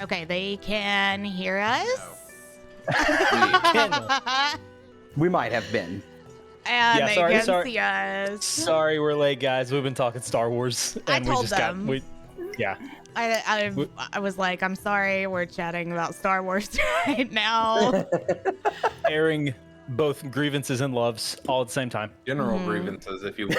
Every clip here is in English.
Okay, they can hear us. We might have been. And Yeah, they sorry, can sorry. see us. Sorry, we're late, guys. We've been talking Star Wars, I and told we just them. yeah. I was like, I'm sorry, we're chatting about Star Wars right now. Airing both grievances and loves all at the same time. General grievances, if you will.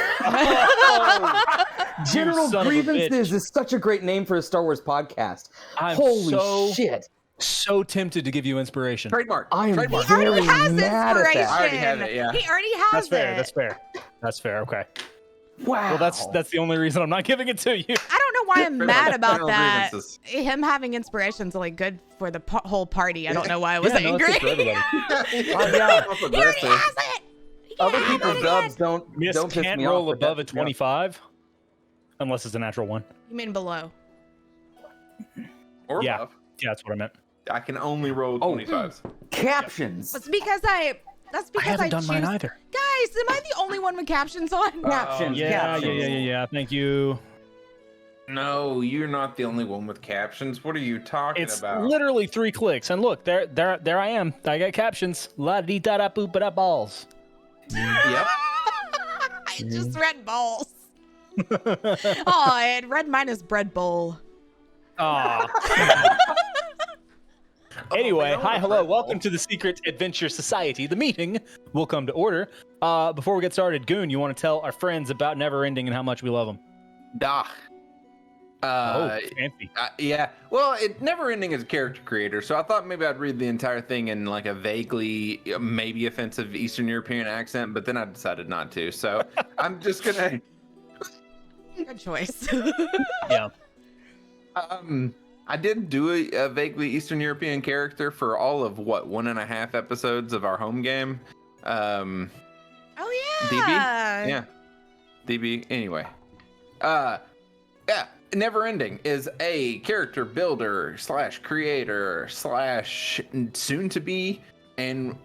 General son of a Grievances bitch. is such a great name for a Star Wars podcast. I'm Holy shit. so tempted to give you inspiration. Trademark. I am Trademark. He already very has mad at inspiration. that. I already have it, yeah. He already has That's fair. it. That's fair. That's fair. Okay. Wow. Well, that's the only reason I'm not giving it to you. I don't know why I'm mad about General that. grievances. Him having inspiration's like good for the whole party. I don't know why I was Yeah, no, it's angry. good for everybody. yeah. Also He already aggressive. has it. Other Yeah, people's he dubs don't Miss piss can't me roll off. but above a that- 25 unless it's a natural one. You mean below? Or Yeah. above. Yeah, that's what I meant. I can only roll Oh. 25s. Captions. That's because I haven't done mine choose- either. Guys, am I the only one with captions on? Captions. Yeah, captions. yeah. Thank you. No, you're not the only one with captions. What are you talking It's about? literally 3 clicks, and look, there I am. I got captions. La dee da da boop da balls. Yep. I just read balls. Oh, I read mine as bread bowl. Aw. Anyway, they don't hi, have hello, Red welcome Bull. to the Secret Adventure Society. The meeting will come to order. Before we get started, Goon, you want to tell our friends about Neverending and how much we love them? Dah. Fancy. Yeah. Well, Neverending is a character creator, so I thought maybe I'd read the entire thing in like a vaguely, maybe offensive Eastern European accent, but then I decided not to. So I'm just gonna. Good choice. Yeah. I did do a vaguely Eastern European character for all of 1.5 episodes of our home game. Oh DB? yeah. Yeah. DB. Anyway. Yeah. Neverending is a character builder / creator / soon to be and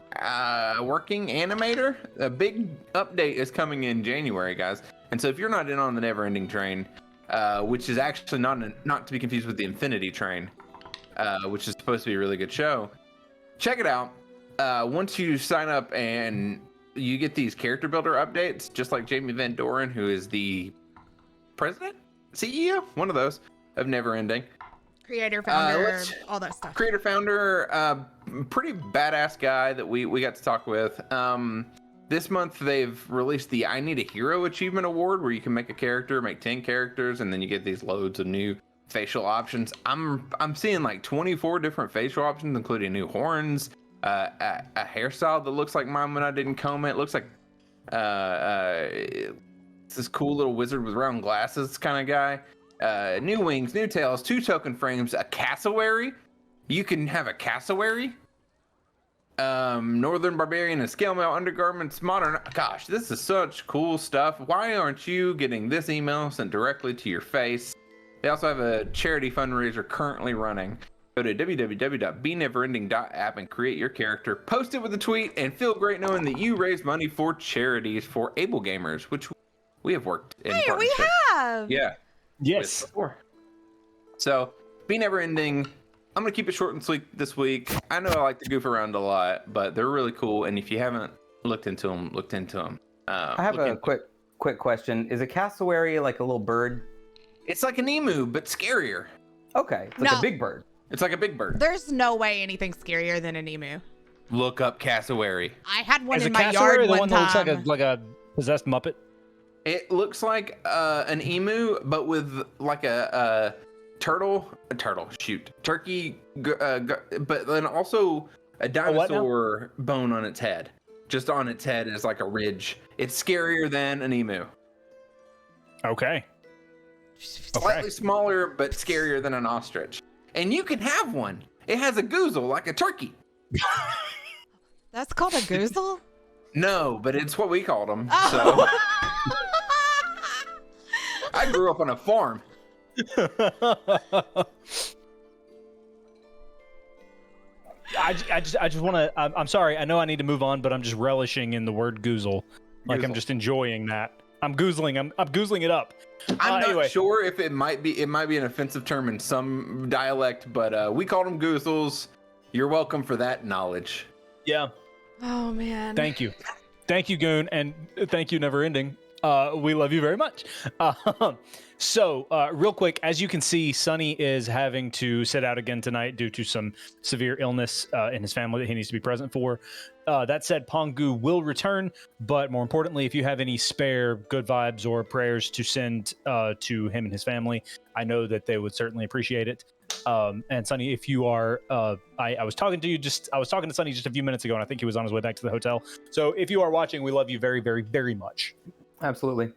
working animator. A big update is coming in January, guys. And so if you're not in on the Neverending train, which is actually not to be confused with the Infinity Train, which is supposed to be a really good show, check it out. Once you sign up and you get these character builder updates, just like Jamie Van Doren, who is the president, CEO, one of those of Neverending, Creator, founder, let's- all that stuff. creator, founder, pretty badass guy that we got to talk with. This month they've released the I Need a Hero Achievement Award, where you can make a character, make 10 characters, and then you get these loads of new facial options. I'm seeing like 24 different facial options, including new horns, a hairstyle that looks like mine when I didn't comb it. It looks like this cool little wizard with round glasses kind of guy. New wings, new tails, 2 token frames, a cassowary. You can have a cassowary. Northern Barbarian and Scale Mail undergarments, modern. Gosh, this is such cool stuff. Why aren't you getting this email sent directly to your face? They also have a charity fundraiser currently running. Go to www.beneverending.app and create your character. Post it with a tweet and feel great knowing that you raise money for charities for able gamers, which we have worked in. Hey, we partnership. have. Yeah. Yes. With before. So, Be Neverending. I'm gonna keep it short and sweet this week. I know I like to goof around a lot, but they're really cool. And if you haven't looked into them, looked into them. I have a quick question. Is a cassowary like a little bird? It's like an emu, but scarier. Okay, it's like No. a big bird. It's like a big bird. There's no way anything's scarier than an emu. Look up cassowary. I had one Is in a my cassowary yard the one one that time. looks like a possessed Muppet? It looks like an emu, but with like a turkey, but then also a what now? dinosaur bone on its head. Just on its head is like a ridge. It's scarier than an emu. Okay. Slightly smaller, but scarier than an ostrich. And you can have one. It has a goozle like a turkey. That's called a goozle? No, but it's what we called them. Oh. So I grew up on a farm. I just want to. I'm sorry. I know I need to move on, but I'm just relishing in the word goozle. Like I'm Goozle. just enjoying that. I'm goozling it up. I'm not Anyway. sure if it might be an offensive term in some dialect, but we called them goozles. You're welcome for that knowledge. Yeah. Oh man. Thank you, Goon, and thank you, Never Ending. We love you very much. So, real quick, as you can see, Sunny is having to sit out again tonight due to some severe illness in his family that he needs to be present for. That said, Pongu will return, but more importantly, if you have any spare good vibes or prayers to send to him and his family, I know that they would certainly appreciate it. And Sunny, if you are, I was talking to Sunny just a few minutes ago, and I think he was on his way back to the hotel. So if you are watching, we love you very, very, very much. Absolutely.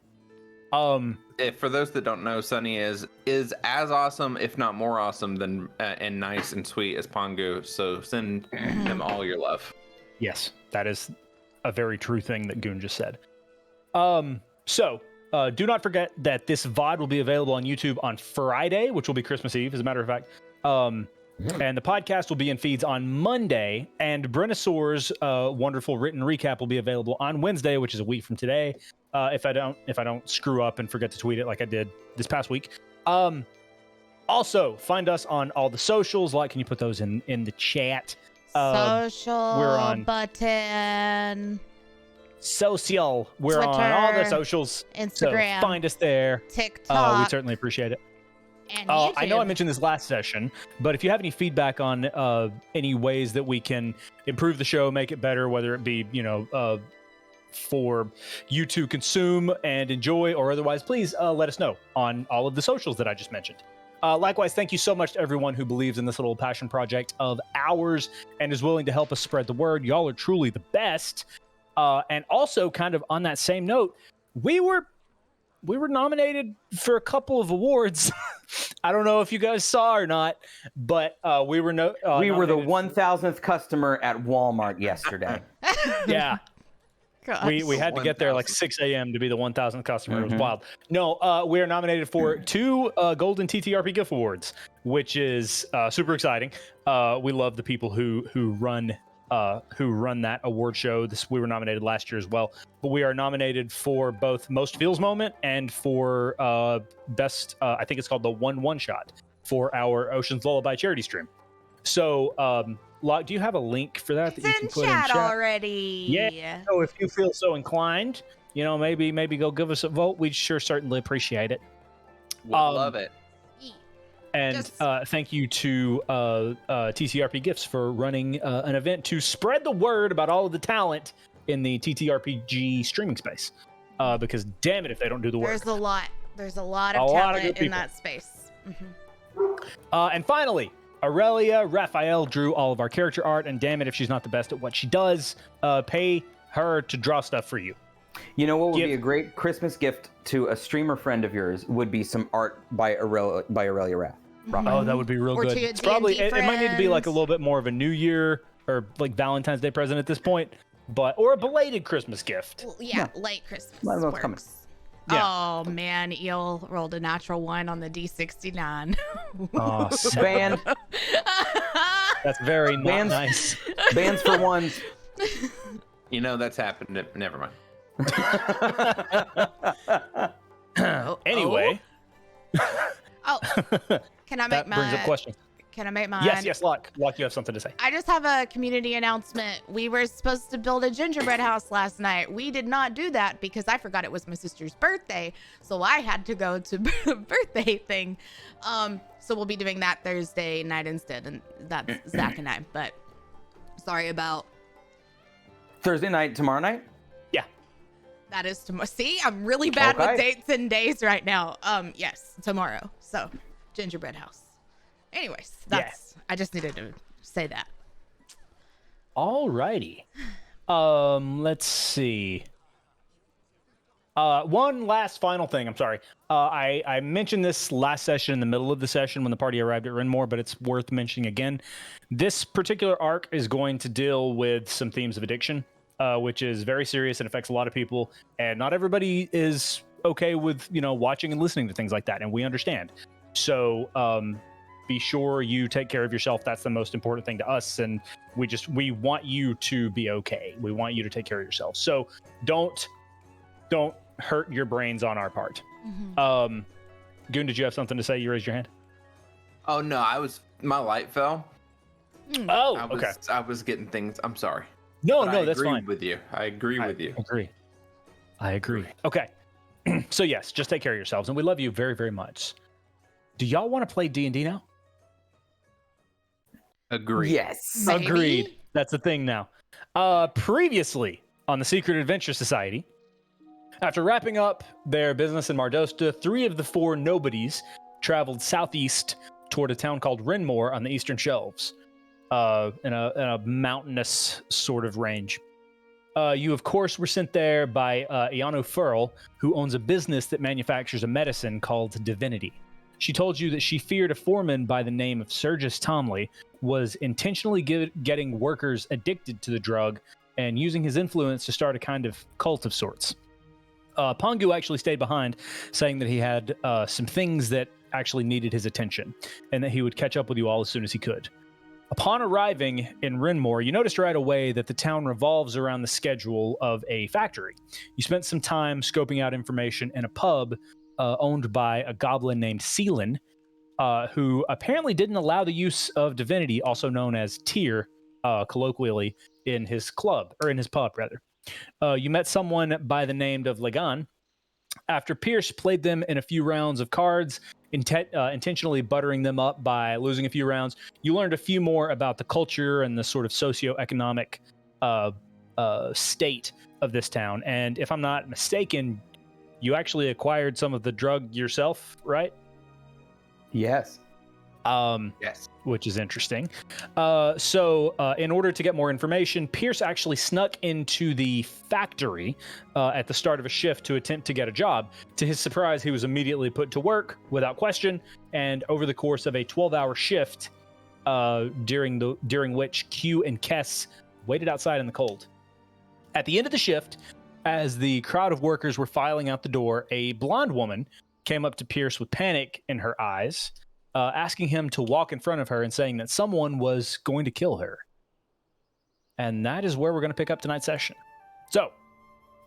For those that don't know, Sunny is as awesome, if not more awesome, than and nice and sweet as Pongu. So send him all your love. Yes, that is a very true thing that Goon just said. So do not forget that this VOD will be available on YouTube on Friday, which will be Christmas Eve, as a matter of fact. And the podcast will be in feeds on Monday, and Brennosaur's wonderful written recap will be available on Wednesday, which is a week from today. If I don't screw up and forget to tweet it like I did this past week. Also, find us on all the socials. Can you put those in the chat? Social we're on button. Social. We're on all the Twitter, socials. Instagram. So find us there. TikTok. We'd certainly appreciate it. And YouTube. I know I mentioned this last session, but if you have any feedback on any ways that we can improve the show, make it better, whether it be, for you to consume and enjoy or otherwise, please let us know on all of the socials that I just mentioned. Likewise, thank you so much to everyone who believes in this little passion project of ours and is willing to help us spread the word. Y'all are truly the best. And also, kind of on that same note, we were nominated for a couple of awards. I don't know if you guys saw or not, but we were the 1,000th customer at Walmart yesterday. Yeah. God. We had to get there like 6 a.m. to be the 1,000th customer. It was wild. No, we are nominated for 2 Golden TTRP Gift Awards, which is super exciting. We love the people who run that award show. We were nominated last year as well, but we are nominated for both Most Feels Moment and for best. I think it's called the one shot for our Ocean's Lullaby charity stream. So, Locke, do you have a link for that It's that you can in put chat in chat already. Yeah. So if you feel so inclined, maybe go give us a vote. We'd certainly appreciate it. Love it. And thank you to TTRP Gifts for running an event to spread the word about all of the talent in the TTRPG streaming space. Because damn it if they don't do the work. There's a lot of talent in that space. And finally, Aurelia Raphael drew all of our character art, and damn it if she's not the best at what she does. Pay her to draw stuff for you. You know what would be a great Christmas gift to a streamer friend of yours would be some art by Aurelia Raff. Oh, that would be real good. It's probably it might need to be like a little bit more of a New Year or like Valentine's Day present at this point, or a belated Christmas gift. Well, yeah, late Christmas. Well, that's coming. Yeah. Oh man, Eel rolled a natural 1 on the D69. Oh, Band. That's very not nice. Bands for ones. That's happened. Never mind. Anyway. Oh, can I make That brings up questions. Can I make mine? Yes, Locke, you have something to say. I just have a community announcement. We were supposed to build a gingerbread house last night. We did not do that because I forgot it was my sister's birthday. So I had to go to birthday thing. So we'll be doing that Thursday night instead. And that's Zach and I. But sorry about Thursday night, tomorrow night? Yeah. that is tomorrow. See, I'm really bad with dates and days right now. Yes, tomorrow. So gingerbread house. Anyways, I just needed to say that. Alrighty. Let's see. One last final thing. I'm sorry. I mentioned this last session in the middle of the session when the party arrived at Renmore, but it's worth mentioning again. This particular arc is going to deal with some themes of addiction, which is very serious and affects a lot of people. And not everybody is okay with, watching and listening to things like that. And we understand. So, be sure you take care of yourself. That's the most important thing to us. And we want you to be okay. We want you to take care of yourself. So don't hurt your brains on our part. Mhm. Goon, did you have something to say? You raised your hand. Oh no, my light fell. Mm. Oh, I I was getting things. I'm sorry. No, But no, I that's agree fine. with you. I agree with you. I agree. Okay. So yes, just take care of yourselves, and we love you very, very much. Do y'all want to play D&D now? Agree. Yes. Maybe? Agreed. That's the thing now. Previously on the Secret Adventure Society, after wrapping up their business in Mardosta, 3 of the 4 nobodies traveled southeast toward a town called Renmore on the eastern shelves, in a mountainous sort of range. You, of course, were sent there by Iano Furl, who owns a business that manufactures a medicine called Divinity. She told you that she feared a foreman by the name of Sergius Tomley was intentionally getting workers addicted to the drug and using his influence to start a kind of cult of sorts. Pongu actually stayed behind, saying that he had some things that actually needed his attention and that he would catch up with you all as soon as he could. Upon arriving in Renmore, you noticed right away that the town revolves around the schedule of a factory. You spent some time scoping out information in a pub owned by a goblin named Seelan, who apparently didn't allow the use of divinity, also known as Tyr, colloquially, in his club, or in his pub, rather. You met someone by the name of Legan. After Pierce played them in a few rounds of cards, intentionally buttering them up by losing a few rounds, you learned a few more about the culture and the sort of socioeconomic state of this town. And if I'm not mistaken, you actually acquired some of the drug yourself, right? Yes. Yes. Which is interesting. So in order to get more information, Pierce actually snuck into the factory at the start of a shift to attempt to get a job. To his surprise, he was immediately put to work without question, and over the course of a 12-hour shift, during which Q and Kess waited outside in the cold. At the end of the shift, as the crowd of workers were filing out the door, a blonde woman came up to Pierce with panic in her eyes, asking him to walk in front of her and saying that someone was going to kill her. And that is where we're going to pick up tonight's session. So,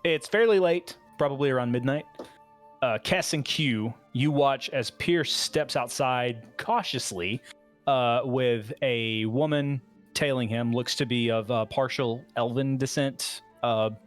it's fairly late, probably around midnight. Kess and Q, you watch as Pierce steps outside cautiously with a woman tailing him, looks to be of partial elven descent, half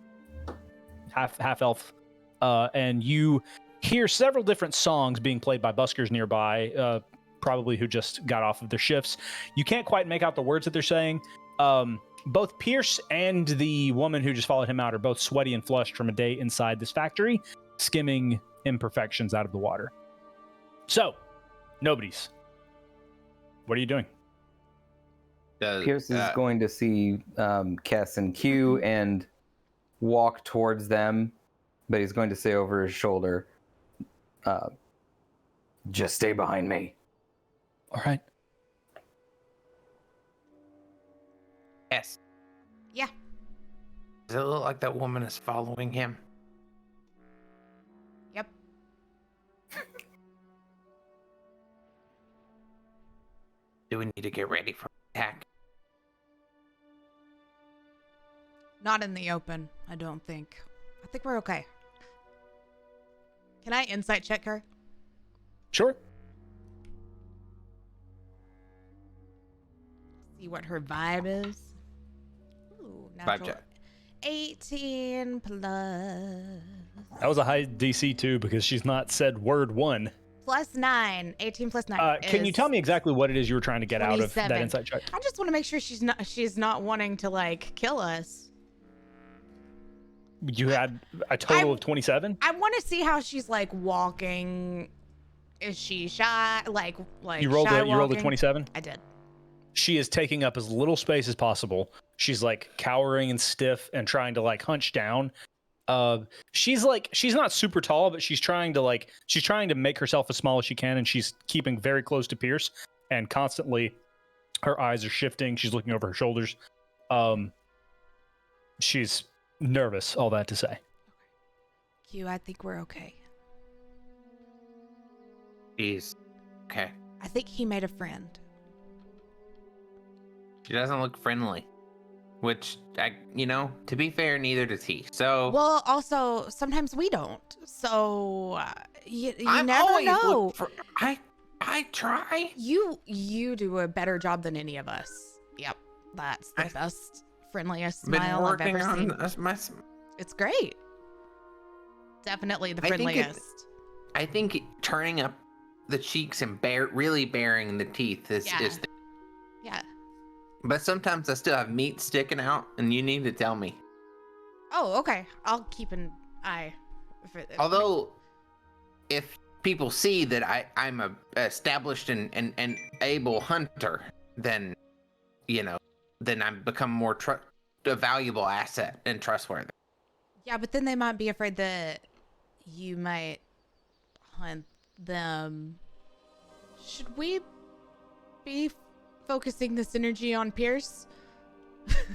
elf. And you hear several different songs being played by buskers nearby, probably who just got off of their shifts. You can't quite make out the words that they're saying. Both Pierce and the woman who just followed him out are both sweaty and flushed from a day inside this factory, skimming imperfections out of the water. So, nobodies. What are you doing? Pierce is going to see Kess and Q and walk towards them, but he's going to say over his shoulder, just stay behind me. All right. Yes. Yeah. Does it look like that woman is following him? Yep. Do we need to get ready for attack? Not in the open, I don't think. I think we're okay. Can I insight check her? Sure. See what her vibe is. Ooh, natural check. 18 plus. That was a high DC too, because she's not said word one. Plus 9. 18 plus 9. Can you is tell me exactly what it is you were trying to get out of that 27. insight check? I just want to make sure she's not wanting to like kill us. You had a total of 27? I want to see how she's like walking. Is she shy? Like You rolled shy a 27? I did. She is taking up as little space as possible. She's like cowering and stiff and trying to like hunch down. She's not super tall, but she's trying to make herself as small as she can, and she's keeping very close to Pierce, and constantly her eyes are shifting. She's looking over her shoulders. She's nervous, all that to say. Q, I think we're okay. Jeez. Okay. I think he made a friend. She doesn't look friendly. which to be fair, neither does he. So Well, also sometimes we don't. So you I'm never always know. looking for. I try. You do a better job than any of us. Yep, that's the best, friendliest Been smile I've working ever seen. on It's great. Definitely the I think friendliest. I think turning up the cheeks and really baring the teeth is Yeah. But sometimes I still have meat sticking out, and you need to tell me. Oh, okay. I'll keep an eye. Although, if people see that I'm a established and able hunter, then then I become more a valuable asset and trustworthy. Yeah, but then they might be afraid that you might hunt them. Should we be focusing this energy on Pierce?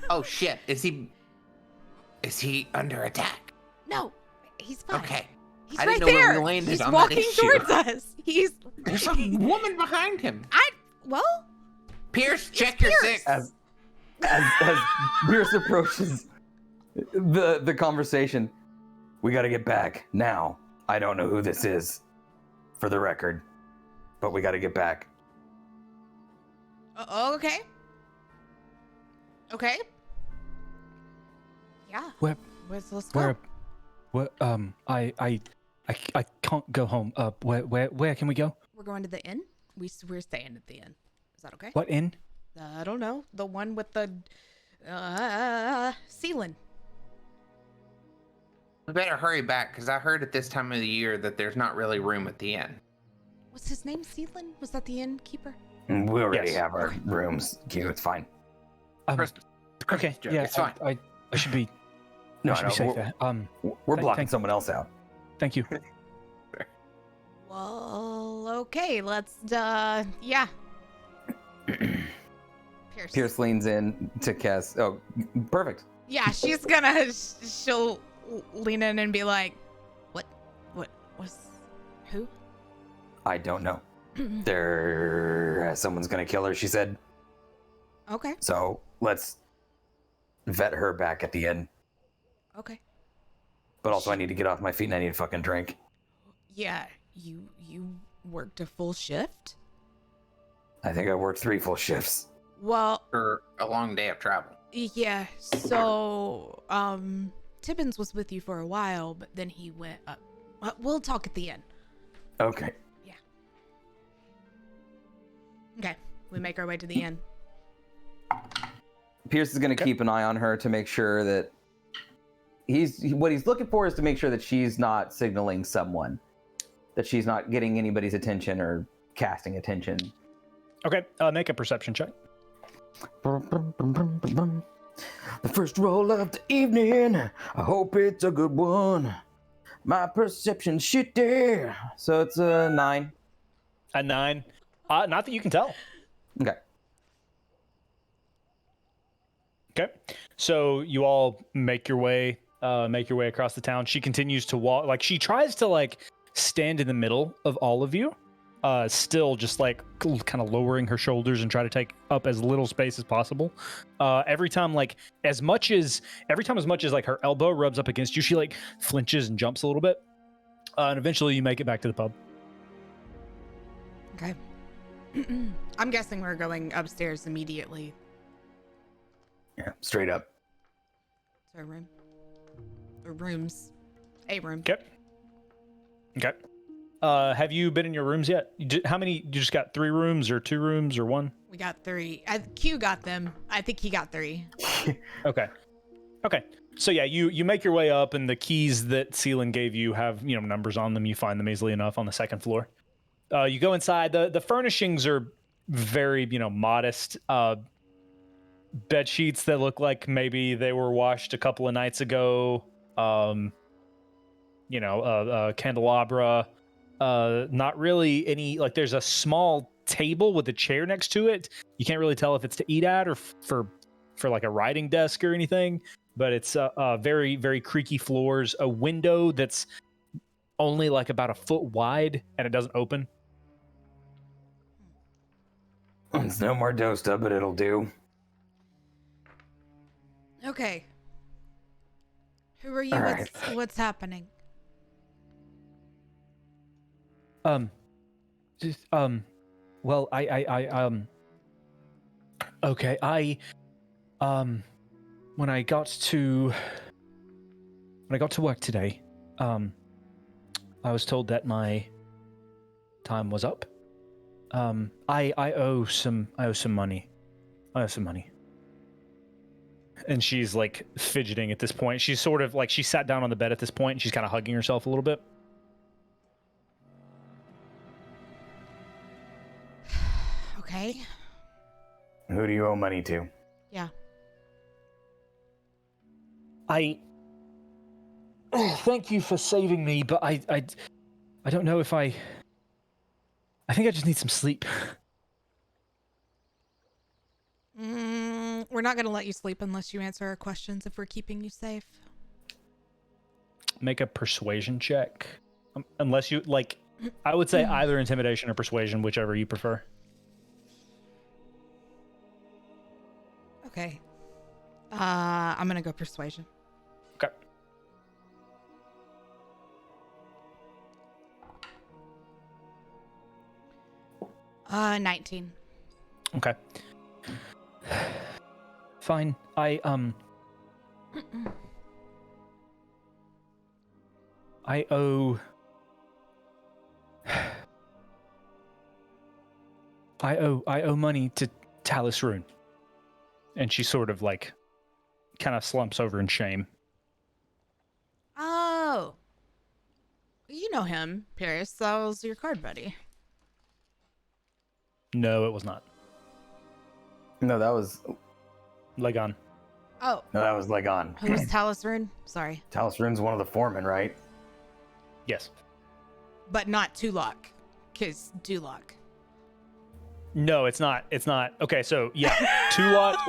Oh shit! Is he under attack? No, he's fine. Okay. He's I right didn't know where there. we landed He's on that walking issue. towards us. There's a woman behind him. Well, Pierce, check Pierce. your six. As Pierce approaches the conversation, we got to get back now. I don't know who this is, for the record, but we got to get back. Okay. Okay. Yeah. Let's go. Where? I can't go home. Where can we go? We're going to the inn. We're staying at the inn. Is that okay? What inn? I don't know. The one with the ceiling. We better hurry back, because I heard at this time of the year that there's not really room at the inn. What's his name? Sealand? Was that the innkeeper? We already Yes. have our rooms, Q. It's fine. Christmas Okay, joke. yeah, It's fine. I should be. No, I should be safe we're, there. we're blocking thank- someone else out. Thank you. Well, okay. Let's, yeah. Pierce. Pierce leans in to cast. Oh, perfect. Yeah, she'll lean in and be like, what was, who? I don't know. Someone's gonna kill her, she said. Okay. So let's vet her back at the end. Okay. But also, I need to get off my feet and I need a fucking drink. Yeah, you worked a full shift? I think I worked 3 full shifts. Well, For a long day of travel. yeah, so, Tibbins was with you for a while, but then he went up. We'll talk at the end. Okay. Okay, we make our way to the inn. Pierce is gonna keep an eye on her to make sure that what he's looking for is to make sure that she's not signaling someone, that she's not getting anybody's attention or casting attention. Okay, make a perception check. The first roll of the evening. I hope it's a good one. My perception shitty. So it's a 9. A 9. Not that you can tell. Okay. Okay, so you all make your way across the town. She continues to walk, like she tries to stand in the middle of all of you, still just kind of lowering her shoulders and try to take up as little space as possible. Every time as much as her elbow rubs up against you, she flinches and jumps a little bit, and eventually you make it back to the pub. Okay. I'm guessing we're going upstairs immediately Yeah, straight up. to our room. Or rooms. A room. Okay. Have you been in your rooms yet? How many? You just got 3 rooms or 2 rooms or 1? We got 3. Q got them. I think he got 3. Okay. So yeah, you make your way up, and the keys that Sealand gave you have numbers on them. You find them easily enough on the 2nd floor. You go inside. The furnishings are very modest. Bed sheets that look like maybe they were washed a couple of nights ago. Candelabra. Not really any. There's a small table with a chair next to it. You can't really tell if it's to eat at or for a writing desk or anything. But it's very, very creaky floors. A window that's only about a foot wide, and it doesn't open. It's no more Dosta, but it'll do. Okay. Who are you? All What's happening? Well, okay, when I got to work today, I was told that my time was up. I owe some money. I owe some money. And she's like fidgeting at this point. She's sort of like, she sat down on the bed at this point and she's kind of hugging herself a little bit. Okay. Who do you owe money to? Yeah. Thank you for saving me, but I don't know if I think I just need some sleep. We're not gonna let you sleep unless you answer our questions if we're keeping you safe. Make a persuasion check. Unless you, like, I would say either intimidation or persuasion, whichever you prefer. Okay. I'm gonna go persuasion. Okay. Uh, 19. Okay. Fine. I owe money to Talus Rune. And she sort of like kind of slumps over in shame. Oh. You know him, Paris. That was your card buddy. No, it was not. No, that was Legon. Oh. no, that was Legon. Who's Talus Rune? Sorry. Talus Rune's one of the foremen, right? Yes. But not Tulok. Because Dulok. No, it's not. It's not. Okay, so yeah, Tulok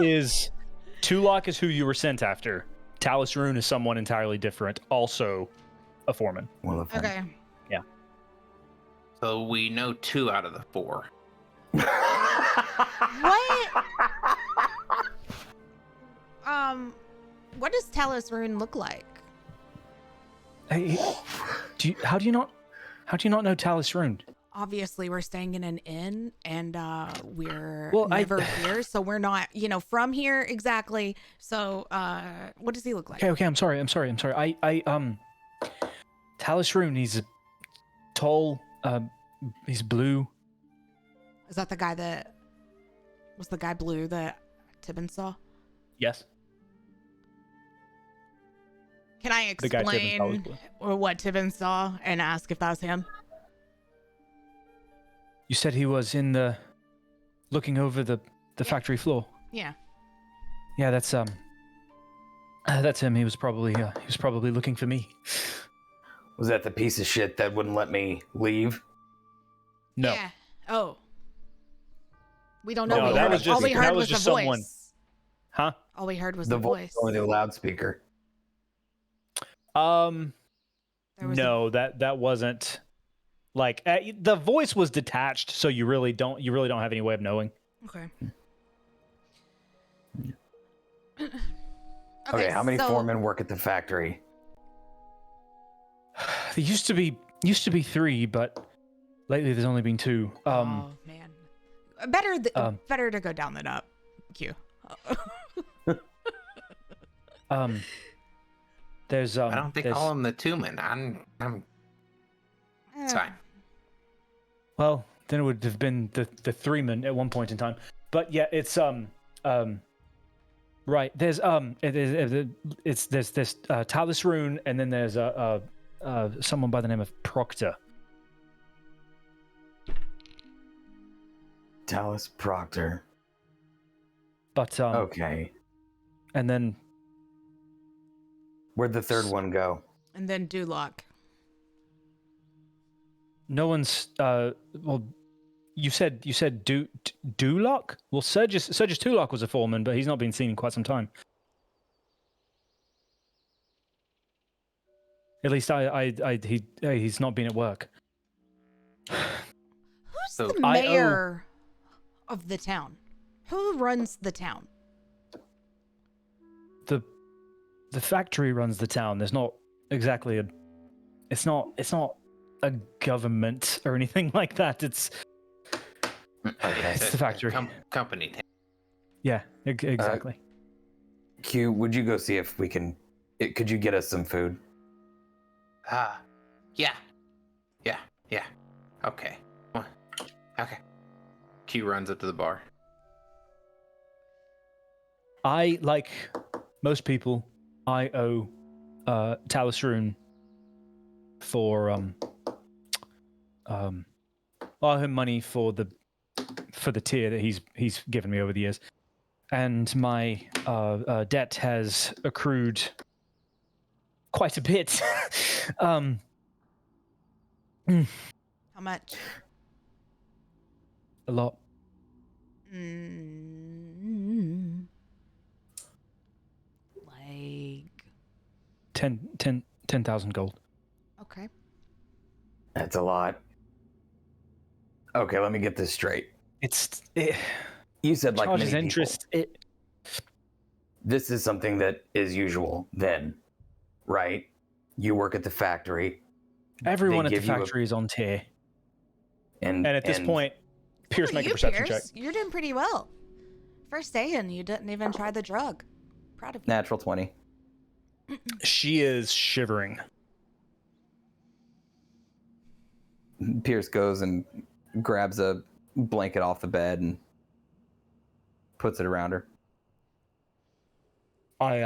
is who you were sent after. Talus Rune is someone entirely different, also a foreman. One of the Okay. Yeah. So we know 2 out of the 4. What? What does Talus Rune look like? Hey, how do you not know Talus Rune? Obviously, we're staying in an inn, and we're Well, never here, so we're not, from here exactly. So, what does he look like? Okay, I'm sorry. Talus Rune, he's tall, he's blue. Is that the guy that was the guy blue that Tibbin saw? Yes. Can I The guy Tibbin saw was explain blue. what Tibbin saw and ask if that was him? You said he was looking over the factory floor. Yeah. Yeah, that's him. He was probably looking for me. Was that the piece of shit that wouldn't let me leave? No. Yeah. Oh. We don't know. No, We that heard- was just- all we heard that was was the just voice. someone. Huh? All we heard was The the voice voice. or the loudspeaker? There was No, that wasn't like the voice was detached, so you really don't have any way of knowing. Okay. Okay, how many so- foremen work at the factory? There used to be 3, but lately there's only been 2. Oh man, better to go down than up. Q. There's I don't think there's- call him the 2-man. I'm it's fine. Well, then it would have been the 3-man at one point in time. But yeah, it's right. There's there's Talus Rune, and then there's someone by the name of Proctor. Talus Proctor. But Okay. and then Where'd the third one go? And then Dulok. no one's well, you said Dulok? Well, Sergius Tulok was a foreman, but he's not been seen in quite some time. At least he's not been at work. Who's So the mayor of the town? Who runs the town? The the factory runs the town. There's not exactly a. It's not a government or anything like that. It's the factory. Company. Yeah, exactly. Q, would you go see if we can? Could you get us some food? Yeah. Okay. Okay. Q runs up to the bar. I, like most people, I owe Talasroon for I owe him money for the tier that he's given me over the years, and my debt has accrued quite a bit. How much? A lot. Like 10,000 gold. okay. That's a lot. Okay, let me get this straight. You said like charges many interest. people. This is something that is usual then, right? You work at the factory. Everyone They at the give you a- factory is on tier, And and at this point, Pierce, Look make at a perception check. Pierce. You're doing pretty well. First day and you didn't even try the drug. Proud of you. natural 20. She is shivering. Pierce goes and grabs a blanket off the bed and puts it around her. I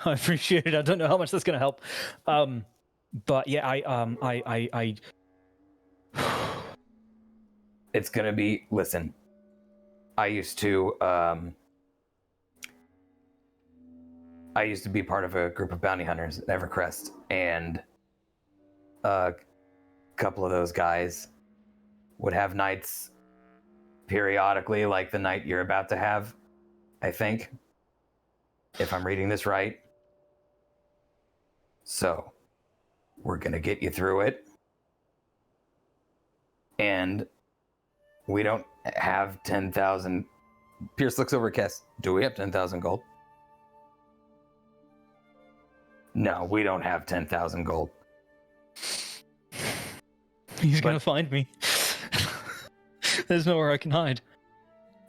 I appreciate it. I don't know how much that's gonna help. But yeah, I It's gonna be. Listen, I used to be part of a group of bounty hunters at Evercrest, and a couple of those guys would have nights periodically, like the night you're about to have, I think, if I'm reading this right. So, we're gonna get you through it. And we don't have 10,000. Pierce looks over at Kess. Do we have 10,000 gold? No, we don't have 10,000 gold. he's gonna But- find me. There's nowhere I can hide.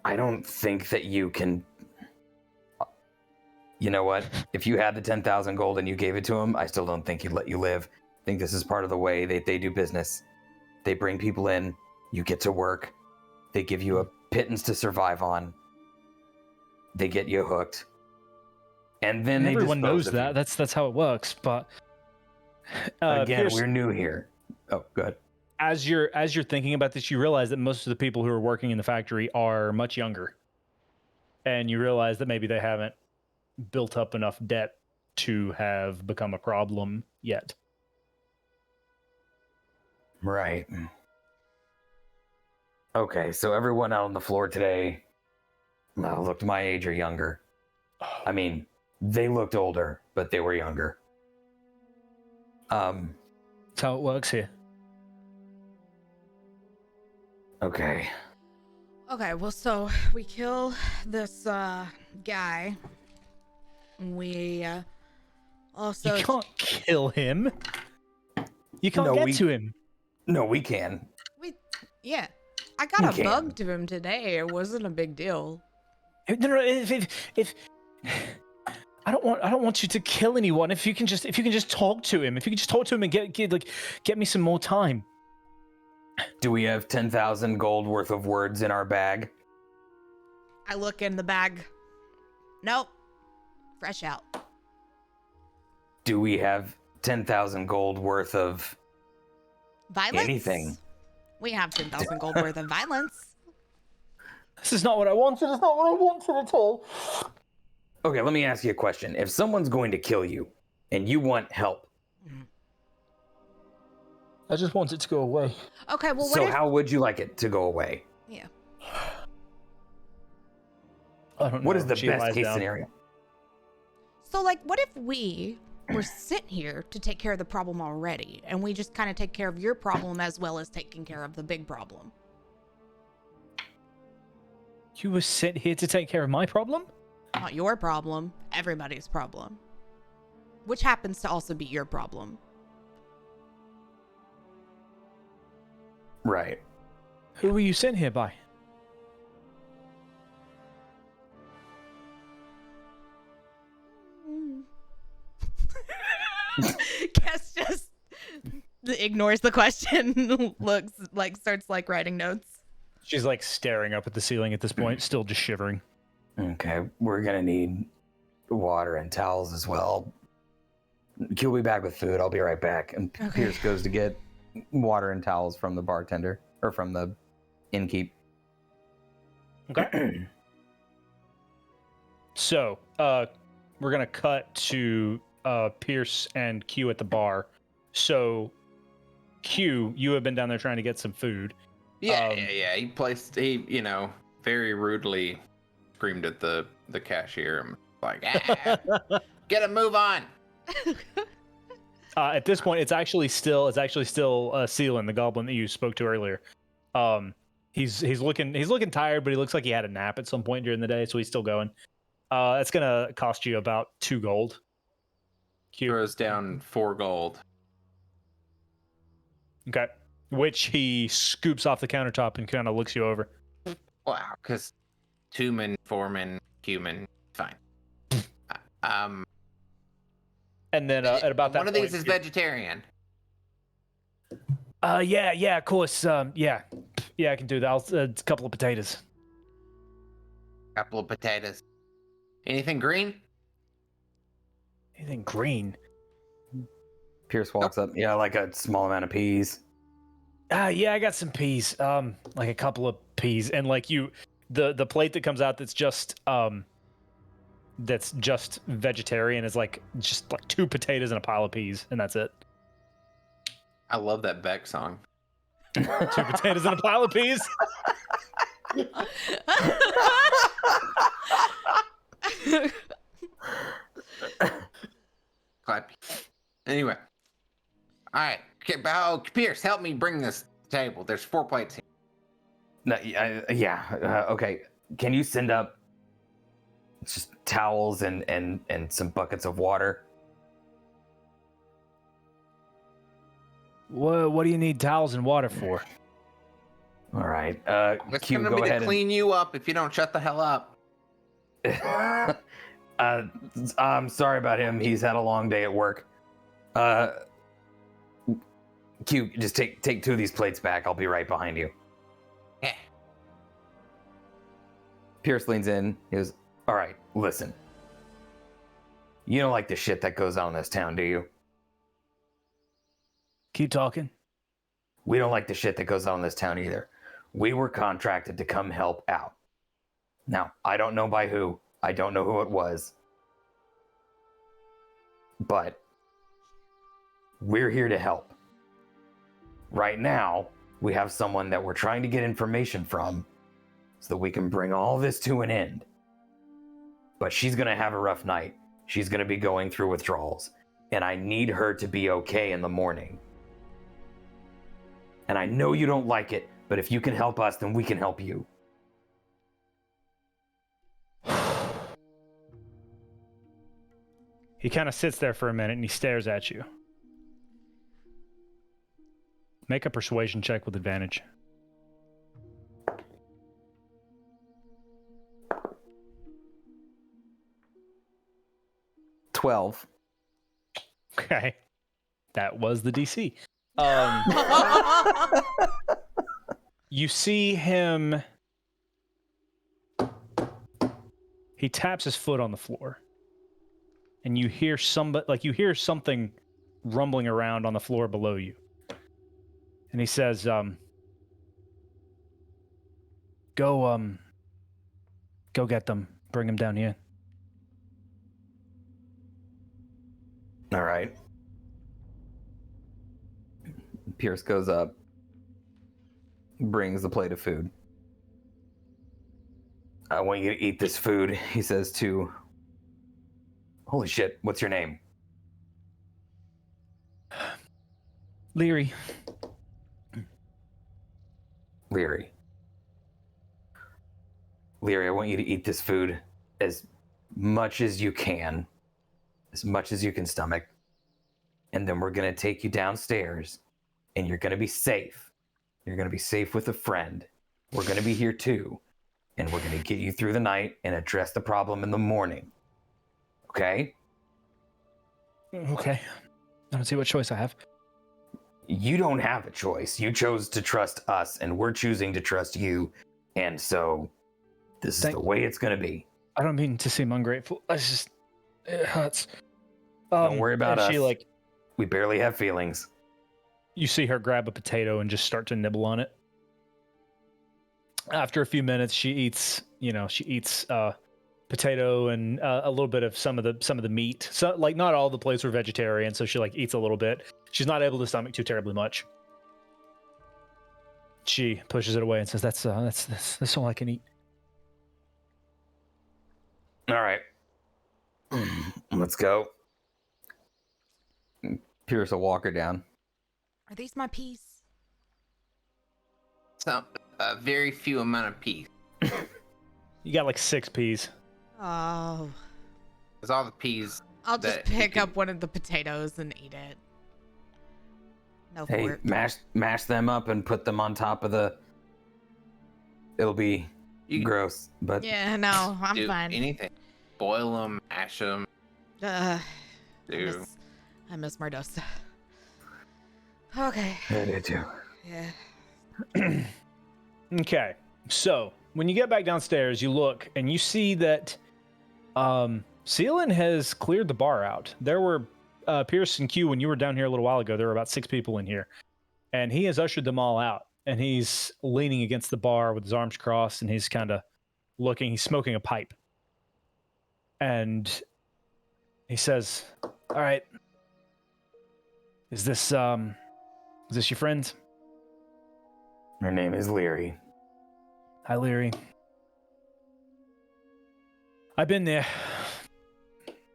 I don't think that you can. You know what? If you had the 10,000 gold and you gave it to him, I still don't think he'd let you live. I think this is part of the way they do business. They bring people in, you get to work, they give you a pittance to survive on, they get you hooked, and then they Everyone dispose knows of that. you. That's how it works. But Again, Pierce, we're new here. Oh, good. as you're thinking about this, you realize that most of the people who are working in the factory are much younger, and you realize that maybe they haven't built up enough debt to have become a problem yet. Right. Okay, so everyone out on the floor today looked my age or younger. I mean, they looked older, but they were younger. That's how it works here. Okay. Okay, well, so we kill this guy. We also You can't kill him. You can't No, get we- to him. No, we can. yeah. I got a You can. bug to him today. It wasn't a big deal. No, if I don't want you to kill anyone. If you can just talk to him. If you can just talk to him and get me some more time. Do we have 10,000 gold worth of words in our bag? I look in the bag. Nope. Fresh out. Do we have 10,000 gold worth of Violence? anything? We have 10,000 gold worth of violence. This is not what I wanted. It's not what I wanted at all. Okay, let me ask you a question. If someone's going to kill you and you want help, I just want it to go away. Okay, well, what so if... how would you like it to go away? Yeah. I don't know. What is the She best lies case down. scenario? So, like, what if we were sent here to take care of the problem already, and we just kind of take care of your problem as well as taking care of the big problem? You were sent here to take care of my problem? Not your problem, everybody's problem. which happens to also be your problem. Right. Who were you sent here by? Cass just ignores the question, looks like starts like writing notes. She's like staring up at the ceiling at this point, still just shivering. Okay, we're gonna need water and towels as well. You'll be back with food. I'll be right back. And Okay. Pierce goes to get water and towels from the bartender or from the innkeep. Okay. So, we're gonna cut to Pierce and Q at the bar. So, Q, you have been down there trying to get some food. Yeah. He you know, very rudely screamed at the cashier. I'm like, get a move on. At this point, it's actually still Sealan, the goblin that you spoke to earlier. He's looking tired, but he looks like he had a nap at some point during the day, so he's still going. It's gonna cost you about 2 gold. Q. Throws down 4 gold. Okay. Which he scoops off the countertop and kind of looks you over. Wow, because 2 men, 4 men, human, fine. And then at about that one of these point, is vegetarian. yeah, of course. Yeah, I can do that. A couple of potatoes. Couple of potatoes. Anything green? Anything green? Pierce walks up. Yeah, like a small amount of peas. Yeah, I got some peas. Like a couple of peas, and like the plate that comes out that's just vegetarian is like just like 2 potatoes and a pile of peas, and that's it. I love that Beck song. 2 potatoes and a pile of peas. Clap. Anyway. All right. Okay, Pierce, help me bring this to the table. There's 4 plates here. No, okay. Can you send up just towels and some buckets of water? What do you need towels and water for? All right. It's Q, going to go be to ahead clean you up if you don't shut the hell up. I'm sorry about him. He's had a long day at work. Q, just take 2 of these plates back. I'll be right behind you. Yeah. Pierce leans in. He goes, all right, listen. You don't like the shit that goes on in this town, do you? Keep talking. We don't like the shit that goes on in this town either. We were contracted to come help out. Now, I don't know by who. I don't know who it was. But we're here to help. Right now, we have someone that we're trying to get information from so that we can bring all this to an end. But she's going to have a rough night. She's going to be going through withdrawals. And I need her to be okay in the morning. And I know you don't like it, but if you can help us, then we can help you. He kind of sits there for a minute and he stares at you. Make a persuasion check with advantage. $12. Okay. That was the DC. You see him. He taps his foot on the floor. And you hear something rumbling around on the floor below you. And he says, go get them. Bring them down here. All right. Pierce goes up, brings the plate of food. I want you to eat this food, he says to... Holy shit, what's your name? Leary. Leary. Leary, I want you to eat this food as much as you can as much as you can stomach. And then we're going to take you downstairs, and you're going to be safe. You're going to be safe with a friend. We're going to be here too. And we're going to get you through the night and address the problem in the morning. Okay? Okay. I don't see what choice I have. You don't have a choice. You chose to trust us, and we're choosing to trust you. And so, this is the way it's going to be. I don't mean to seem ungrateful. It hurts. Don't worry about us. She, like, we barely have feelings. you see her grab a potato and just start to nibble on it. After a few minutes, she eats potato and a little bit of some of the meat. So like not all the plates were vegetarian, so she like eats a little bit. She's not able to stomach too terribly much. She pushes it away and says, "That's all I can eat." All right, let's go. Pierce will walk her down. Are these my peas? So, a very few amount of peas. You got like 6 peas. Oh. Because all the peas. I'll just that you pick can- up one of the potatoes and eat it. No Hey, fork. mash them up and put them on top of the. It'll be You gross, but Yeah, no, I'm do fine. anything. Boil them, mash them. I Do. miss Mardosa. Okay. I do too. Yeah. Okay, so when you get back downstairs, you look and you see that Seelan has cleared the bar out. There were Pierce and Q, when you were down here a little while ago, there were about 6 people in here, and he has ushered them all out. And he's leaning against the bar with his arms crossed, and he's kind of looking. He's smoking a pipe, and he says, "All right, is this your friend?" Her name is Leary. Hi, Leary. I've been there.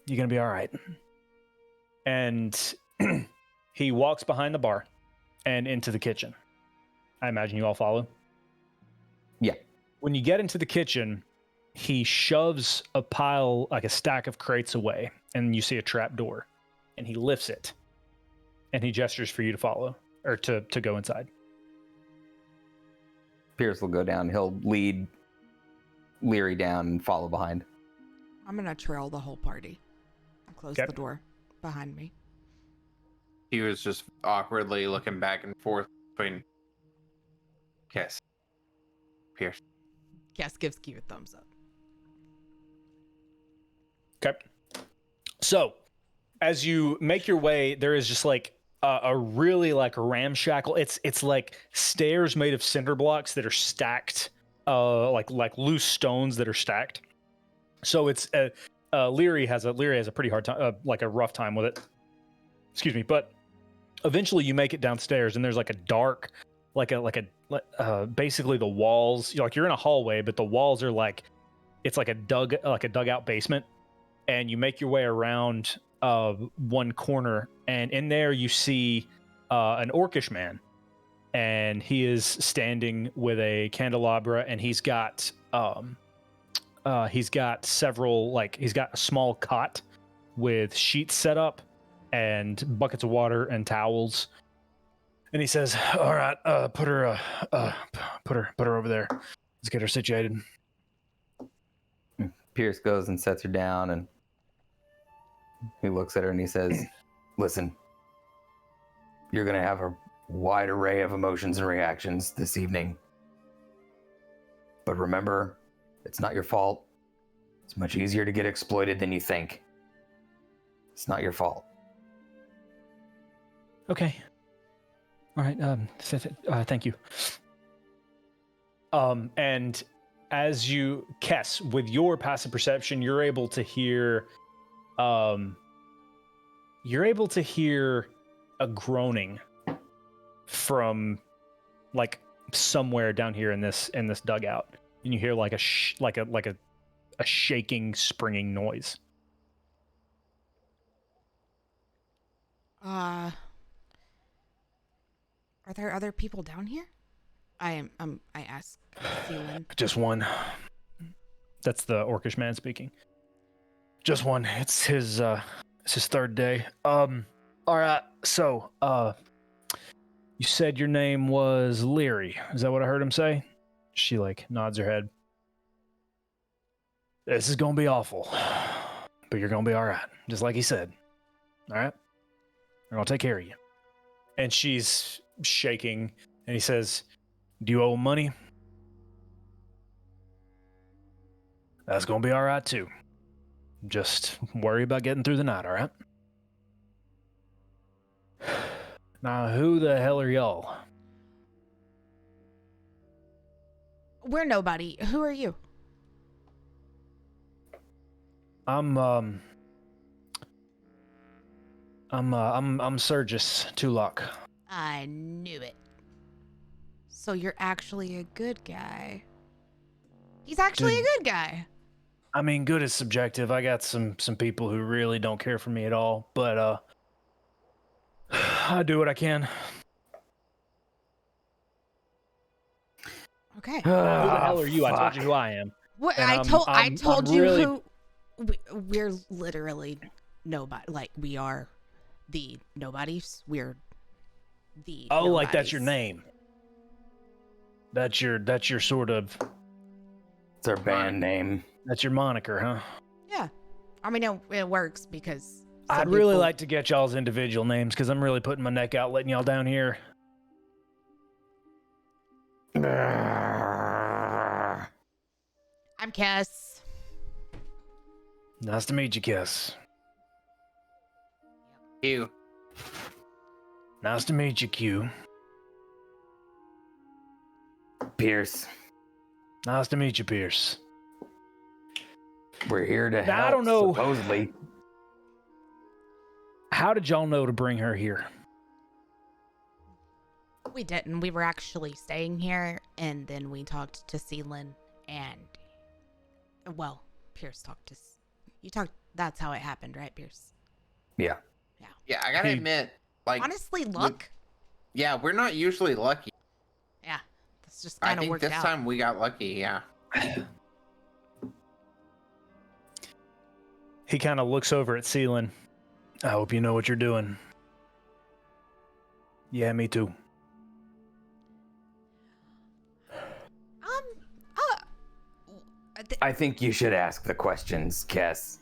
You're gonna be all right. And he walks behind the bar and into the kitchen. I imagine you all follow. Yeah. When you get into the kitchen, he shoves a pile, like a stack of crates away, and you see a trap door. And he lifts it. And he gestures for you to follow, or to go inside. Pierce will go down. He'll lead Leary down and follow behind. I'm gonna trail the whole party. I'll close Okay. the door behind me. He was just awkwardly looking back and forth between Kiss, Pierce. Cass gives Q a thumbs up. Okay. So, as you make your way, there is just like a really like ramshackle. It's like stairs made of cinder blocks that are stacked, like loose stones that are stacked. So it's Leary has a pretty hard time, like a rough time with it. Excuse me, but eventually you make it downstairs, and there's like a dark, basically the walls. You're in a hallway, but the walls are like it's like a dugout basement, and you make your way around one corner, and in there you see an orcish man, and he is standing with a candelabra, and he's got several, he's got a small cot with sheets set up and buckets of water and towels, and he says, "All right, put her over there. Let's get her situated." Pierce goes and sets her down, and he looks at her and he says, "Listen, you're going to have a wide array of emotions and reactions this evening. But remember, it's not your fault. It's much easier to get exploited than you think. It's not your fault." Okay. All right. Thank you. And as you, Kess, with your passive perception, you're able to hear a groaning from like somewhere down here in this dugout, and you hear like a shaking, springing noise. Are there other people down here? I ask Seelan. Just one. That's the orcish man speaking. Just one. It's It's his third day. All right. So, you said your name was Leary. Is that what I heard him say? She like nods her head. This is gonna be awful, but you're gonna be all right, just like he said. All right, we're gonna take care of you. And she's shaking, and he says, "Do you owe him money?" That's gonna be all right too. Just worry about getting through the night, all right? Now, who the hell are y'all? We're nobody. Who are you? I'm Sergis Tulok. I knew it. So you're actually a good guy. He's actually a good guy. I mean, good is subjective. I got some people who really don't care for me at all, but I do what I can. Okay. Who the hell are you? I told you who I am. What And I told you really- who we're literally nobody. Like we are the nobodies. We're the Oh, like that's your nobodies. name. That's your sort of It's our band name. that's your moniker, huh? Yeah. I mean it works because I'd some really people- like to get y'all's individual names because I'm really putting my neck out, letting y'all down here. I'm Cass. Nice to meet you, Kiss. You. Nice to meet you, Q. Pierce, Nice to meet you, Pierce. we're here to help. Now, I don't know- Supposedly, How did y'all know to bring her here? We didn't. We were actually staying here, and then we talked to Seelin, and well, Pierce talked to. You talked. That's how it happened, right, Pierce? yeah. Yeah, I gotta Hey. admit, like, Honestly, luck. yeah, we're not usually lucky. Yeah, this just I kind of think worked this out. time we got lucky. Yeah. He kind of looks over at Seelin. I hope you know what you're doing. Yeah, me too. I think you should ask the questions, Kess.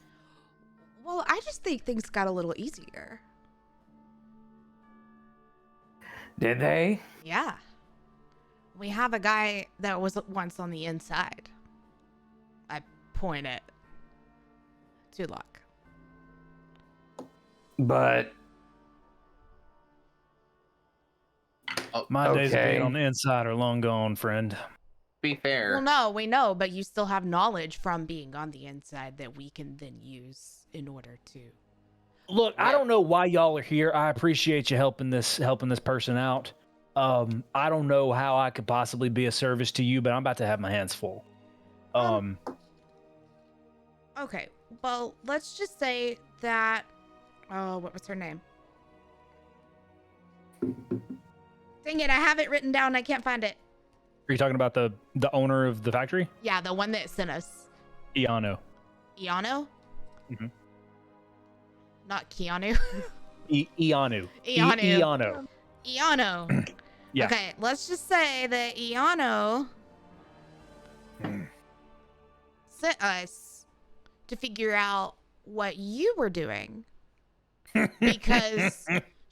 Well, I just think things got a little easier. Did they? Yeah. We have a guy that was once on the inside. I point at Tulok. But My days of Okay. being on the inside are long gone, friend. Be fair. Well, no, we know, but you still have knowledge from being on the inside that we can then use in order to. Look, I Yeah. don't know why y'all are here. I appreciate you helping this person out. I don't know how I could possibly be a service to you, but I'm about to have my hands full. Okay, well, let's just say that. Oh, what was her name? Dang it, I have it written down. I can't find it. Are you talking about the owner of the factory? Yeah, the one that sent us. Iano. Iano? Mhm. Not Keanu. Ianu. Ianu. Iano. Iano. Yeah. Okay, let's just say that Iano sent us to figure out what you were doing because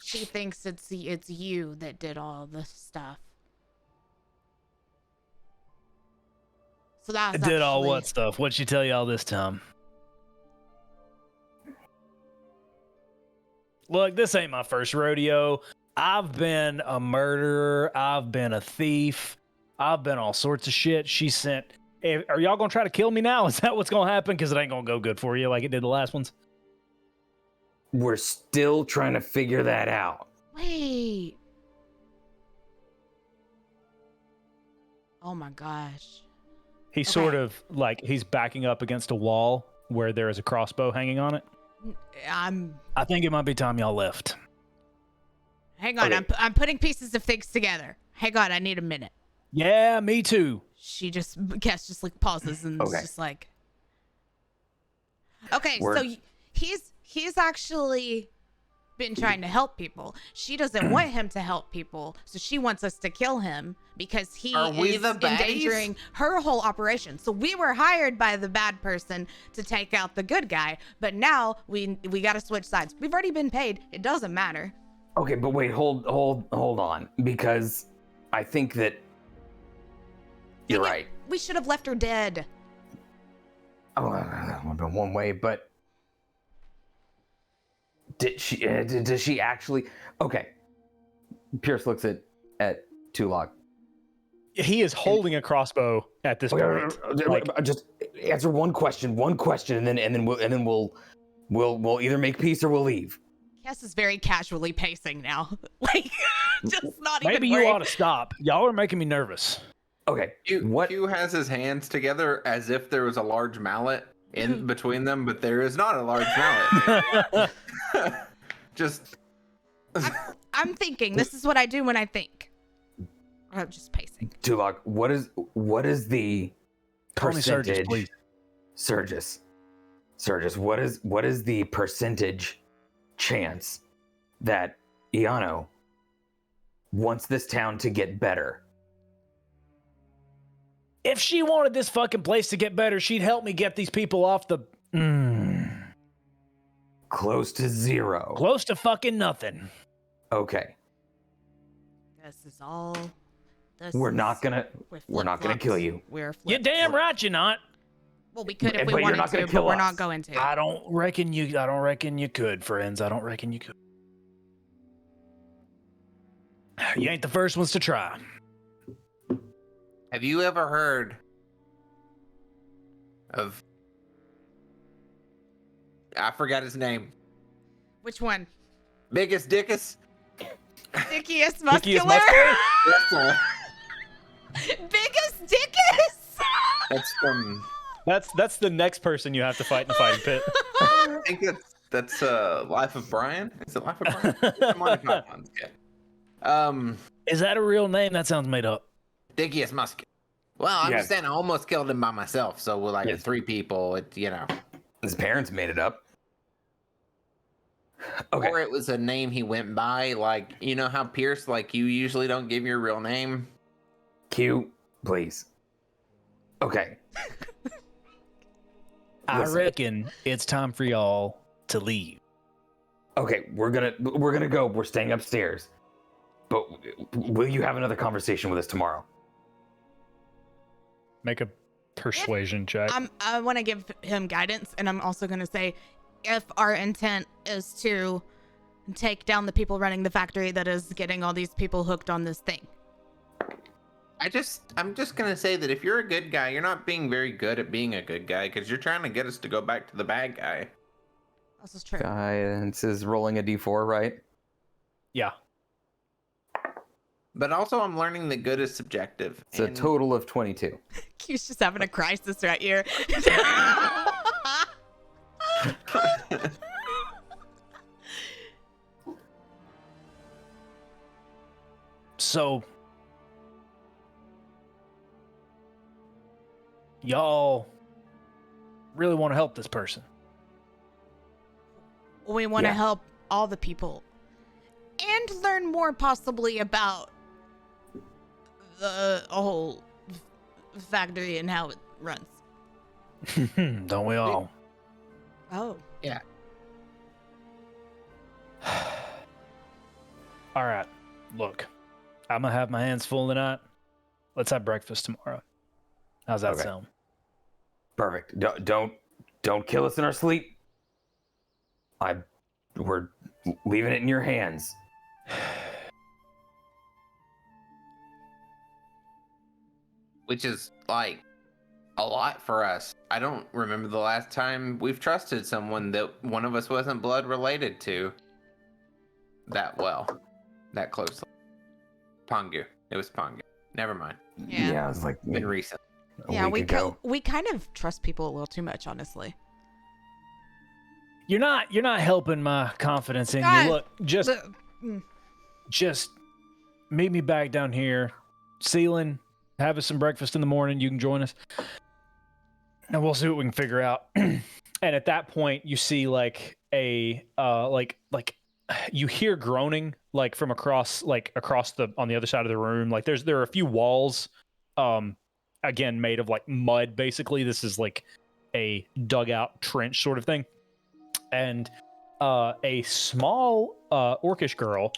she thinks it's you that did all the stuff. So that's Did all actually- what stuff? What'd she tell you all this time? Look, this ain't my first rodeo. I've been a murderer. I've been a thief. I've been all sorts of shit. She sent. Are y'all gonna try to kill me now? Is that what's gonna happen? Because it ain't gonna go good for you like it did the last ones. we're still trying to figure that out. Wait. Oh my gosh. He's sort of like he's backing up against a wall where there is a crossbow hanging on it. I think it might be time y'all left. Hang on. Okay. I'm putting pieces of things together. Hang on. I need a minute. Yeah, me too. Cass just like pauses and Okay. it's just like, okay, We're- so he's he's actually been trying to help people. She doesn't want him to help people, so she wants us to kill him because he Are we is the baddies? endangering her whole operation. So we were hired by the bad person to take out the good guy, but now we got to switch sides. We've already been paid. It doesn't matter. Okay, but wait, hold on, because I think that you're Dang it, right. We should have left her dead. Oh, that would have been one way, but does she actually? Okay. Pierce looks at Tulok. He is holding a crossbow at this point. Like, Just answer one question, and then we'll either make peace or we'll leave. Cass is very casually pacing now. Like, just not maybe even you worried. ought to stop. Y'all are making me nervous. Okay. Q has his hands together as if there was a large mallet in between them, but there is not a large mallet. Just I'm thinking. This is what I do when I think. I'm just pacing. Tulok, what is the Call me percentage? Sergis, please. Sergis, what is the percentage chance that Iano wants this town to get better? If she wanted this fucking place to get better, she'd help me get these people off the... Close to zero. Close to fucking nothing. Okay. This is all. This We're is- not gonna flip-flops. kill you. We're You flip. damn right you're not. Well, we could if we But you're wanted not gonna to, kill but we're us. not going to. I don't reckon you could, friends. I don't reckon you could. You ain't the first ones to try. Have you ever heard of? I forgot his name. Which one? Biggest Dickus. Dickiest Dickiest muscular. muscular? That's the one. Biggest dickus. That's from. That's the next person you have to fight in the fighting pit. I think that's Life of Brian. Is it Life of Brian? It's Monty Python's kid. Is that a real name? That sounds made up. Dickiest muscular. Well, I'm Yeah. just saying I almost killed him by myself. So we're like Yes. 3 people. His parents made it up. Okay. Or it was a name he went by. Like, you know how Pierce, like, you usually don't give your real name. Q, please. Okay. I Listen. reckon it's time for y'all to leave. Okay, we're gonna go. We're staying upstairs. But will you have another conversation with us tomorrow? Make a persuasion check. I want to give him guidance, and I'm also going to say, if our intent is to take down the people running the factory that is getting all these people hooked on this thing. I'm just gonna say that if you're a good guy, you're not being very good at being a good guy because you're trying to get us to go back to the bad guy. This is true. Guidance is rolling a d4, right? Yeah. But also, I'm learning that good is subjective. It's a and total of 22. Q's just having a crisis right here. So, y'all really want to help this person? We want to Yeah. help all the people and learn more possibly about the whole factory and how it runs. Don't we all? Oh. All right. Look, I'm gonna have my hands full tonight. Let's have breakfast tomorrow. How's that Okay. sound? Perfect. Don't kill us in our sleep. We're leaving it in your hands. which is like a lot for us. I don't remember the last time we've trusted someone that one of us wasn't blood related to that well, that closely. Pongu. It was Pongu. Never mind. Yeah. I was like Been recent. a Yeah, week ago. we kind of trust people a little too much, honestly. You're not helping my confidence in God, you. Look, The- just meet me back down here, ceiling. Have us some breakfast in the morning. You can join us, and we'll see what we can figure out. And at that point, you see like a like you hear groaning like from across the on the other side of the room. Like there are a few walls, again made of like mud. Basically, this is like a dugout trench sort of thing, and a small orcish girl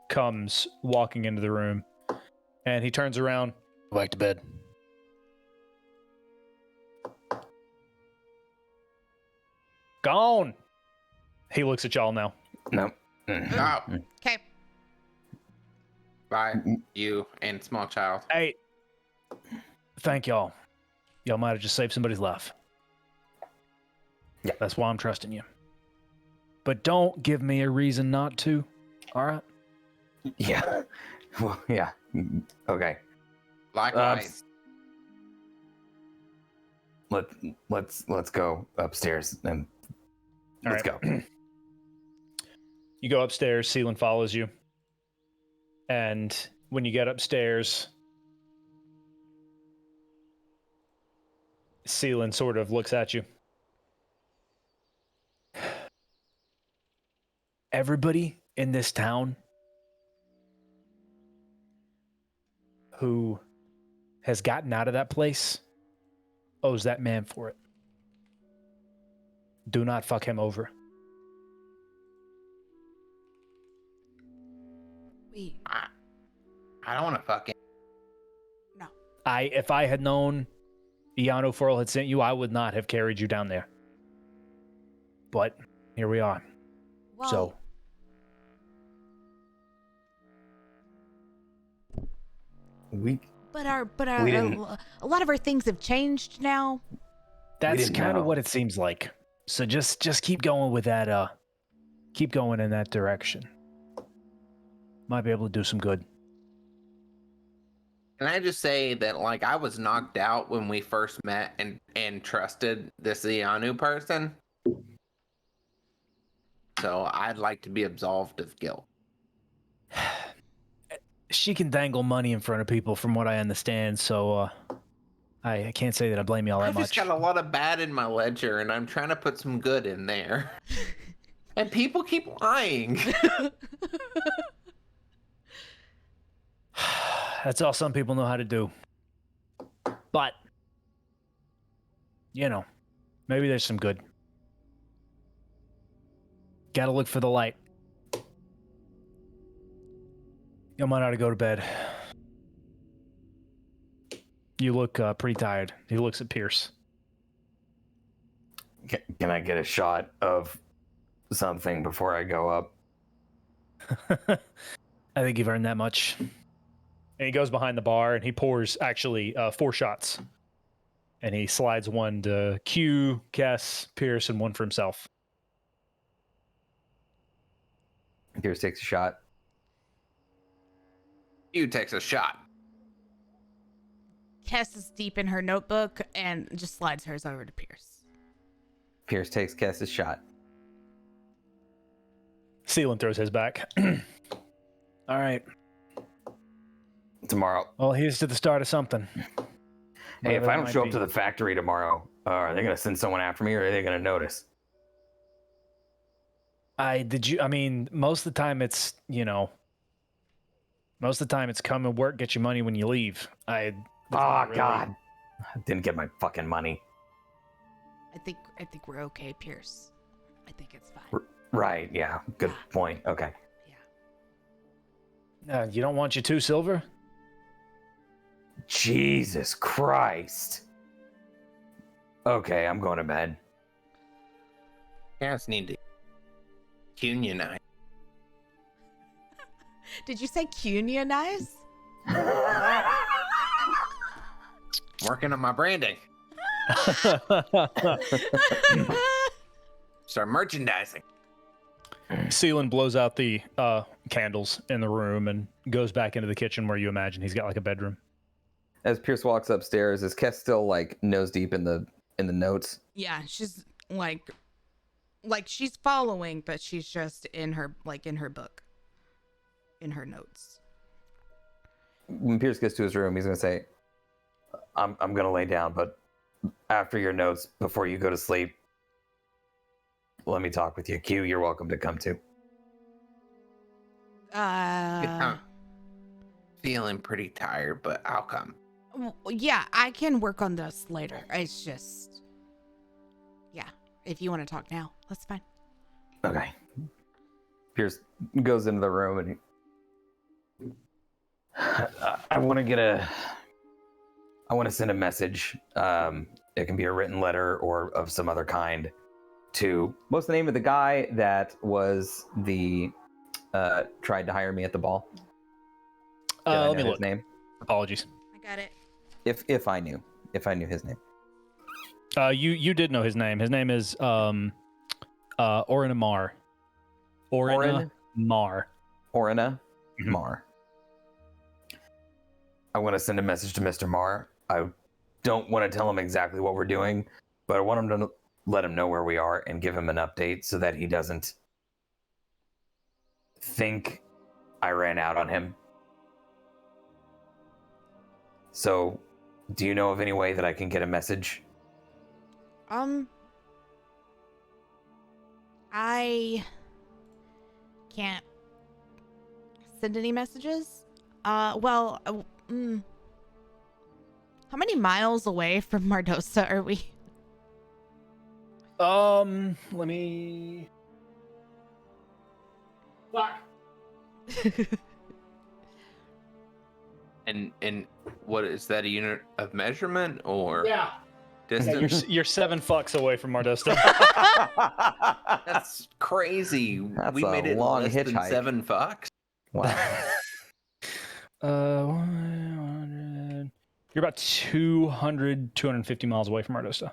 comes walking into the room, and he turns around. Go back to bed. Gone. He looks at y'all now. No. Oh, Okay. bye, you and small child. Hey, thank y'all. Y'all might have just saved somebody's life. Yeah. That's why I'm trusting you. But don't give me a reason not to. All right. Yeah. Well, yeah. Okay. Likewise. Let's go upstairs and All let's right. go. You go upstairs. Seelan follows you. And when you get upstairs, Seelan sort of looks at you. Everybody in this town who has gotten out of that place owes that man for it. Do not fuck him over. We I don't want to fucking. no. If I had known Iano Furl had sent you, I would not have carried you down there. But here we are. Well, So but our we didn't- a lot of our things have changed now. that's didn't kind know. of what it seems like. So just keep going with that. Keep going in that direction. Might be able to do some good. Can I just say that, like, I was knocked out when we first met and trusted this Ianu person. So I'd like to be absolved of guilt. She can dangle money in front of people, from what I understand. So I can't say that I blame you all that I've just much. got a lot of bad in my ledger, and I'm trying to put some good in there. And people keep lying. That's all some people know how to do. But, you know, maybe there's some good. Gotta look for the light. You might ought to go to bed. You look pretty tired. He looks at Pierce. Can I get a shot of something before I go up? I think you've earned that much. And he goes behind the bar and he pours actually 4 shots. And he slides one to Q, Cass, Pierce, and one for himself. Pierce takes a shot. You takes a shot. Kess is deep in her notebook and just slides hers over to Pierce. Pierce takes Kess's shot. Sealan throws his back. All right. Tomorrow. Well, here's to the start of something. Hey, if Whatever I it don't might show be. up to the factory tomorrow, are they gonna send someone after me, or are they gonna notice? I mean, most of the time it's, most of the time it's come and work, get your money when you leave. Oh God! I didn't get my fucking money. I think we're okay, Pierce. I think it's fine. Right? Yeah. Good Yeah. point. Okay. Yeah. You don't want your 2 silver? Jesus Christ. Okay, I'm going to bed. Parents need to unionize. Did you say unionize? Working on my branding. Start merchandising. Sealan blows out the candles in the room and goes back into the kitchen where you imagine he's got like a bedroom. As Pierce walks upstairs, is Kess still like nose deep in the notes? Yeah, she's like she's following, but she's just in her book, in her notes. When Pierce gets to his room, he's gonna say, I'm gonna lay down, but after your notes, before you go to sleep, let me talk with you. Q, you're welcome to come too. I'm feeling pretty tired, but I'll come. Yeah, I can work on this later. It's just, yeah. If you want to talk now, that's fine. Okay. Pierce goes into the room and I want to send a message. It can be a written letter or of some other kind to, what's the name of the guy that was tried to hire me at the ball? Let me his look. name. Apologies. I got it. If I knew his name. You did know his name. His name is Orina Mar. Orina Mar. Orina Mhm. Mar. I want to send a message to Mr. Mar. I don't want to tell him exactly what we're doing, but I want him to let him know where we are and give him an update so that he doesn't think I ran out on him. So, do you know of any way that I can get a message? I can't send any messages. How many miles away from Mardosa are we? Let me. Fuck. And what is that, a unit of measurement or Yeah, distance? you're 7 fucks away from Mardosta. That's crazy. That's We a made it long less than hitchhike. 7 fucks. Wow. 100. You're about 250 miles away from Mardosta.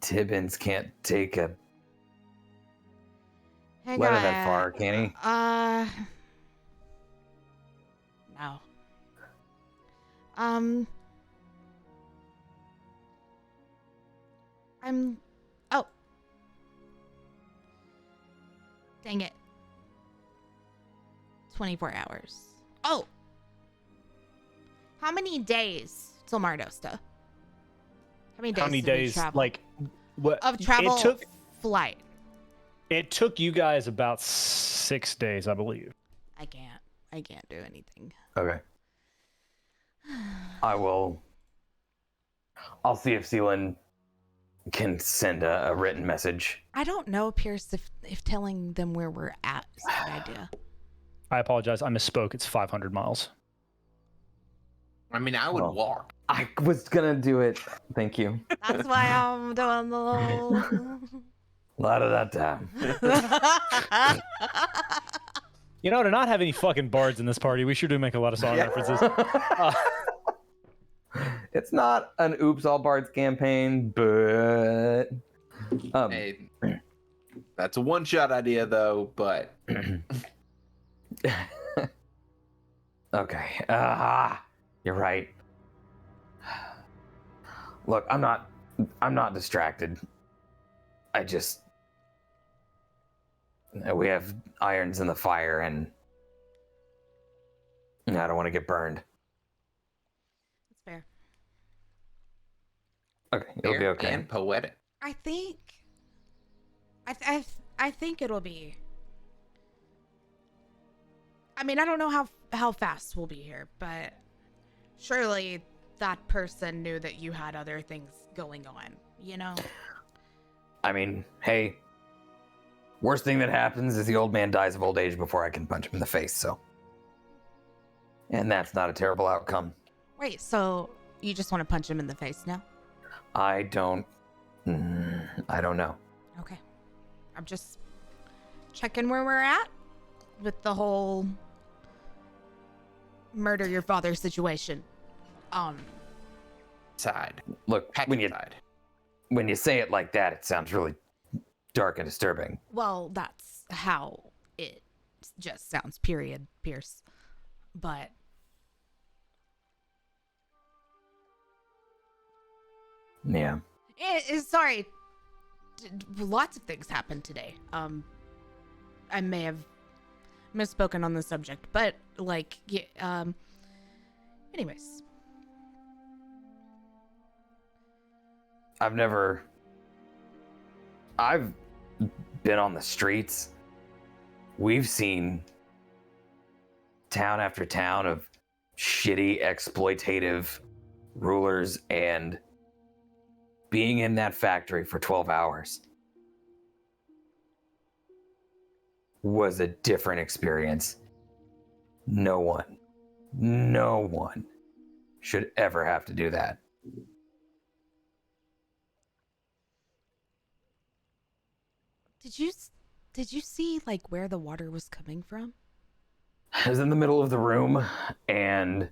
Tibbins can't take a Hang letter on. that far, can he? No. Oh. Dang it. 24 hours. Oh. How many days till Mardosta? How many days? How many did we days? travel? Like what? of travel flight. It took you guys about 6 days, I believe. I can't do anything. Okay. I'll see if Seelan can send a written message. I don't know, Pierce, if telling them where we're at is a good idea. I apologize. I misspoke. It's 500 miles. I mean, I would Well. walk. I was gonna do it. Thank you. That's why I'm doing the whole... La da da da. You know, to not have any fucking bards in this party, we sure do make a lot of song references. It's not an Oops All Bards campaign, but Hey, that's a one-shot idea, though. But okay. You're right. Look, I'm not distracted. We have irons in the fire, and I don't want to get burned. That's fair. Okay, it'll be fair okay. and poetic. I think it'll be. I mean, I don't know how fast we'll be here, but surely that person knew that you had other things going on, you know? I mean, hey, worst thing that happens is the old man dies of old age before I can punch him in the face, so. And that's not a terrible outcome. Wait, so you just want to punch him in the face now? I don't know. Okay. I'm just checking where we're at with the whole murder your father situation. Side. Look, when Side. you say it like that, it sounds really dark and disturbing. Well, that's how it just sounds, period, Pierce. But Yeah. sorry. Lots of things happened today. I may have misspoken on the subject, but like, yeah, anyways. I've been on the streets. We've seen town after town of shitty, exploitative rulers, and being in that factory for 12 hours was a different experience. No one should ever have to do that. Did you see like where the water was coming from? I was in the middle of the room and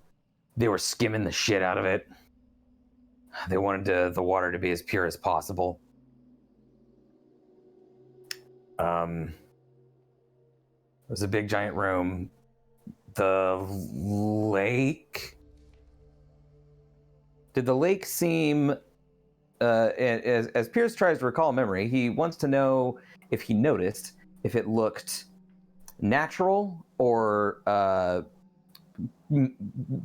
they were skimming the shit out of it. They wanted the water to be as pure as possible. It was a big giant room. The lake. Did the lake seem, as Pierce tries to recall memory, he wants to know if he noticed if it looked natural or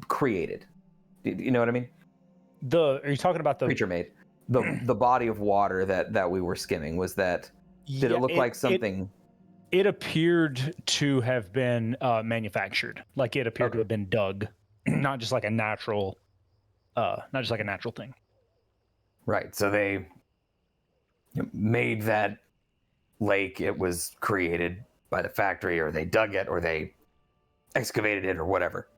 created. Do you know what I mean? Are you talking about the Creature made. The body of water that we were skimming, was that, did it look like something? It appeared to have been manufactured. Like it appeared to have been dug, not just like a natural thing. Right. So they made that lake. It was created by the factory, or they dug it, or they excavated it, or whatever.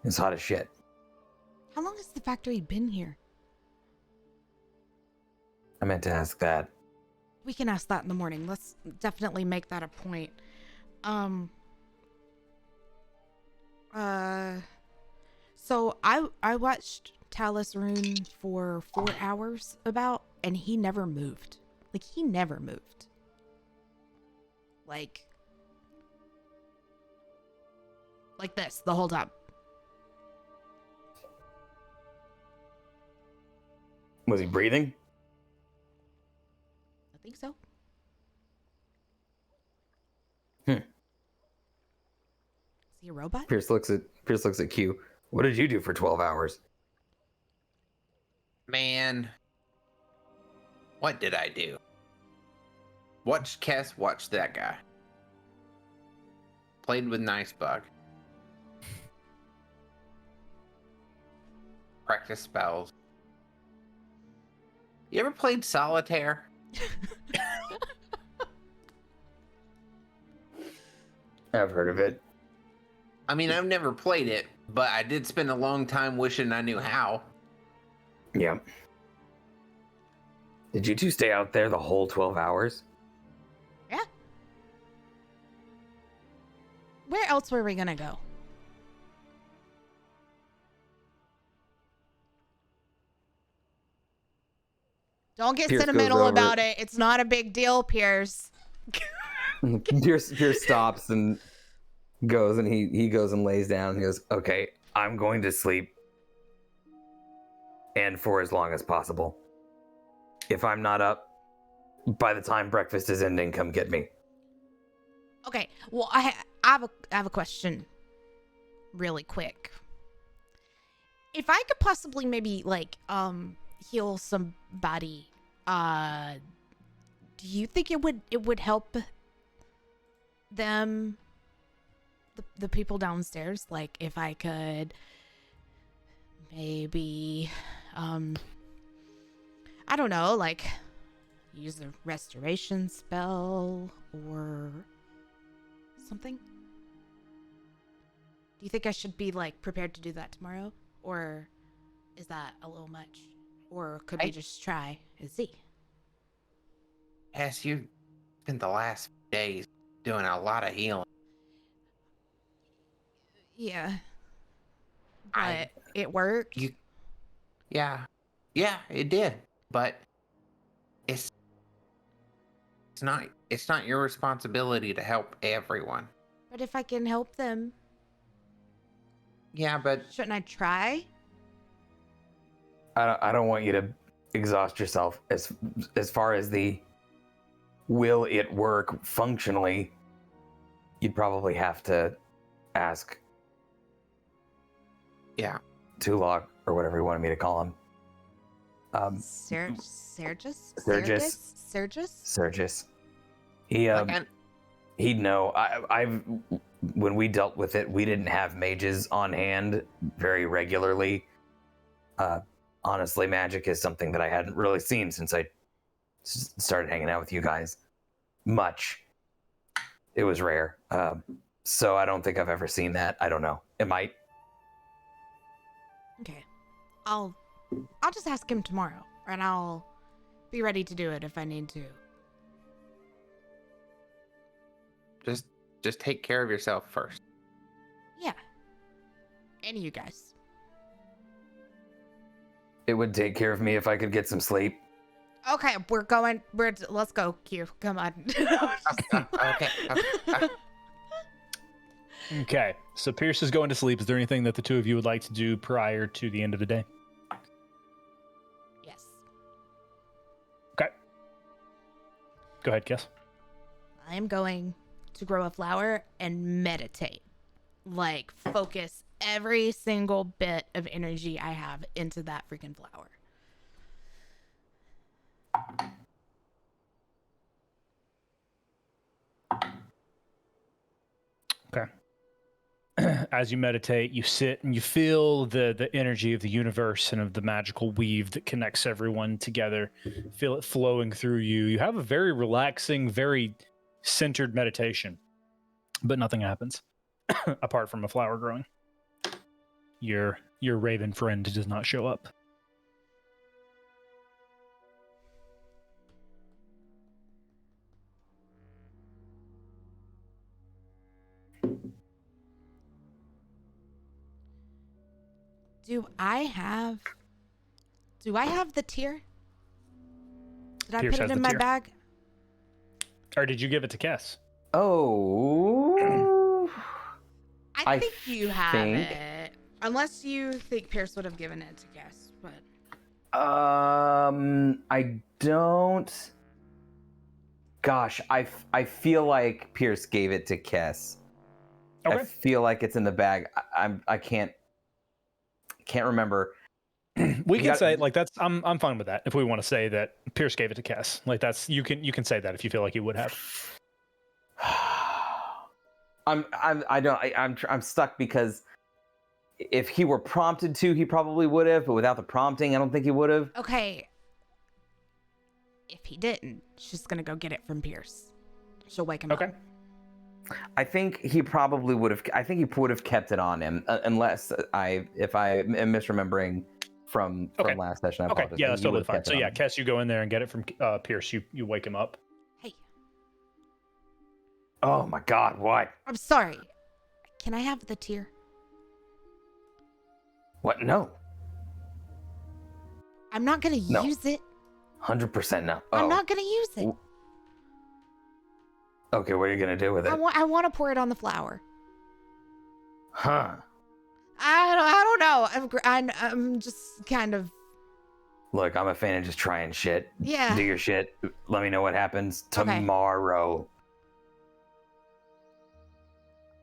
It's hot as shit. How long has the factory been here? I meant to ask that. We can ask that in the morning. Let's definitely make that a point. So I watched Talus Rune for 4 hours about, and he never moved. Like, he never moved. Like this the whole time. Was he breathing? I think so. Is he a robot? Pierce looks at Q. What did you do for 12 hours? Man, what did I do? Watched Kess watch that guy. Played with Nicebug. Practice spells. You ever played Solitaire? I've heard of it. I mean, I've never played it, but I did spend a long time wishing I knew how. Yeah. Did you two stay out there the whole 12 hours? Yeah. Where else were we gonna go? Don't get Pierce goes sentimental over. about it. It's not a big deal, Pierce. Pierce stops and goes, and he goes and lays down. He goes, okay, I'm going to sleep, and for as long as possible. If I'm not up by the time breakfast is ending, come get me. Okay. Well, I have a question, really quick. If I could possibly maybe like heal somebody, do you think it would help them, the people downstairs? Like, if I could maybe I don't know, like use a restoration spell or something? Do you think I should be like prepared to do that tomorrow, or is that a little much? Or could we just try and see? Yes, you spent the last few days doing a lot of healing. Yeah. But it worked. Yeah, it did. But it's not your responsibility to help everyone. But if I can help them, Yeah, but shouldn't I try? I don't want you to exhaust yourself. As far as the will it work functionally, you'd probably have to ask yeah, Tulok or whatever you wanted me to call him. Sergius? Sergius. Sergius? He'd know. I've when we dealt with it, we didn't have mages on hand very regularly. Honestly, magic is something that I hadn't really seen since I started hanging out with you guys. Much. It was rare. So I don't think I've ever seen that. I don't know. It might. Okay. I'll just ask him tomorrow, and I'll be ready to do it if I need to. Just take care of yourself first. Yeah. And you guys. It would take care of me if I could get some sleep. Okay, let's go, Q. Come on. Okay. Okay, so Pierce is going to sleep. Is there anything that the two of you would like to do prior to the end of the day? Yes. Okay. Go ahead, Kess. I am going to grow a flower and meditate. Like, focus every single bit of energy I have into that freaking flower. Okay. As you meditate, you sit and you feel the energy of the universe and of the magical weave that connects everyone together. Feel it flowing through you. You have a very relaxing, very centered meditation, but nothing happens apart from a flower growing. Your raven friend does not show up. Do I have the tier? Did I Pierce put has it in the my tier. bag? Or did you give it to Kess? Oh. I I think you have think- it. Unless you think Pierce would have given it to Guess, but I don't. Gosh, I feel like Pierce gave it to Kess. I Okay. feel like it's in the bag. I can't remember. We You can got- say like that's I'm fine with that if we want to say that Pierce gave it to Kess. Like that's you can say that if you feel like he would have. I'm stuck because if he were prompted to, he probably would have, but without the prompting, I don't think he would have. okay. If he didn't, she's gonna go get it from Pierce. She'll wake him Okay. up. I think he probably would have. I think he would have kept it on him, unless if I am misremembering from Okay. last session. I Okay. apologize. Yeah, I that's think he totally would have fine. kept So it on yeah, him. Kess, you go in there and get it from Pierce. You wake him up. Hey, Oh my God! What? I'm sorry. Can I have the tier? What? No. I'm not gonna No. use it. 100% no. I'm Oh. not gonna use it. W- Okay, what are you gonna do with it? I want to pour it on the flower. Huh? I don't know. I'm just kind of Look, I'm a fan of just trying shit. yeah. Do your shit. Let me know what happens Okay. tomorrow.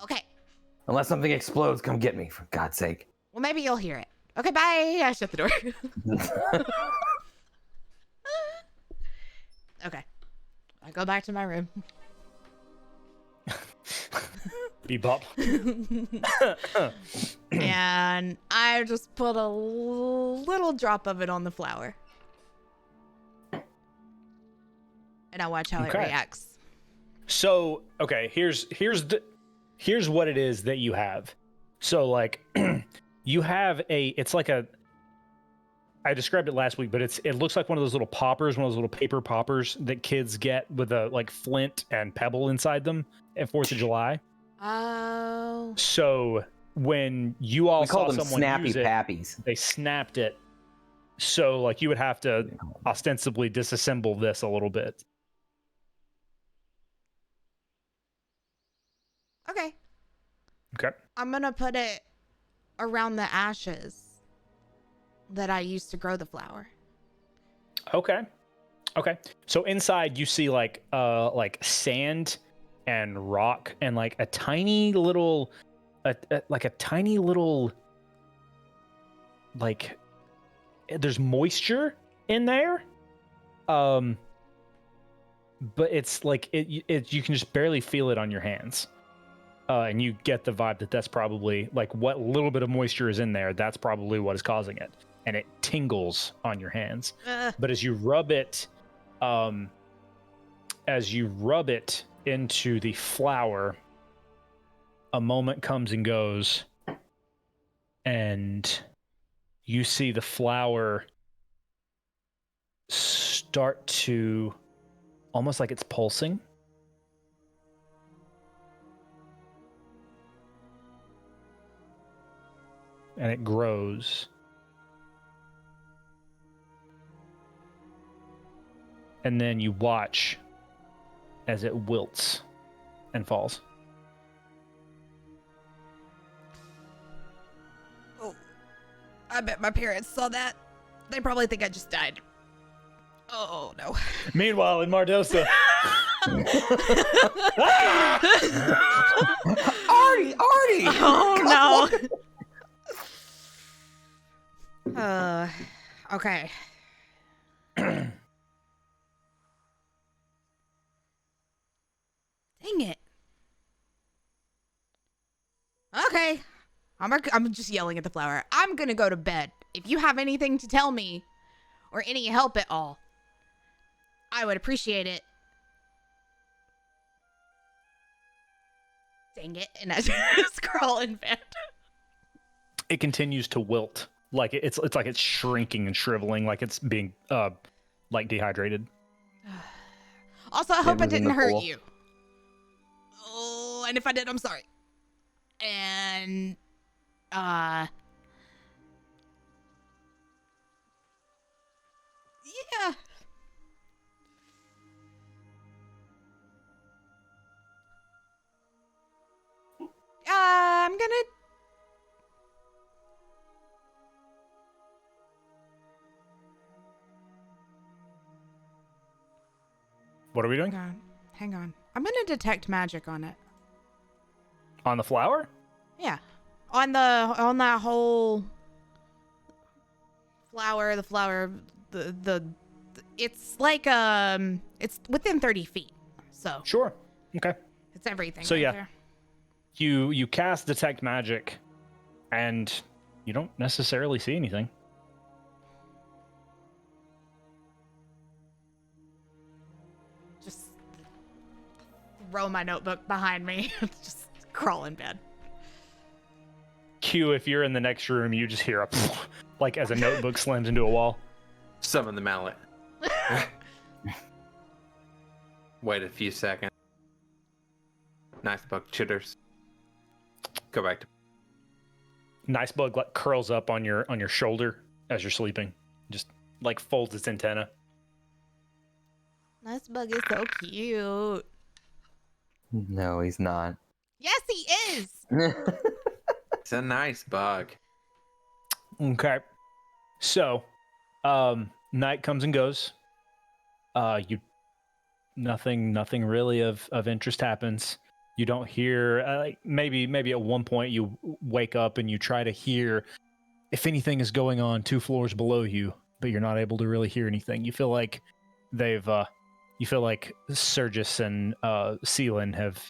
Okay. Unless something explodes, come get me, for God's sake. Well, maybe you'll hear it. Okay, bye. I shut the door. Okay. I go back to my room. Bebop. And I just put a little drop of it on the flower. And I watch how it Okay. reacts. So okay, here's what it is that you have. So like you have it's like a I described it last week, but it looks like one of those little poppers, one of those little paper poppers that kids get with a like flint and pebble inside them at 4th of July. Oh. So when you all We call saw them someone snappy use it, pappies. they snapped it. So like you would have to ostensibly disassemble this a little bit. Okay. Okay. I'm gonna put it around the ashes that I used to grow the flower. Okay. Okay. So inside you see like sand and rock and like a tiny little like a tiny little like there's moisture in there, but it's like it you can just barely feel it on your hands, and you get the vibe that that's probably like what little bit of moisture is in there. That's probably what is causing it, and it tingles on your hands. But as you rub it, into the flour, a moment comes and goes, and you see the flour start to almost like it's pulsing. And it grows. And then you watch as it wilts and falls. Oh, I bet my parents saw that. They probably think I just died. Oh, no. Meanwhile, in Mardosa. Artie! Oh, no. Okay. Dang it. Okay. I'm just yelling at the flower. I'm gonna go to bed. If you have anything to tell me or any help at all, I would appreciate it. Dang it. And I just crawl in bed. It continues to wilt. Like it's like it's shrinking and shriveling, like it's being like dehydrated. Also, I hope I was in didn't the hurt pool. you. Oh, and if I did, I'm sorry. And yeah. I'm gonna What are we doing? hang on. I'm gonna detect magic on it. On the flower? Yeah. On that whole flower, the it's like it's within 30 feet. So Sure. Okay. it's everything. So, right yeah. there. You cast detect magic, and you don't necessarily see anything. Just throw my notebook behind me. Just crawl in bed. Q, if you're in the next room, you just hear a like as a notebook slams into a wall. Summon the mallet. Wait a few seconds. Nice buck chitters. Go back to. Nice bug like curls up on your shoulder as you're sleeping, just like folds its antenna. Nice bug is so cute. No, he's not. Yes, he is. It's a nice bug. Okay, so night comes and goes. Nothing really of interest happens. You don't hear like maybe at one point you wake up and you try to hear if anything is going on 2 floors below you, but you're not able to really hear anything. You feel like Sergis and Seelan have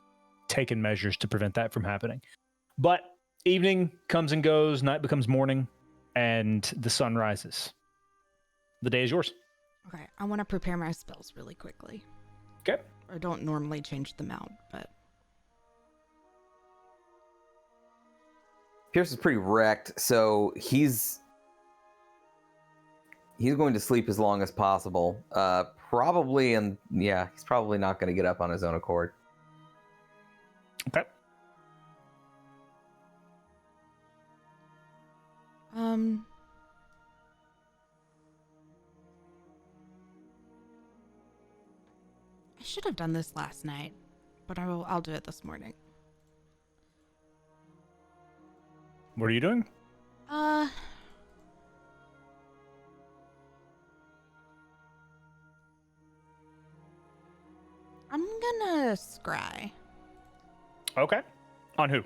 taken measures to prevent that from happening. But evening comes and goes, night becomes morning, and the sun rises. The day is yours. Okay, I want to prepare my spells really quickly. Okay. I don't normally change them out, but Pierce is pretty wrecked, so he's going to sleep as long as possible. Probably, and yeah, he's probably not going to get up on his own accord. Okay. I should have done this last night, but I'll do it this morning. What are you doing? I'm gonna scry Okay. On who?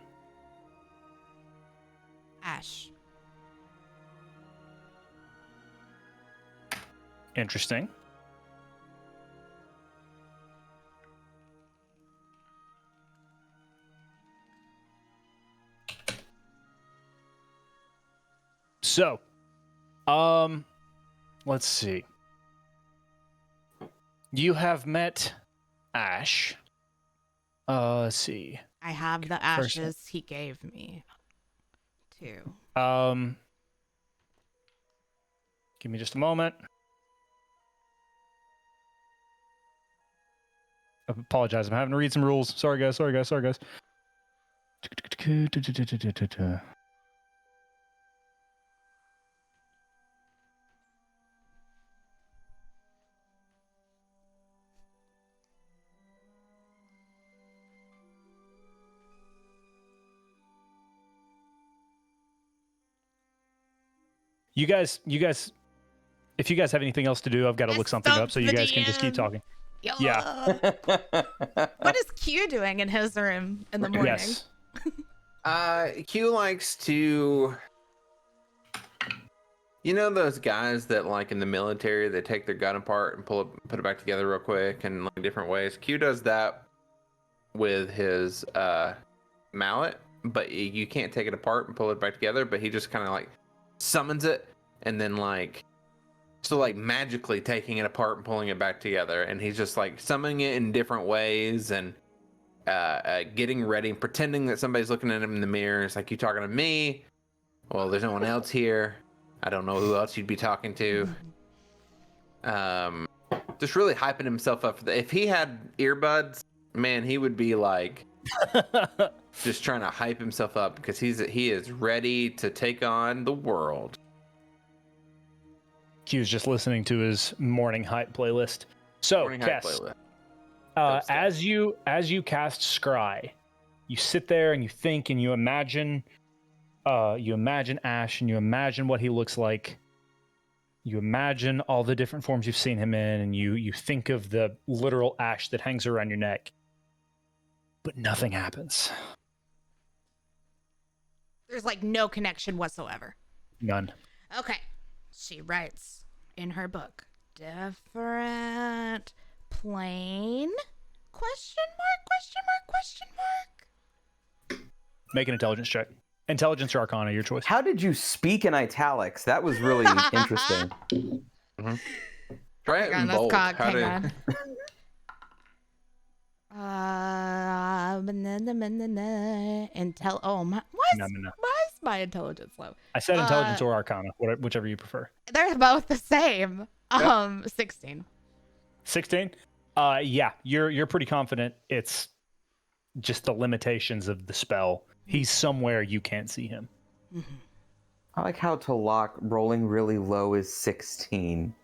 Ash. Interesting. So, let's see. You have met Ash. Let's see. I have the First- ashes he gave me, too. Give me just a moment. I apologize. I'm having to read some rules. Sorry, guys. You guys, if you guys have anything else to do, I've got to I look something up so you stumped the guys can just keep DM. talking. Yeah. What is Q doing in his room in the morning? Yes. Q likes to, you know, those guys that like in the military, they take their gun apart and put it back together real quick and like different ways. Q does that with his mallet, but you can't take it apart and pull it back together. But he just kind of like summons it and then like, so like magically taking it apart and pulling it back together. And he's just like summoning it in different ways and getting ready, pretending that somebody's looking at him in the mirror. It's like, you talking to me? Well, there's no one else here. I don't know who else you'd be talking to. Just really hyping himself up for that. If he had earbuds, man, he would be like just trying to hype himself up because he is ready to take on the world. Q's just listening to his morning hype playlist. So, Morning hype Kess, playlist. as you cast Scry, you sit there and you think and you imagine Ash and you imagine what he looks like. You imagine all the different forms you've seen him in, and you think of the literal ash that hangs around your neck. But nothing happens. There's like no connection whatsoever. None. Okay. She writes in her book, different plane? Question mark? Make an intelligence check. Intelligence or Arcana, your choice. How did you speak in italics? That was really interesting. Try it Hang in on, that's bold. cocked. How Hang to- on. Why No. is my intelligence low? I said intelligence or Arcana, whichever you prefer. They're both the same. 16. 16? Yeah, you're pretty confident it's just the limitations of the spell. He's somewhere you can't see him. I like how to lock rolling really low is 16.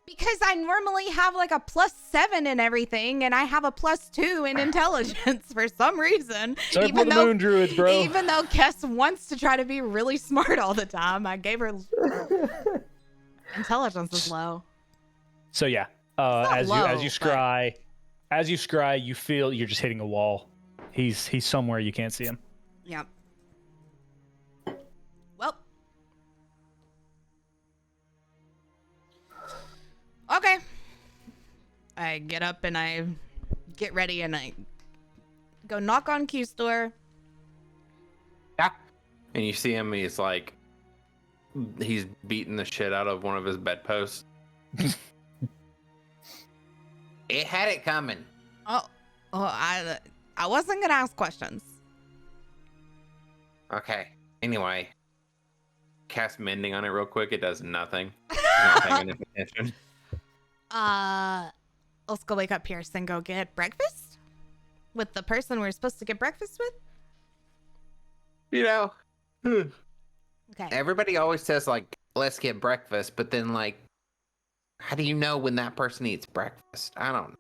Because I normally have like a +7 in everything, and I have a +2 in intelligence for some reason. Sorry for the moon druids, bro. Even though Kess wants to try to be really smart all the time, I gave her intelligence is low. So yeah, not as low, you scry, you feel you're just hitting a wall. He's somewhere you can't see him. Yep. Well. Okay. I get up and I get ready and I go knock on Q's door. Yeah. And you see him, he's beating the shit out of one of his bedposts. It had it coming. I wasn't gonna ask questions. Okay. Anyway, cast mending on it real quick. It does nothing. Not paying enough attention. Let's go wake up Pierce and go get breakfast with the person we're supposed to get breakfast with. You know, Okay. everybody always says like, "Let's get breakfast," but then like, how do you know when that person eats breakfast? I don't know.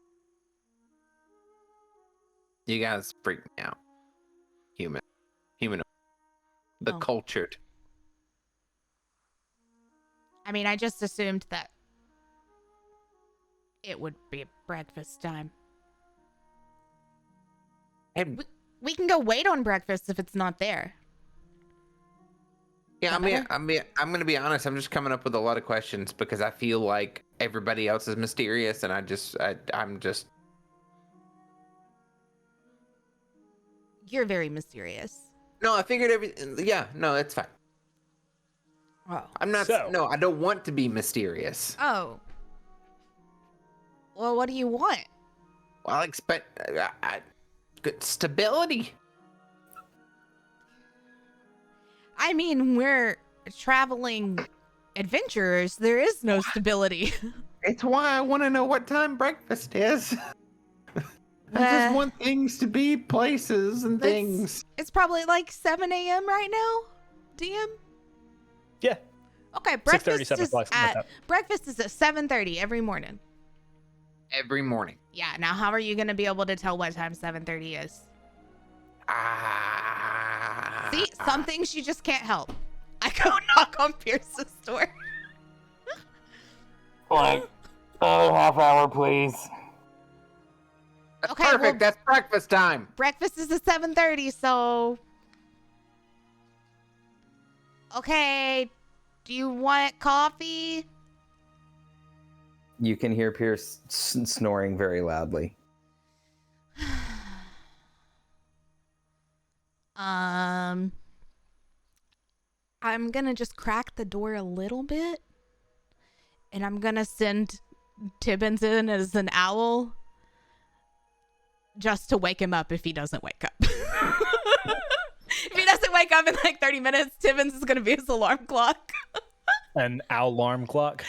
You guys freak me out. Human, the Oh. cultured. I mean, I just assumed that it would be breakfast time. Hey, We can go wait on breakfast if it's not there. yeah, Is that I'm gonna be honest. I'm just coming up with a lot of questions because I feel like everybody else is mysterious, and I'm just. You're very mysterious. No, I figured Yeah, no, it's fine. Oh. I'm not. So- No, I don't want to be mysterious. Oh. Well, what do you want? Well, I expect good stability. I mean, we're traveling adventurers. There is no stability. It's why I want to know what time breakfast is. I Uh, just want things to be places and Let's- things. It's probably like 7 a.m. right now, DM? Yeah. Okay, 6:30, breakfast 7 is o'clock, something like at that. breakfast is at 7:30 every morning. Every morning. Yeah, now how are you going to be able to tell what time 7:30 is? See, some things you just can't help. I go knock on Pierce's door. Like, oh, half hour, please. That's Okay, perfect. well- That's breakfast time. Breakfast is at 7:30, so okay. Do you want coffee? You can hear Pierce snoring very loudly. I'm gonna just crack the door a little bit, and I'm gonna send Tibbins in as an owl, just to wake him up if he doesn't wake up. If he doesn't wake up in like 30 minutes, Tibbins is gonna be his alarm clock. An alarm clock.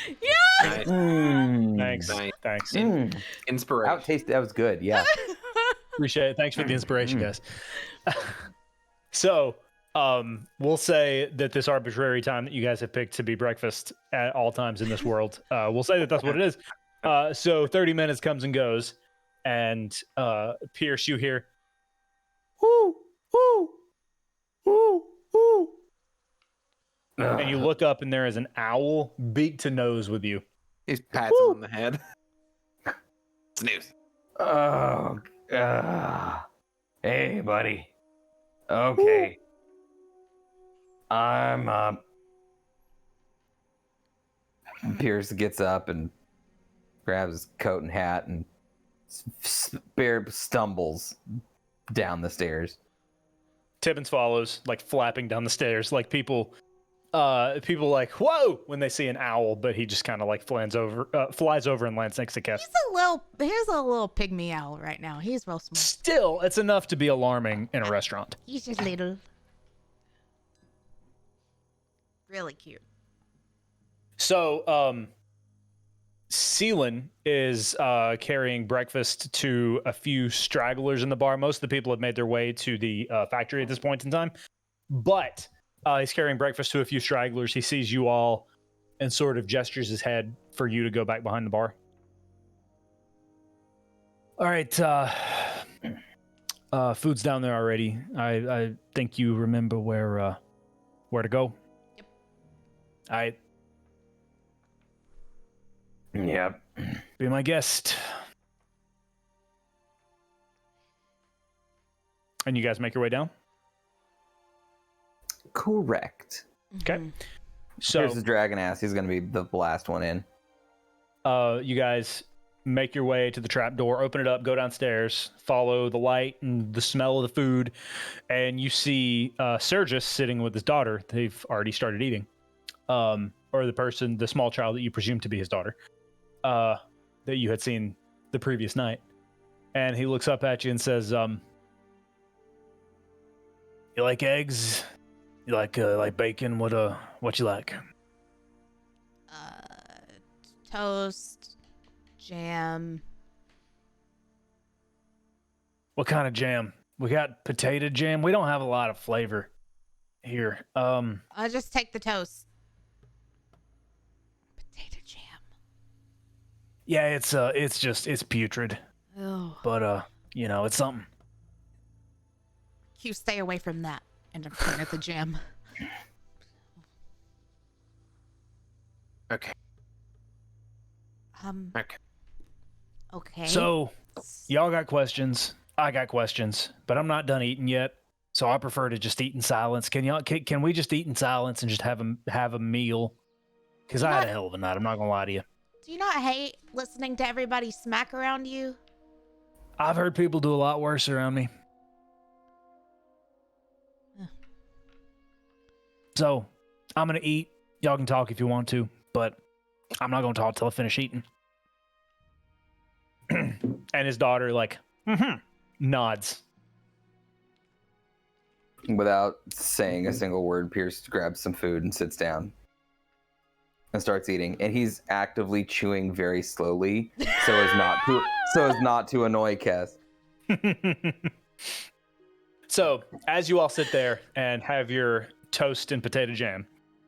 Nice. Thanks. Nice. Thanks. Inspiration. That was good. Yeah. Appreciate it. Thanks for the inspiration, guys. So, we'll say that this arbitrary time that you guys have picked to be breakfast at all times in this world, we'll say that that's what it is. So 30 minutes comes and goes, and Pierce, you hear, Woo, woo, woo, woo. and you look up, and there is an owl beak to nose with you. He pats him on the head. Snooze. Oh, hey, buddy. Okay. I'm up. Pierce gets up and grabs his coat and hat and stumbles down the stairs. Tibbins follows, like flapping down the stairs, like people like whoa when they see an owl, but he just kind of like flies over and lands next to Kev. Here's a little pygmy owl right now. He's real small. Still, it's enough to be alarming in a restaurant. He's just little. Really cute. So, Seelan is carrying breakfast to a few stragglers in the bar. Most of the people have made their way to the factory at this point in time, but he's carrying breakfast to a few stragglers. He sees you all and sort of gestures his head for you to go back behind the bar. All right, food's down there already. I think you remember where to go. Yep. All right. Yep. Be my guest. And you guys make your way down? Correct. Okay. Mhm. So Here's the dragon ass. He's gonna be the last one in. you guys make your way to the trap door, open it up, go downstairs, follow the light and the smell of the food, and you see Sergius sitting with his daughter. They've already started eating. Or the small child that you presume to be his daughter, that you had seen the previous night. And he looks up at you and says, you like eggs? You like bacon? What you like? Toast, jam. What kind of jam? We got potato jam. We don't have a lot of flavor here. I'll just take the toast. Potato jam. Yeah, it's putrid, Oh, but it's something. Q, stay away from that. And I'm pointing at the jam. Okay. Okay. Okay. So, y'all got questions. I got questions, but I'm not done eating yet. So I prefer to just eat in silence. Can we just eat in silence and just have a meal? Because I had a hell of a night. I'm not gonna lie to you. Do you not hate listening to everybody smack around you? I've heard people do a lot worse around me. Ugh. So, I'm gonna eat. Y'all can talk if you want to, but I'm not gonna talk till I finish eating. And his daughter, like, nods. Without saying a single word, Pierce grabs some food and sits down and starts eating. And he's actively chewing very slowly so as not to annoy Kess. So, as you all sit there and have your toast and potato jam,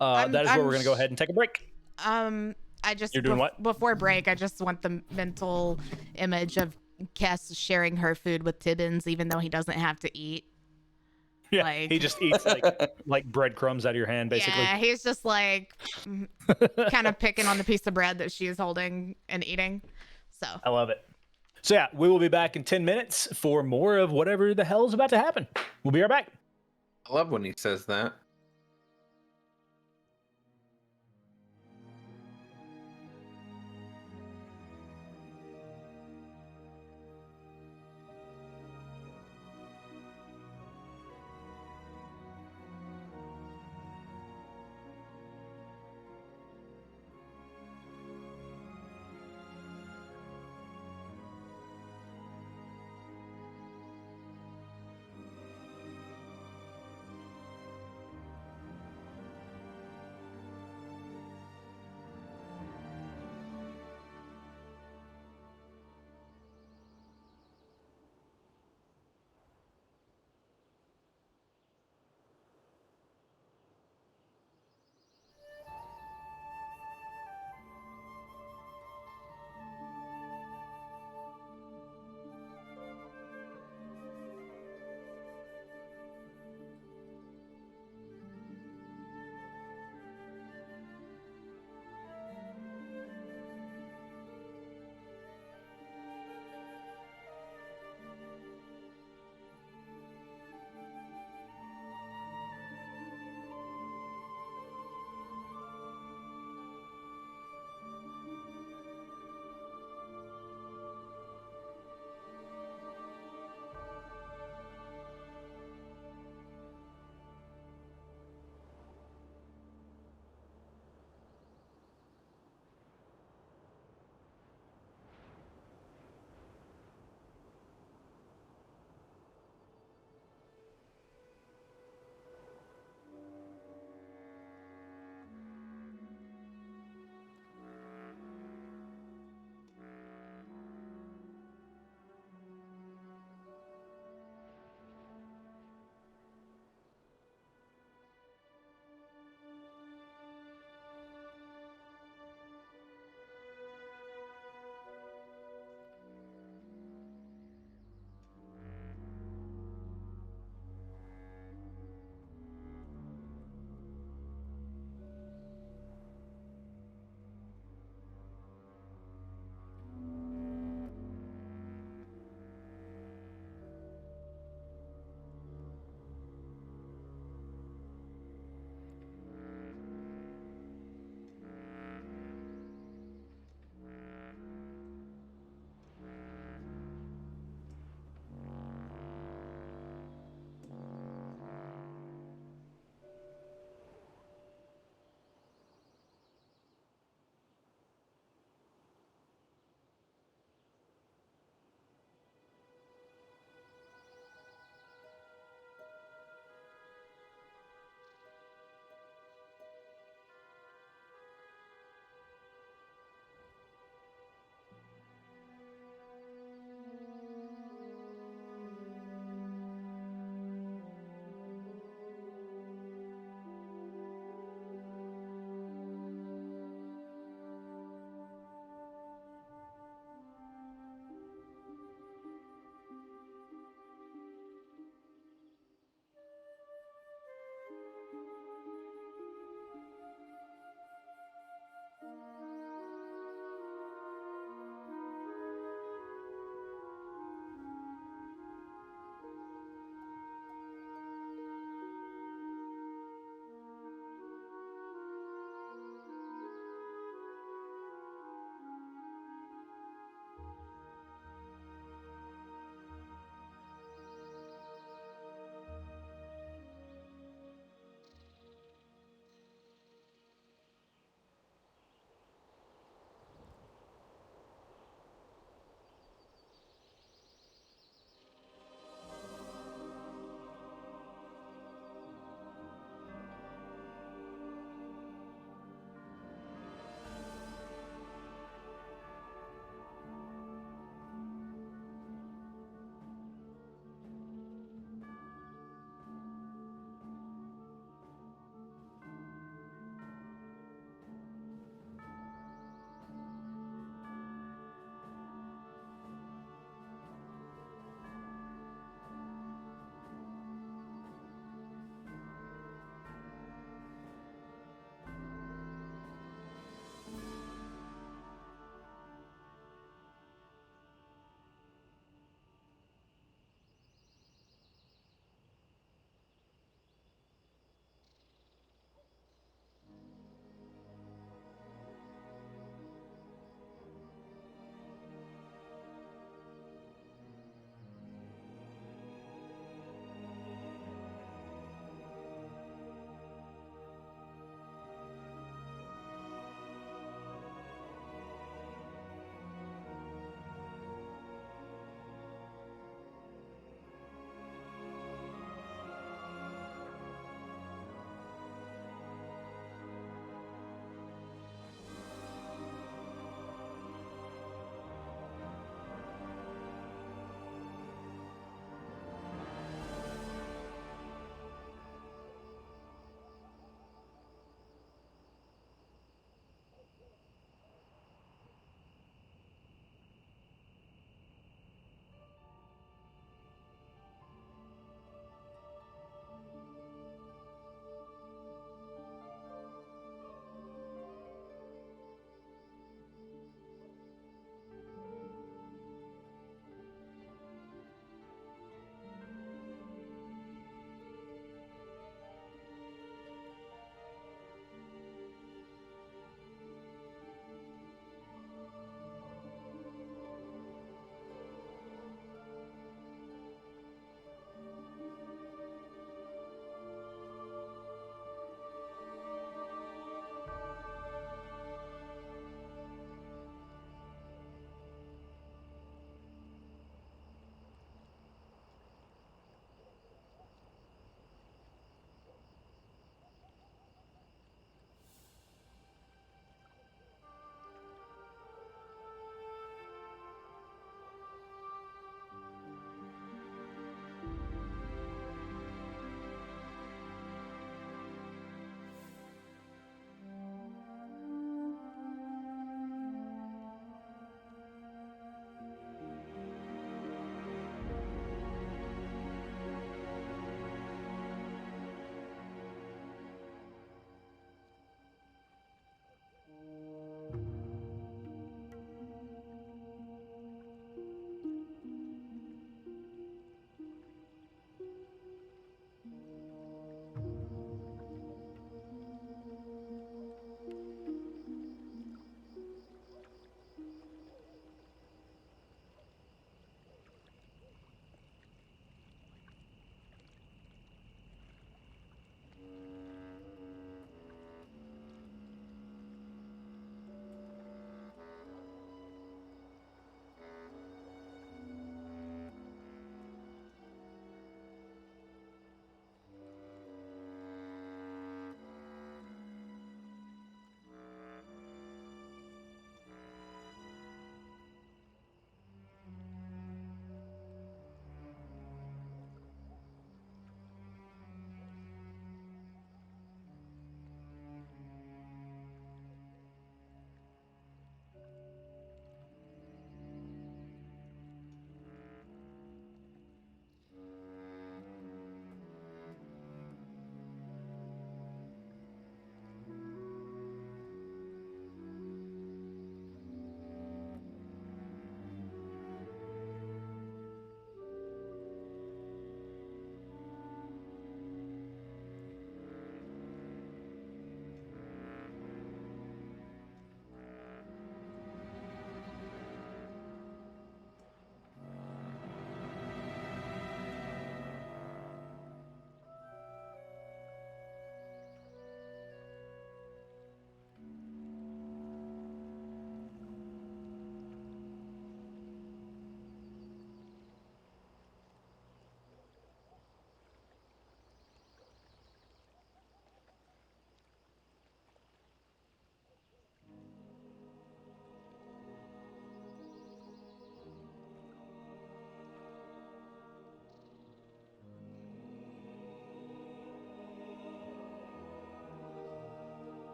that is where we're going to go ahead and take a break. I just You're doing what? Before break, I just want the mental image of Kess sharing her food with Tibbins, even though he doesn't have to eat. Yeah, Like- he just eats like breadcrumbs out of your hand, basically. Yeah, he's just like kind of picking on the piece of bread that she is holding and eating. So I love it. So yeah, we will be back in 10 minutes for more of whatever the hell is about to happen. We'll be right back. I love when he says that.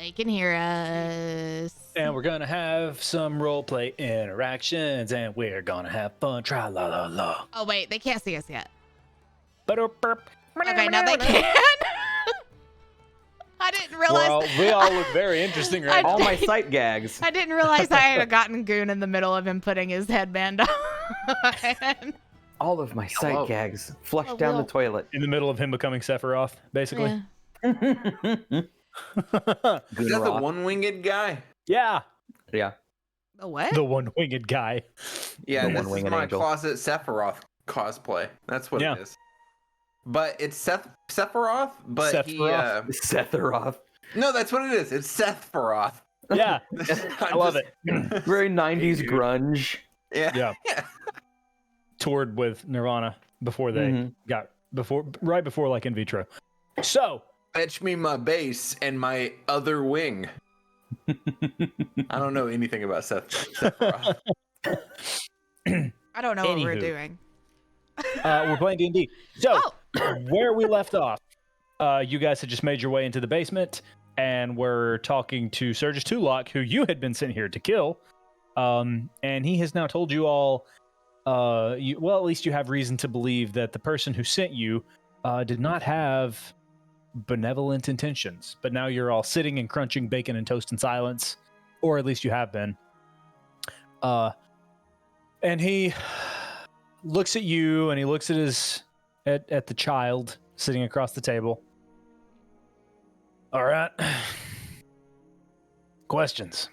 They can hear us. And we're gonna have some role play interactions, and we're gonna have fun. Try la la la. Oh wait, they can't see us yet. Ba-do-burp. Okay, now they can. I didn't realize. We all look very interesting right All now. my sight gags. I didn't realize I had gotten Goon in the middle of him putting his headband on. All of my sight Hello. gags flushed Oh, down Will. the toilet. In the middle of him becoming Sephiroth, basically. Yeah. Good Is that the rock. one-winged guy? Yeah, Yeah. The what? the one-winged guy. Yeah, The this is one-winged my angel. closet Sephiroth cosplay. That's what Yeah. it is. But it's Sephiroth, but he Sephiroth. Setharoth. no, that's what it is. It's Sephiroth. Yeah, I love it. Very 90s grunge. Yeah. Yeah. Toured with Nirvana before they Mhm. got right before like In Vitro. So Fetch me my base and my other wing. I don't know anything about Sephiroth. I don't know what we're Anywho. doing. we're playing D&D. So Oh, where we left off, you guys had just made your way into the basement, and we're talking to Surges Tulok, who you had been sent here to kill. And he has now told you all, well, at least you have reason to believe that the person who sent you did not have benevolent intentions. But now you're all sitting and crunching bacon and toast in silence, or at least you have been. And he looks at you, and he looks at at the child sitting across the table. All right. Questions.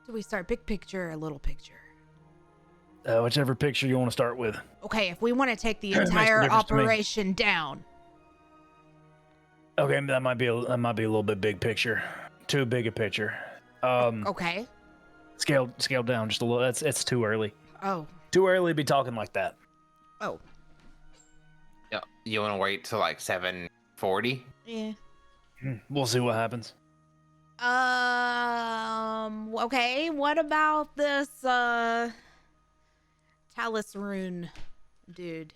do we start big picture or little picture? Whichever picture you want to start with. Okay, if we want to take the Makes no entire difference to me. operation down, Okay, that might be a little bit big picture. Too big a picture. okay. Scale down just a little. It's too early. Oh, Too early to be talking like that. oh, Yeah, you want to wait till like 7:40? yeah. We'll see what happens. Okay, what about this, Talus Rune dude?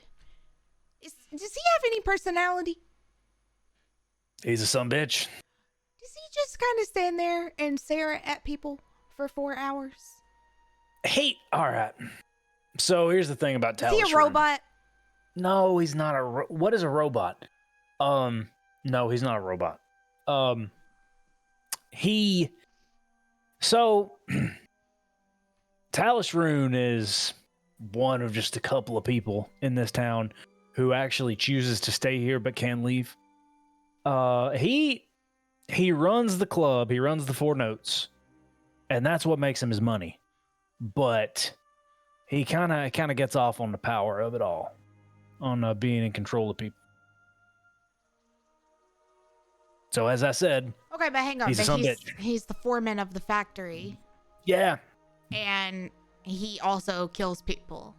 Does he have any personality? He's a sumbitch. Does he just kind of stand there and stare at people for 4 hours? Hey, all right. So here's the thing about Is Talus he a Rune. robot? No, he's not a. What is a robot? No, he's not a robot. So Talus Rune is one of just a couple of people in this town who actually chooses to stay here but can leave. He runs the club. He runs the Four Notes, and that's what makes him his money. But he kind of gets off on the power of it all, on being in control of people. So as I said, Okay, but hang on. He's a But sumbitch. he's the foreman of the factory, yeah, and he also kills people.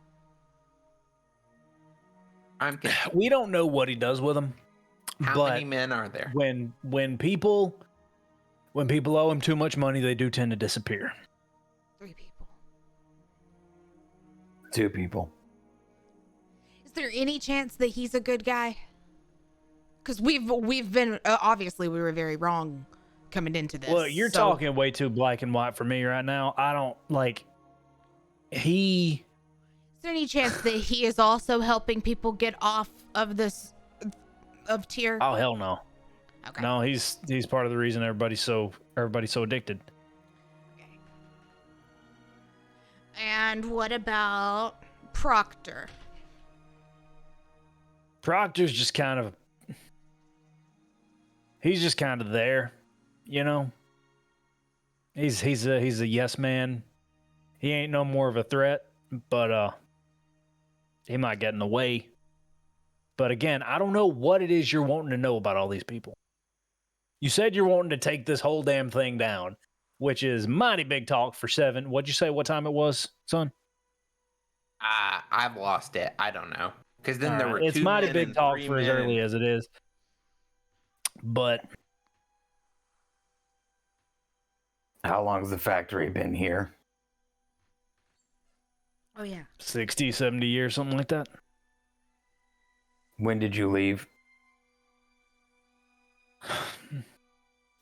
I'm confused. we don't know what he does with them, How but many men are there? when people owe him too much money, they do tend to disappear. 3 people. 2 people. Is there any chance that he's a good guy? Because we've been obviously we were very wrong coming into this. Well, you're so- talking way too black and white for me right now. I don't like. He Is there any chance that he is also helping people get off of this of tier? oh hell no. Okay. No, he's part of the reason everybody's so addicted. Okay. And what about Proctor? Proctor's just kind of there, you know. He's a yes man. He ain't no more of a threat, but he might get in the way. But again, I don't know what it is you're wanting to know about all these people. You said you're wanting to take this whole damn thing down, which is mighty big talk for 7. What'd you say? What time it was, son? I've lost it. I don't know. Because then All there right, were it's 2 mighty men big and talk 3 for as men early and- as it is. But How long's the factory been here? Oh yeah. 60, 70 years, something like that. When did you leave?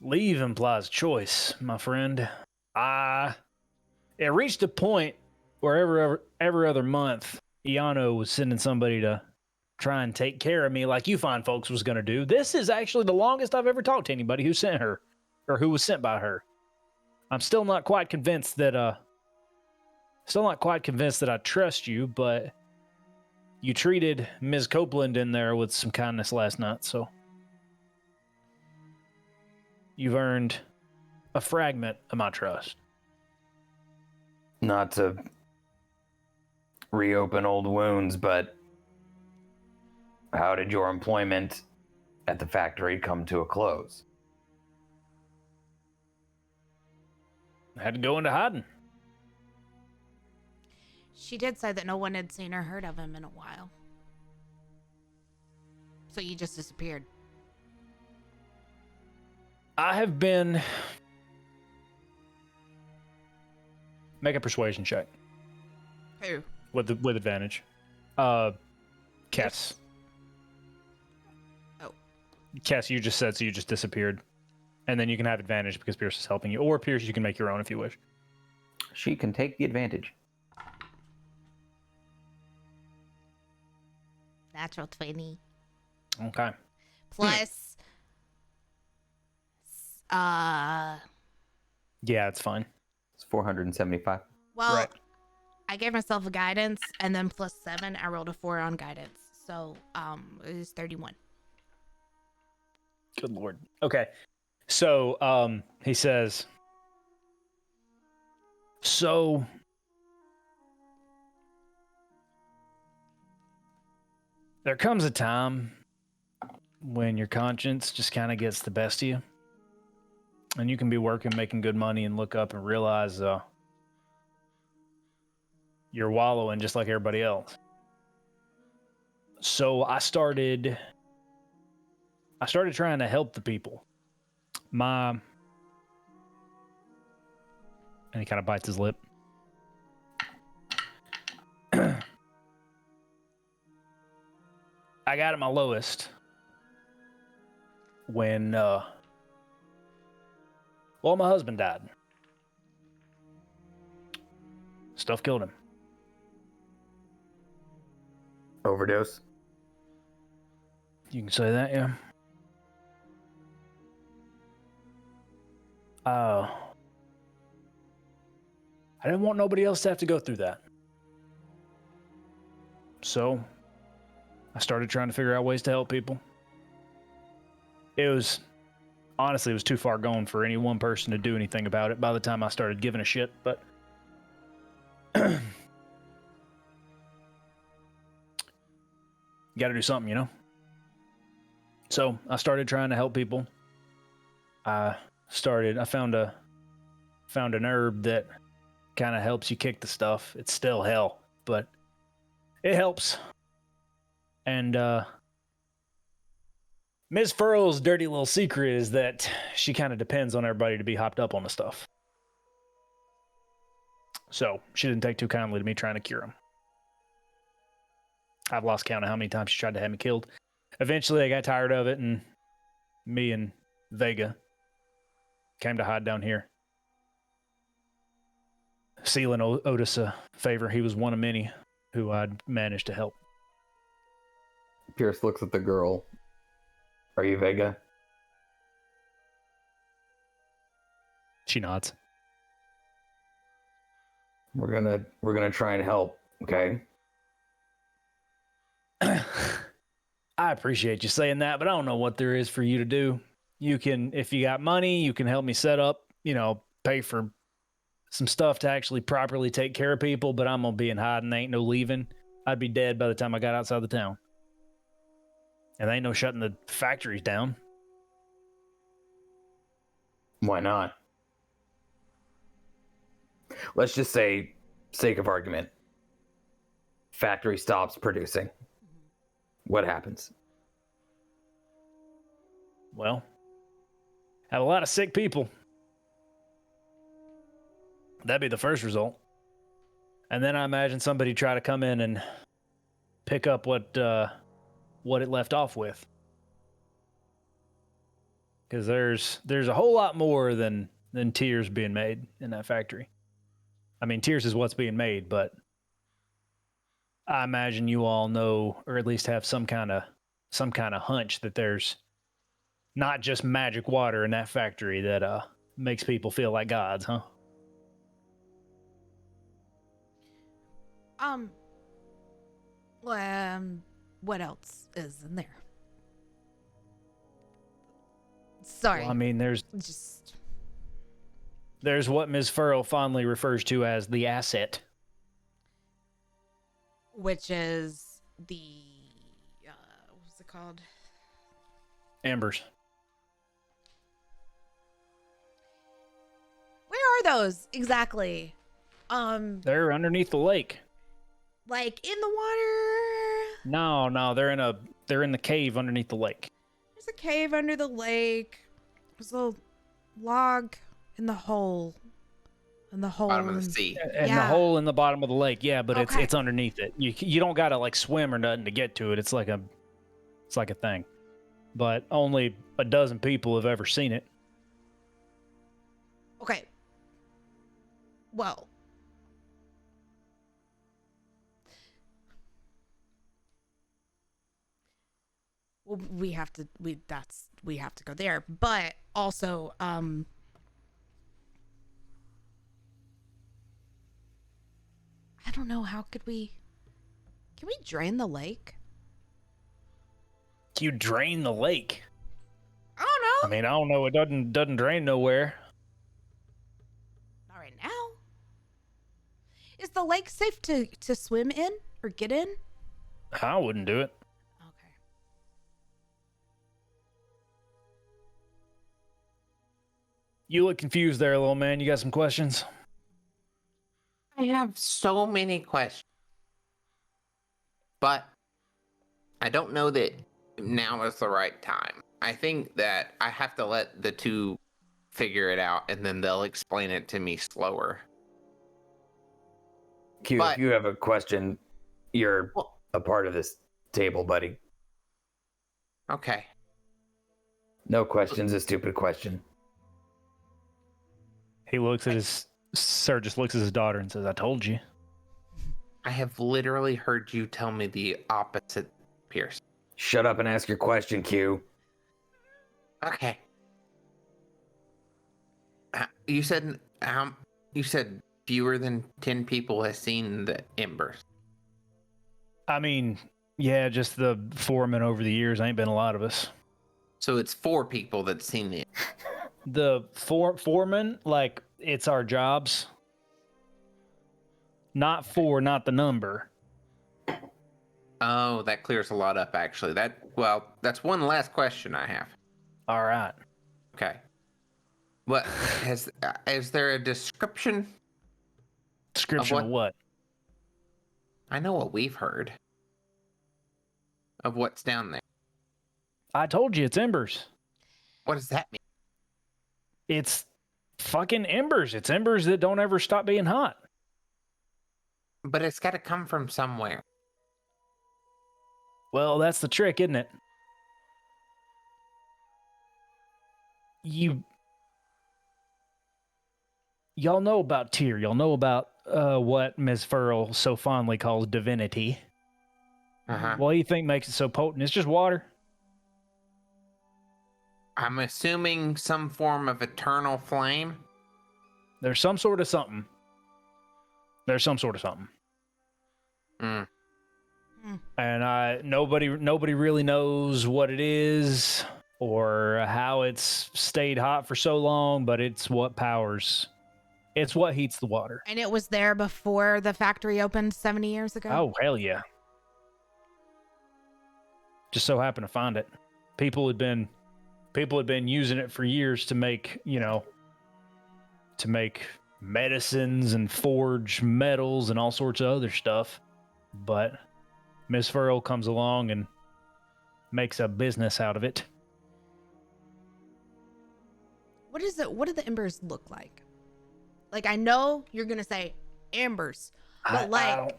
Leave implies choice, my friend. It reached a point where every other month, Iano was sending somebody to try and take care of me like you fine folks was going to do. This is actually the longest I've ever talked to anybody who sent her or who was sent by her. I'm still not quite convinced that I trust you, but you treated Ms. Copeland in there with some kindness last night, so you've earned a fragment of my trust. Not to reopen old wounds, but how did your employment at the factory come to a close? I had to go into hiding. She did say that no one had seen or heard of him in a while. So you just disappeared. I have been... Make a persuasion check. Who? With advantage. Cass. Oh. Cass, you just said, so you just disappeared. And then you can have advantage because Pierce is helping you. Or Pierce, you can make your own if you wish. She can take the advantage. Natural 20. Okay. Plus, Yeah, it's fine. It's 475. well, Right. I gave myself a guidance, and then plus 7, I rolled a 4 on guidance. So, it was 31. Good lord. Okay. So, he says, so there comes a time when your conscience just kind of gets the best of you. And you can be working, making good money, and look up and realize you're wallowing just like everybody else. So I started trying to help the people. And he kind of bites his lip. I got at my lowest when my husband died. Stuff killed him. Overdose? You can say that, yeah. I didn't want nobody else to have to go through that. So, I started trying to figure out ways to help people. Honestly, it was too far gone for any one person to do anything about it by the time I started giving a shit, but you gotta do something, you know? So, I started trying to help people. I found an herb that kind of helps you kick the stuff. It's still hell, but it helps. And Ms. Furl's dirty little secret is that she kind of depends on everybody to be hopped up on the stuff. So she didn't take too kindly to me trying to cure him. I've lost count of how many times she tried to have me killed. Eventually I got tired of it, and me and Vega came to hide down here. Sealing owed us a favor. He was one of many who I'd managed to help. Pierce looks at the girl. Are you Vega? She nods. We're gonna try and help, okay? I appreciate you saying that, but I don't know what there is for you to do. You can, if you got money, you can help me set up, pay for some stuff to actually properly take care of people, but I'm gonna be in hiding. Ain't no leaving. I'd be dead by the time I got outside the town. And there ain't no shutting the factories down. Why not? Let's just say, sake of argument, factory stops producing. What happens? Well, have a lot of sick people. That'd be the first result. And then I imagine somebody try to come in and pick up what it left off with. Because there's a whole lot more than tears being made in that factory. I mean, tears is what's being made, but I imagine you all know, or at least have some kind of hunch that there's not just magic water in that factory that makes people feel like gods, huh? What else is in there? Sorry. Well, I mean, there's Just what Ms. Furrow fondly refers to as the asset. which is the what's it called? Embers. Where are those exactly? They're underneath the lake. Like in the water? No, they're in the cave underneath the lake. There's a cave under the lake. There's a log in the hole. In the hole. Bottom of the sea. And the Yeah. hole in the bottom of the lake, yeah, but Okay. it's underneath it. You don't gotta like swim or nothing to get to it. It's like a thing. But only a dozen people have ever seen it. Okay. Well. Well, we have to go there, but also I don't know, can we drain the lake? You drain the lake. I don't I know. mean, I don't know. It doesn't drain nowhere. Not right now. Is the lake safe to swim in or get in? I wouldn't do it. Okay. You look confused there, little man. You got some questions? I have so many questions. But I don't know that now is the right time. I think that I have to let the two figure it out and then they'll explain it to me slower. Q, But- if you have a question, you're Well- a part of this table, buddy. Okay. No question's a stupid question. He looks at Sir just looks at his daughter and says, "I told you." I have literally heard you tell me the opposite, Pierce. Shut up and ask your question, Q. Okay. You said fewer than 10 people has seen the embers. I mean, yeah, just the foreman over the years. Ain't been a lot of us. So it's 4 people that's seen it. The foreman, like, it's our jobs. Not the number. Oh, that clears a lot up actually. That's one last question I have. All right. Okay. What is there a description? Description of what? I know what we've heard of what's down there. I told you, it's embers. What does that mean? It's fucking embers. It's embers that don't ever stop being hot. But it's got to come from somewhere. Well, that's the trick, isn't it? Y'all know about Tyr. Y'all know about what Ms. Furl so fondly calls divinity. Uh-huh. What do you think makes it so potent? It's just water. I'm assuming some form of eternal flame. There's some sort of something. Mm. And nobody really knows what it is or how it's stayed hot for so long, but it's what heats the water. And it was there before the factory opened 70 years ago? Oh, hell yeah. Just so happened to find it. People had been using it for years to make medicines and forge metals and all sorts of other stuff. But Miss Furl comes along and makes a business out of it. What do the embers look like? Like, I know you're going to say embers, But like,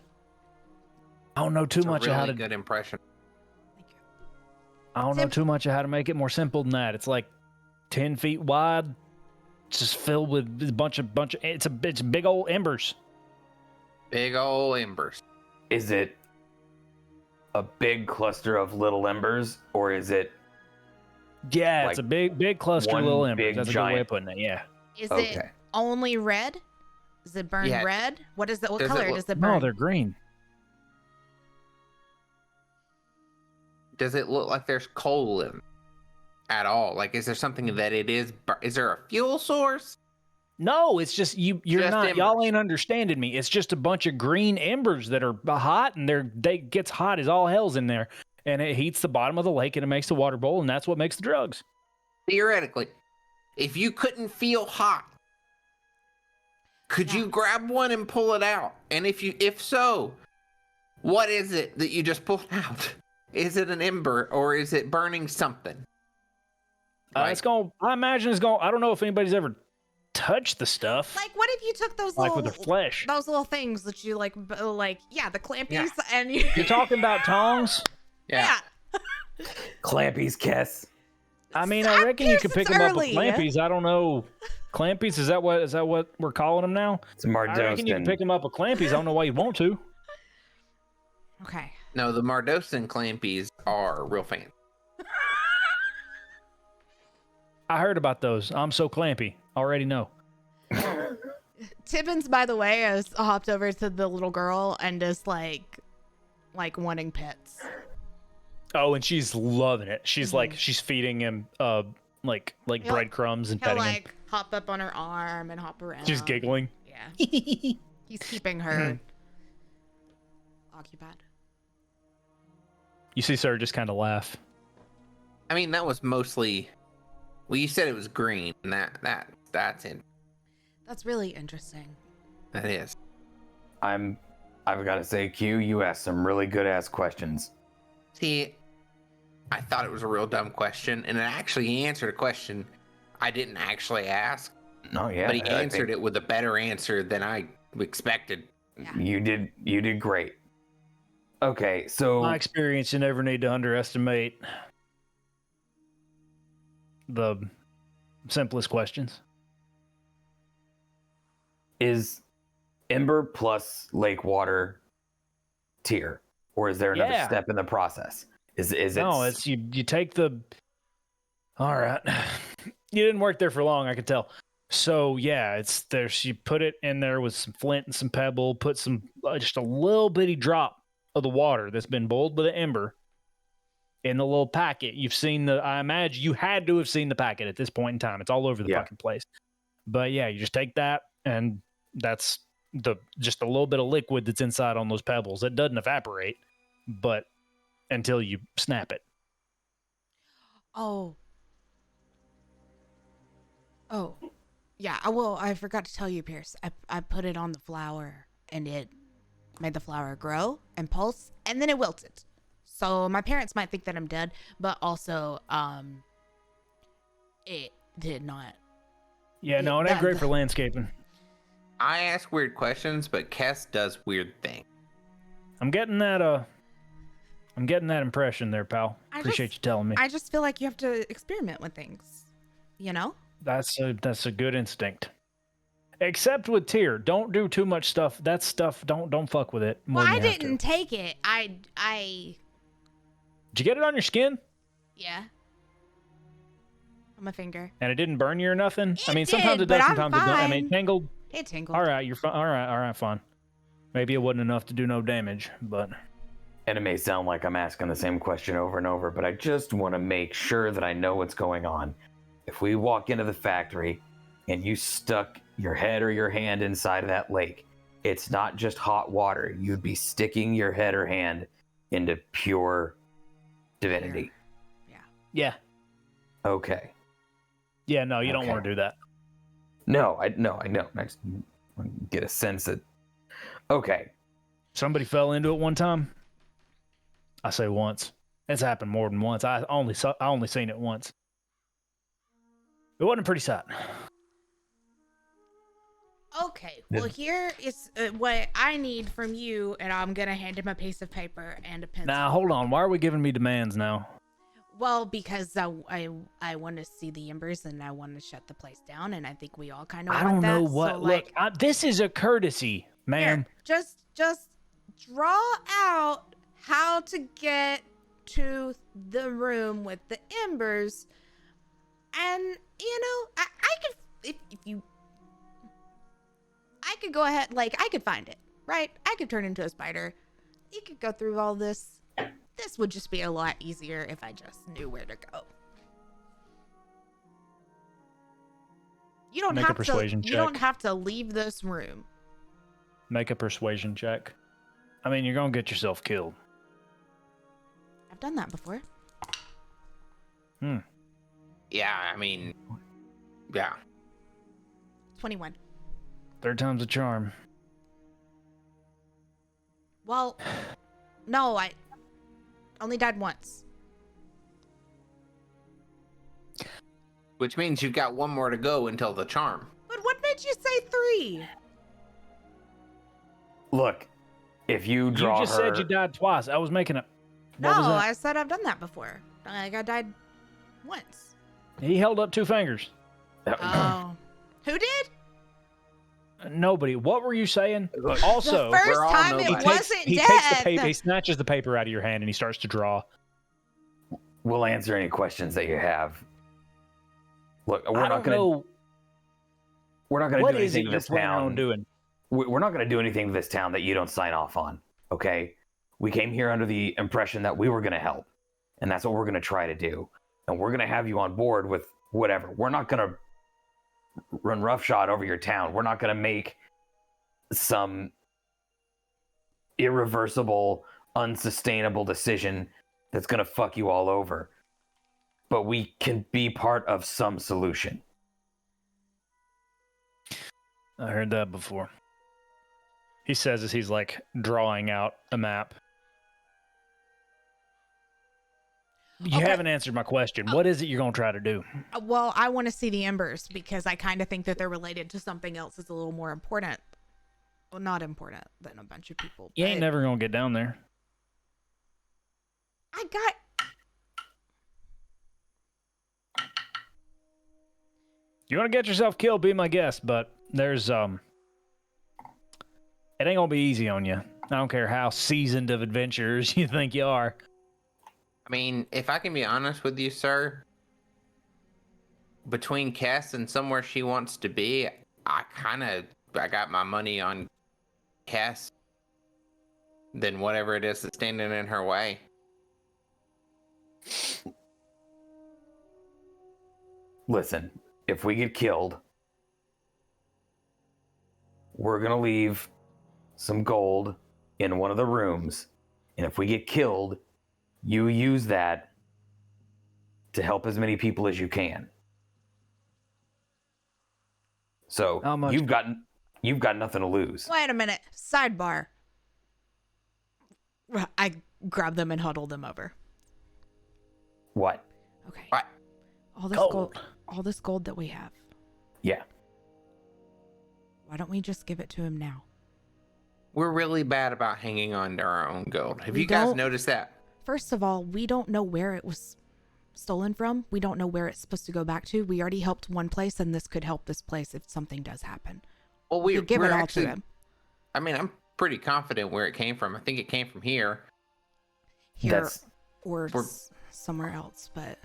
I don't know too It's much a of how really to. good impression. I don't know too much of how to make it more simple than that. It's like 10 feet wide, just filled with a bunch of. It's big old embers. Big old embers. Is it a big cluster of little embers, or is it Yeah, Like it's a big cluster of one little embers. big That's a good way giant- of putting it. Yeah. is it okay? only red? Does it burn Yeah. red? What is it? What Does it color look- does it burn? No, they're green. Does it look like there's coal in at all? Like, is there something that it is? Is there a fuel source? No, it's just you're Just not. Y'all embers. ain't understanding me. It's just a bunch of green embers that are hot, and they gets hot as all hell's in there, and it heats the bottom of the lake, and it makes the water boil, and that's what makes the drugs. Theoretically, if you couldn't feel hot, could you grab one and pull it out? And if so, what is it that you just pulled out? Is it an ember or is it burning something? It's going. I imagine it's going. I don't know if anybody's ever touched the stuff Like, what if you took those like little with their flesh. those little things that you like the clampies Yeah. and you You're talking about tongs. yeah. Clampy's kiss. I mean, I reckon you could Pierce, pick it's them up with early. clampies. I don't know. Clampies, is that what we're calling them now? It's I reckon you can pick Mardoston. them up with clampies. I don't know why you want to. Okay. No, the Mardostan clampies are real fancy. I heard about those. I'm so clampy. Already know. Tibbins, by the way, has hopped over to the little girl and is like wanting pets. Oh, and she's loving it. She's like she's feeding him like He'll- breadcrumbs and He'll petting him. like hop up on her arm and hop around. She's giggling. Yeah. He's keeping her occupied. You see Sir just kind of laugh. I mean, that was mostly. Well, you said it was green, and that's it. That's really interesting. That is. I've got to say, Q, you asked some really good ass questions. See, I thought it was a real dumb question, and it actually answered a question I didn't actually ask. No, yeah, But he I think answered it with a better answer than I expected. You did great. Okay, so My experience, you never need to underestimate the simplest questions. is Ember plus Lake Water tier, or is there another Yeah. step in the process? Is it? No, it's you take the. All right, you didn't work there for long, I could tell. So yeah, it's there's you put it in there with some flint and some pebble, put some just a little bitty drop of the water that's been boiled with an ember in the little packet. You've seen I imagine you had to have seen the packet at this point in time. It's all over the Yeah. fucking place. But yeah, you just take that and that's just a little bit of liquid that's inside on those pebbles. It doesn't evaporate, but until you snap it. Oh. Yeah, I forgot to tell you, Pierce. I put it on the flower and it made the flower grow and pulse and then it wilted. So my parents might think that I'm dead, but also it did not. Yeah, no, it ain't that- great for landscaping. I ask weird questions, but Kess does weird things. I'm getting that impression there, pal. I Appreciate just- you telling me. I just feel like you have to experiment with things, you know? That's a good instinct. Except with Tyr, don't do too much stuff. That stuff don't fuck with it. More Well, than I you have to. didn't take it. Did you get it on your skin? Yeah. On my finger. And it didn't burn you or nothing? I It mean, sometimes did, it does, but I'm sometimes it doesn't. I mean, fine. tangled. It tingled. All right, you're fine. All right, fine. Maybe it wasn't enough to do no damage, but and it may sound like I'm asking the same question over and over, but I just want to make sure that I know what's going on. If we walk into the factory and you stuck your head or your hand inside of that lake, it's not just hot water. You'd be sticking your head or hand into pure divinity. yeah. Okay. Yeah, no, you don't Okay. want to do that. No, I know. I just get a sense that. Okay. Somebody fell into it one time. I say once. It's happened more than once. I only seen it once. It wasn't a pretty sight. Okay, well, here is what I need from you, and I'm gonna hand him a piece of paper and a pencil. Now, hold on. Why are we giving me demands now? Well, because I want to see the embers, and I want to shut the place down, and I think we all kind of I want don't that. know what. So, Look, this is a courtesy, ma'am. here, just draw out how to get to the room with the embers, and I could if you. I could go ahead, like, I could find it, right? I could turn into a spider. You could go through all this. This would just be a lot easier if I just knew where to go. You don't Make a have persuasion to. You don't check. have to leave this room. Make a persuasion check. I mean, you're gonna get yourself killed. I've done that before. Yeah, I mean, yeah. 21. Third time's a charm. Well, no, I only died once. Which means you've got one more to go until the charm. But what made you say 3? Look, if you draw You just her, said you died twice. I was making a. What No, was that? I said I've done that before. Like, I died once. He held up 2 fingers. Oh. Who did? Nobody. What were you saying? Also, The first we're all time nobody. it he wasn't takes death. the paper. He snatches the paper out of your hand and he starts to draw. we'll answer any questions that you have. Look, I don't know we're not gonna what do is it anything to you're this planning on town. doing. We're not gonna do anything to this town that you don't sign off on. Okay? We came here under the impression that we were gonna help, and that's what we're gonna try to do. And we're gonna have you on board with whatever. We're not gonna run roughshod over your town. We're not gonna make some irreversible, unsustainable decision that's gonna fuck you all over. But we can be part of some solution. I heard that before. He says as he's like drawing out a map. You Okay. haven't answered my question. What is it you're going to try to do? Well, I want to see the embers because I kind of think that they're related to something else that's a little more important. Well, not important than a bunch of people. You ain't but never going to get down there. I got. You want to get yourself killed, be my guest, but there's it ain't going to be easy on you. I don't care how seasoned of adventurers you think you are. I mean, if I can be honest with you, sir, between Cass and somewhere she wants to be, I got my money on Cass than whatever it is that's standing in her way. Listen, if we get killed, we're gonna leave some gold in one of the rooms. And if we get killed, you use that to help as many people as you can. So How much? you've got nothing to lose. Wait a minute. Sidebar. I grab them and huddle them over. What? Okay. What? All this Gold. gold. All this gold that we have. Yeah. Why don't we just give it to him now? We're really bad about hanging on to our own gold. Have We you guys don't- noticed that? First of all, we don't know where it was stolen from. We don't know where it's supposed to go back to. We already helped one place, and this could help this place if something does happen. Well, We could give we're it all actually, to him. I mean, I'm pretty confident where it came from. I think it came from here. Here That's or we're- somewhere else, but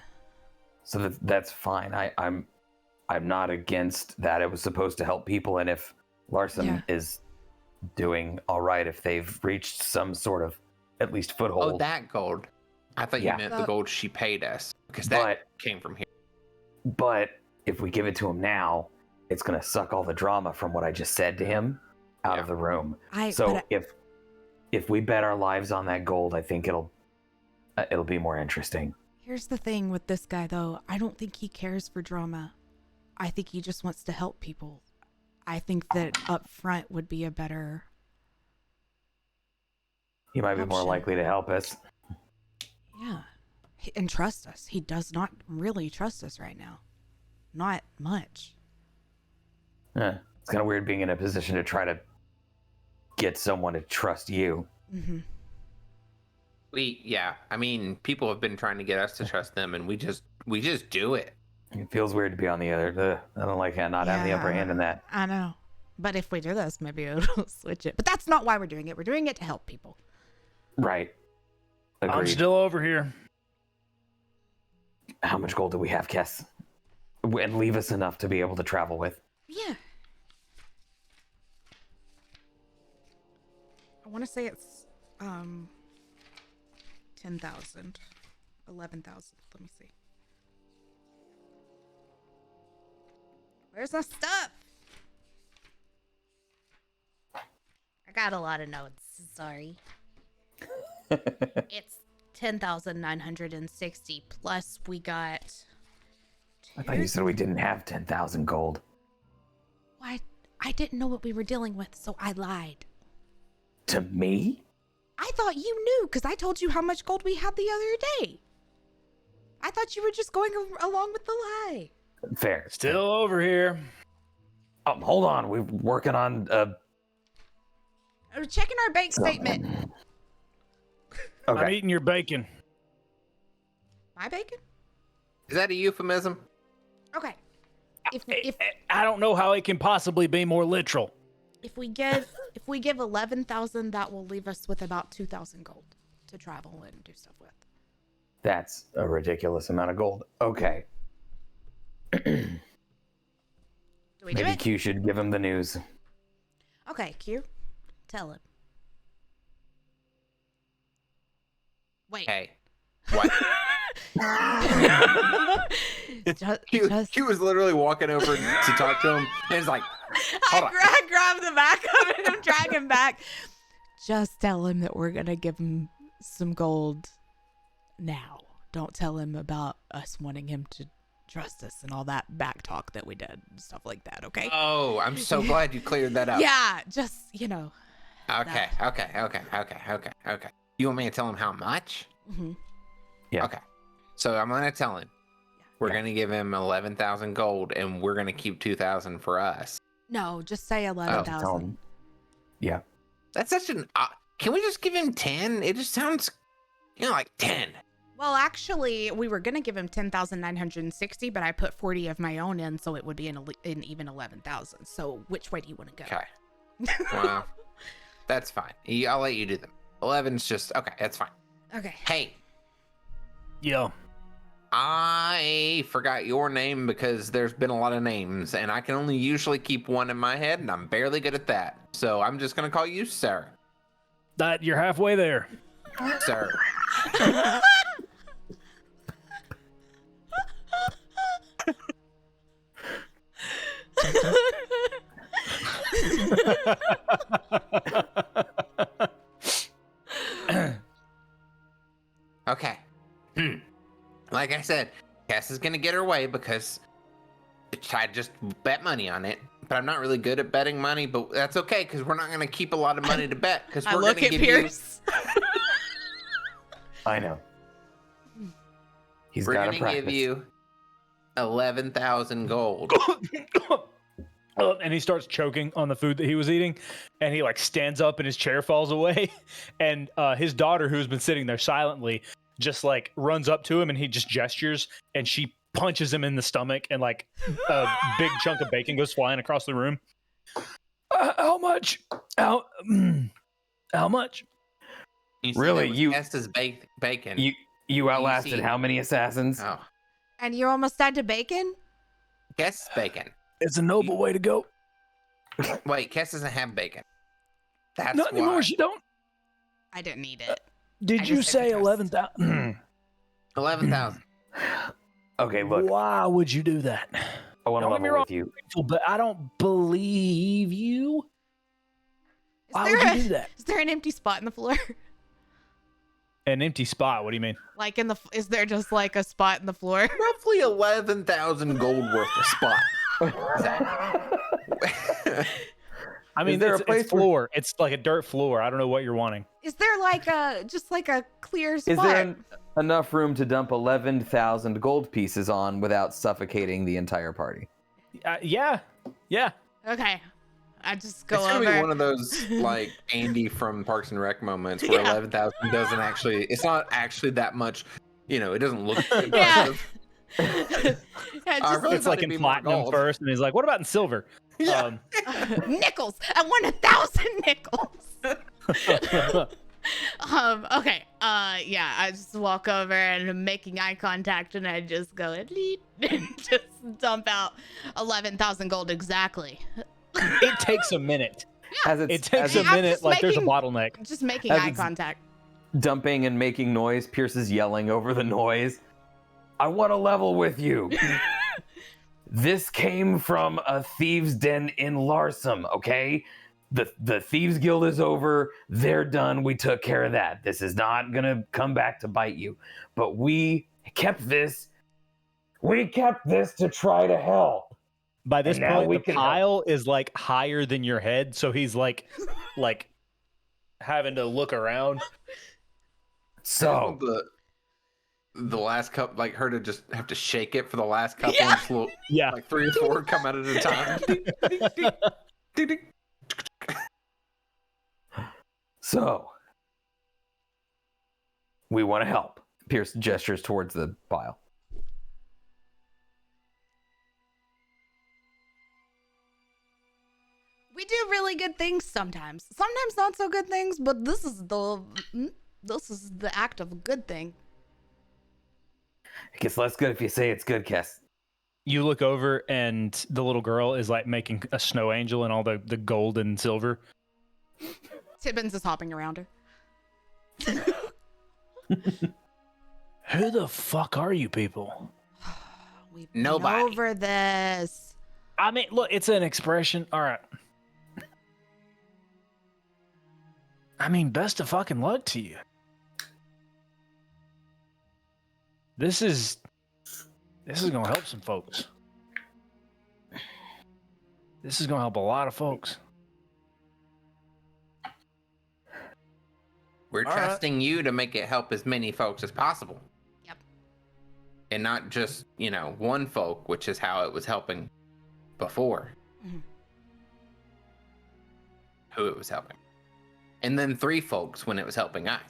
so that's fine. I'm not against that. It was supposed to help people, and if Larson Yeah. is doing all right, if they've reached some sort of at least foothold. Oh, that gold. I thought Yeah. you meant the But- gold she paid us because that But came from here. But if we give it to him now, it's going to suck all the drama from what I just said to him out of Yeah. the room. I. So but if we bet our lives on that gold, I think it'll be more interesting. here's the thing with this guy, though. I don't think he cares for drama. I think he just wants to help people. I think that up front would be a better. He might be more Option. likely to help us. Yeah. And trust us. He does not really trust us right now. Not much. Eh, It's kind of weird being in a position to try to get someone to trust you. Mm-hmm. I mean, people have been trying to get us to trust them, and we just do it. It feels weird to be on the other. I don't like not having the upper hand in that. I know. But if we do this, maybe it'll switch it. But that's not why we're doing it. We're doing it to help people. Right. Agreed. I'm still over here. How much gold do we have, Kess? And leave us enough to be able to travel with. Yeah. I want to say it's 10,000. 11,000. Let me see. Where's my stuff? I got a lot of notes. Sorry. It's 10,960 plus we got. I thought you said we didn't have 10,000 gold. Why? I didn't know what we were dealing with, so I lied. To me? I thought you knew because I told you how much gold we had the other day. I thought you were just going along with the lie. Fair. Still over here. Hold on. We're working on We're checking our bank statement. I'm Okay. eating your bacon. My bacon? Is that a euphemism? Okay. If I don't know how it can possibly be more literal. if we give 11,000, that will leave us with about 2,000 gold to travel and do stuff with. That's a ridiculous amount of gold. Okay. Do we do Maybe it? Q should give him the news. Okay, Q. Tell him. Wait. Hey, what? Q was literally walking over to talk to him, and he's like, hold on. I grab the back of it and drag him back. Just tell him that we're gonna give him some gold now. Don't tell him about us wanting him to trust us and all that back talk that we did and stuff like that, okay? Oh, I'm so glad you cleared that up. Yeah, just, Okay. You want me to tell him how much? hmm Yeah. Okay. So I'm gonna tell him. We're Yeah. gonna give him 11,000 gold, and we're gonna keep 2,000 for us. No, just say Tell 11,000. him. Yeah. That's such an. Can we just give him 10? It just sounds, like 10. Well, actually, we were gonna give him 10,960, but I put 40 of my own in, so it would be an even 11,000. So, which way do you want to go? Okay. Well, that's fine. I'll let you do them. 11's just okay. That's fine. Okay. Hey, Yo. I forgot your name because there's been a lot of names, and I can only usually keep one in my head, and I'm barely good at that. So I'm just gonna call you Sir. That you're halfway there. Sir. Okay. Like I said, Cass is gonna get her way because I just bet money on it. But I'm not really good at betting money, but that's okay because we're not gonna keep a lot of money to bet because I we're look gonna at give Pierce. I know. He's we're got to gonna practice. give you 11,000 gold. And he starts choking on the food that he was eating, and he stands up and his chair falls away, and his daughter, who's been sitting there silently, just runs up to him, and he just gestures, and she punches him in the stomach, and a big chunk of bacon goes flying across the room. How much? How much? You see Really? that was You- Cass's bacon. You outlasted see- how many assassins? Oh, And you almost died to bacon? Cass's bacon. It's a noble way to go. Wait, Cass doesn't have bacon. That's Not why. anymore. She don't. I didn't eat it. Did I you just said say trust. 11,000? 11,000. Okay, look. Why would you do that? I want to Don't get me level wrong. with you. But I don't believe you. Why would you do that? Is there an empty spot in the floor? An empty spot. What do you mean? Is there just a spot in the floor? Roughly 11,000 gold worth of spot. I mean, there a it's place where- floor. It's like a dirt floor. I don't know what you're wanting. Is there just a clear spot? Is there enough room to dump 11,000 gold pieces on without suffocating the entire party? Yeah. Okay. I just go It's gonna over. be one of those like Andy from Parks and Rec moments where Yeah. 11,000 doesn't actually. It's not actually that much. You know, it doesn't look Yeah. impressive. Yeah, I just really It's thought like it'd in be more platinum gold. first, and he's like, "What about in silver?" Yeah. nickels. I want 1,000 nickels. Okay. Yeah, I just walk over and I'm making eye contact and I just go and just dump out 11,000 gold exactly. It takes a minute. As It it's, takes as a it's I'm minute. just Like there's a making- bottleneck. Just making As eye it's- contact. dumping and making noise, Pierce is yelling over the noise. I want to level with you. This came from a thieves' den in Larsum, okay? The Thieves Guild is over. They're done. We took care of that. This is not going to come back to bite you. But we kept this. We kept this to try to help. By this And now point, we the can help. pile is like higher than your head, so he's like having to look around. So, The last cup, like her to just have to shake it for the last couple, Yeah. and just little, Yeah. like 3 or 4 come out at a time. Ding, ding. so we want to help. Pierce gestures towards the pile. We do really good things sometimes. Sometimes not so good things, but this is the act of a good thing. I guess less good if you say it's good, Kess. You look over, and the little girl is like making a snow angel and all the gold and silver. Tibbins is hopping around her. Who the fuck are you people? We've been Nobody. over this. I mean, look, it's an expression. All right. I mean, best of fucking luck to you. This is gonna help some folks. This is gonna help a lot of folks. We're All right. trusting you to make it help as many folks as possible. Yep. And not just, one folk, which is how it was helping before. Mhm. Who it was helping. And then 3 folks when it was helping us.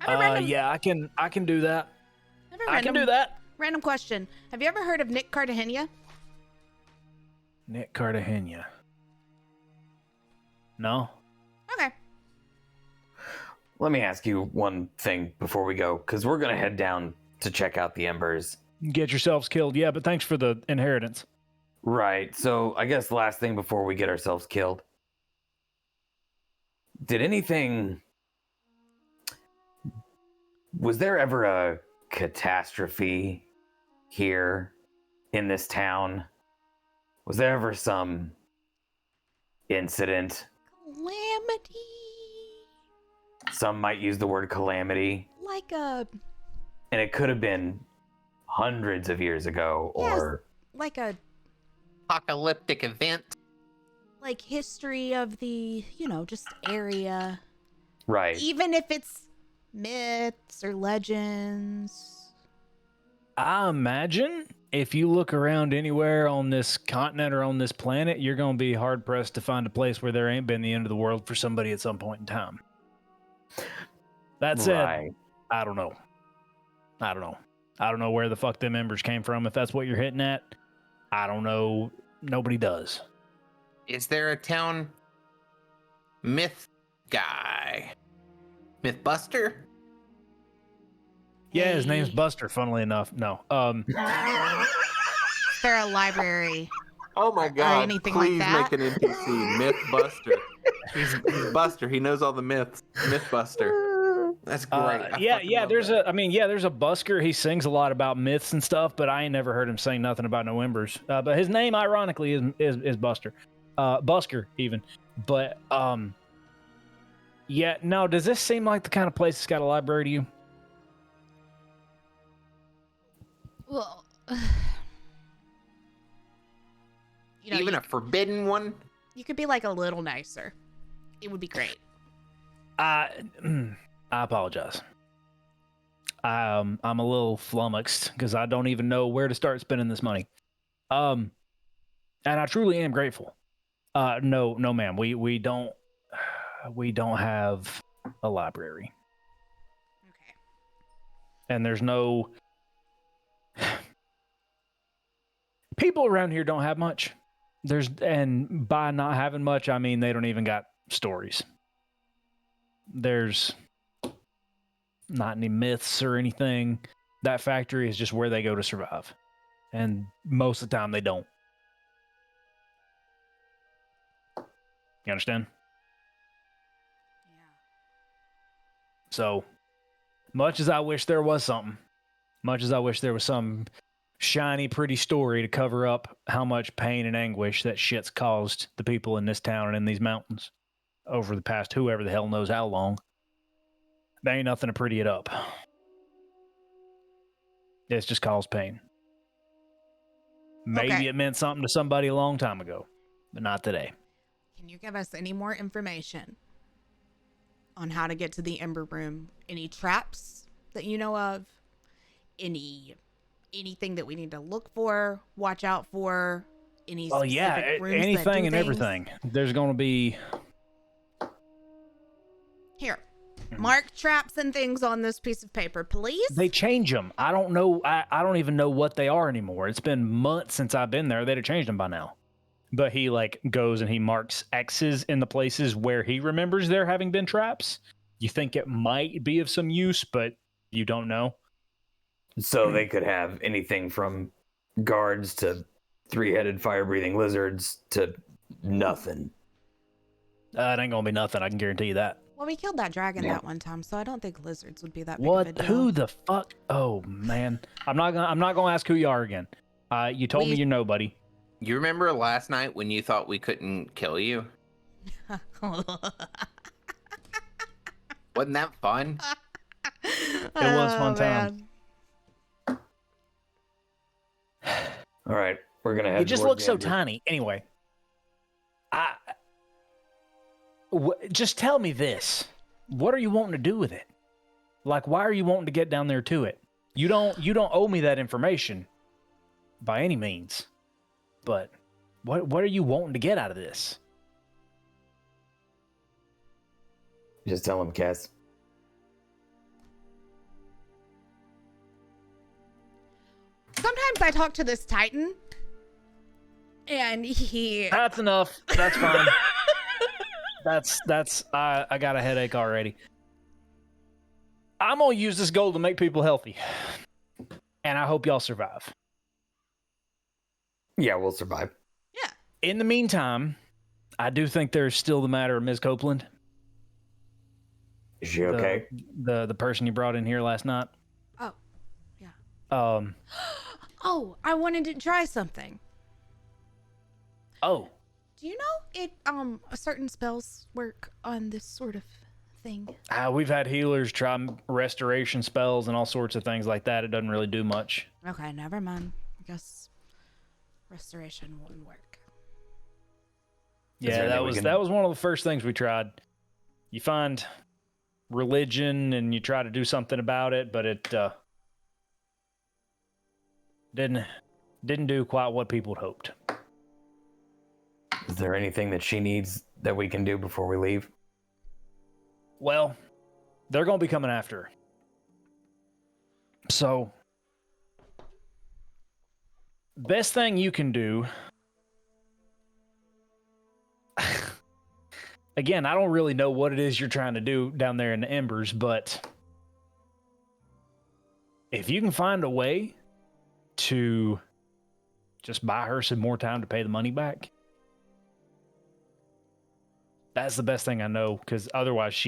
I have a random, Yeah, I can do that. I can do that. Random question. Have you ever heard of Nick Cartagena? Nick Cartagena. No. Okay. Let me ask you one thing before we go, because we're going to head down to check out the embers. Get yourselves killed. Yeah, but thanks for the inheritance. Right. So I guess the last thing before we get ourselves killed. Did anything... Was there ever a catastrophe here in this town? Was there ever some incident? Calamity. Some might use the word calamity. Like a And it could have been hundreds of years ago, or like a Apocalyptic event. like history of the, just area. right. Even if it's myths or legends. I imagine if you look around anywhere on this continent or on this planet, you're going to be hard pressed to find a place where there ain't been the end of the world for somebody at some point in time. That said, Right. I don't know. I don't know where the fuck them embers came from. If that's what you're hitting at, I don't know. Nobody does. Is there a town myth guy? Mythbuster? Yeah, his name's Hey. Buster. Funnily enough, no. Is there a library? Oh my god! anything like Please that? make an NPC, Mythbuster. He's Buster. He knows all the myths. Mythbuster. That's great. I Yeah. fucking love There's that. there's a busker. He sings a lot about myths and stuff, but I ain't never heard him sing nothing about no embers. But his name, ironically, is Buster. Busker even. But yeah. No. Does this seem like the kind of place that's got a library to you? Well, Even a forbidden one? you could be like a little nicer. It would be great. I apologize. I'm a little flummoxed because I don't even know where to start spending this money. and I truly am grateful. No, ma'am. We don't have a library, Okay. and there's no people around here don't have much. And by not having much, I mean they don't even got stories. There's not any myths or anything. That factory is just where they go to survive, and most of the time they don't. You understand? Yeah. So, much as I wish there was something, much as I wish there was some shiny, pretty story to cover up how much pain and anguish that shit's caused the people in this town and in these mountains over the past whoever the hell knows how long, there ain't nothing to pretty it up. It's just caused pain. Maybe Okay. it meant something to somebody a long time ago, but not today. Can you give us any more information on how to get to the Ember Room? Any traps that you know of? Anything that we need to look for, watch out for? Any Oh specific yeah, rooms that do anything and things? everything. There's going to be Here, mark traps and things on this piece of paper, please. They change them. I don't know. I don't even know what they are anymore. It's been months since I've been there. They'd have changed them by now. But he like goes and he marks X's in the places where he remembers there having been traps. You think it might be of some use, but you don't know. So they could have anything from guards to three-headed fire-breathing lizards to nothing. It ain't gonna be nothing. I can guarantee you that. Well, we killed that dragon Yeah. that one time, so I don't think lizards would be that big of a What? deal. Who the fuck? Oh man, I'm not gonna ask who you are again. You told me you're nobody. You remember last night when you thought we couldn't kill you? Wasn't that fun? It was one time. All right, we're gonna head. It just towards looks the so Ember. tiny. Anyway, just tell me this: what are you wanting to do with it? Like, why are you wanting to get down there to it? You don't owe me that information by any means. But what are you wanting to get out of this? Just tell him, Cass. Sometimes I talk to this Titan, and he. That's enough. That's fine. that's I got a headache already. I'm gonna use this gold to make people healthy, and I hope y'all survive. Yeah, we'll survive. Yeah. In the meantime, I do think there's still the matter of Ms. Copeland. Is she okay? The person you brought in here last night. Oh, yeah. Oh, I wanted to try something. oh, Do you know it? Certain spells work on this sort of thing. we've had healers try restoration spells and all sorts of things like that. It doesn't really do much. Okay, never mind. I guess restoration wouldn't work. there Yeah, anything that we was can- that was one of the first things we tried. You find religion and you try to do something about it, but it didn't do quite what people had hoped. Is there anything that she needs that we can do before we leave? Well, they're going to be coming after her. So, best thing you can do. Again, I don't really know what it is you're trying to do down there in the Embers, but if you can find a way to just buy her some more time to pay the money back, that's the best thing I know, because otherwise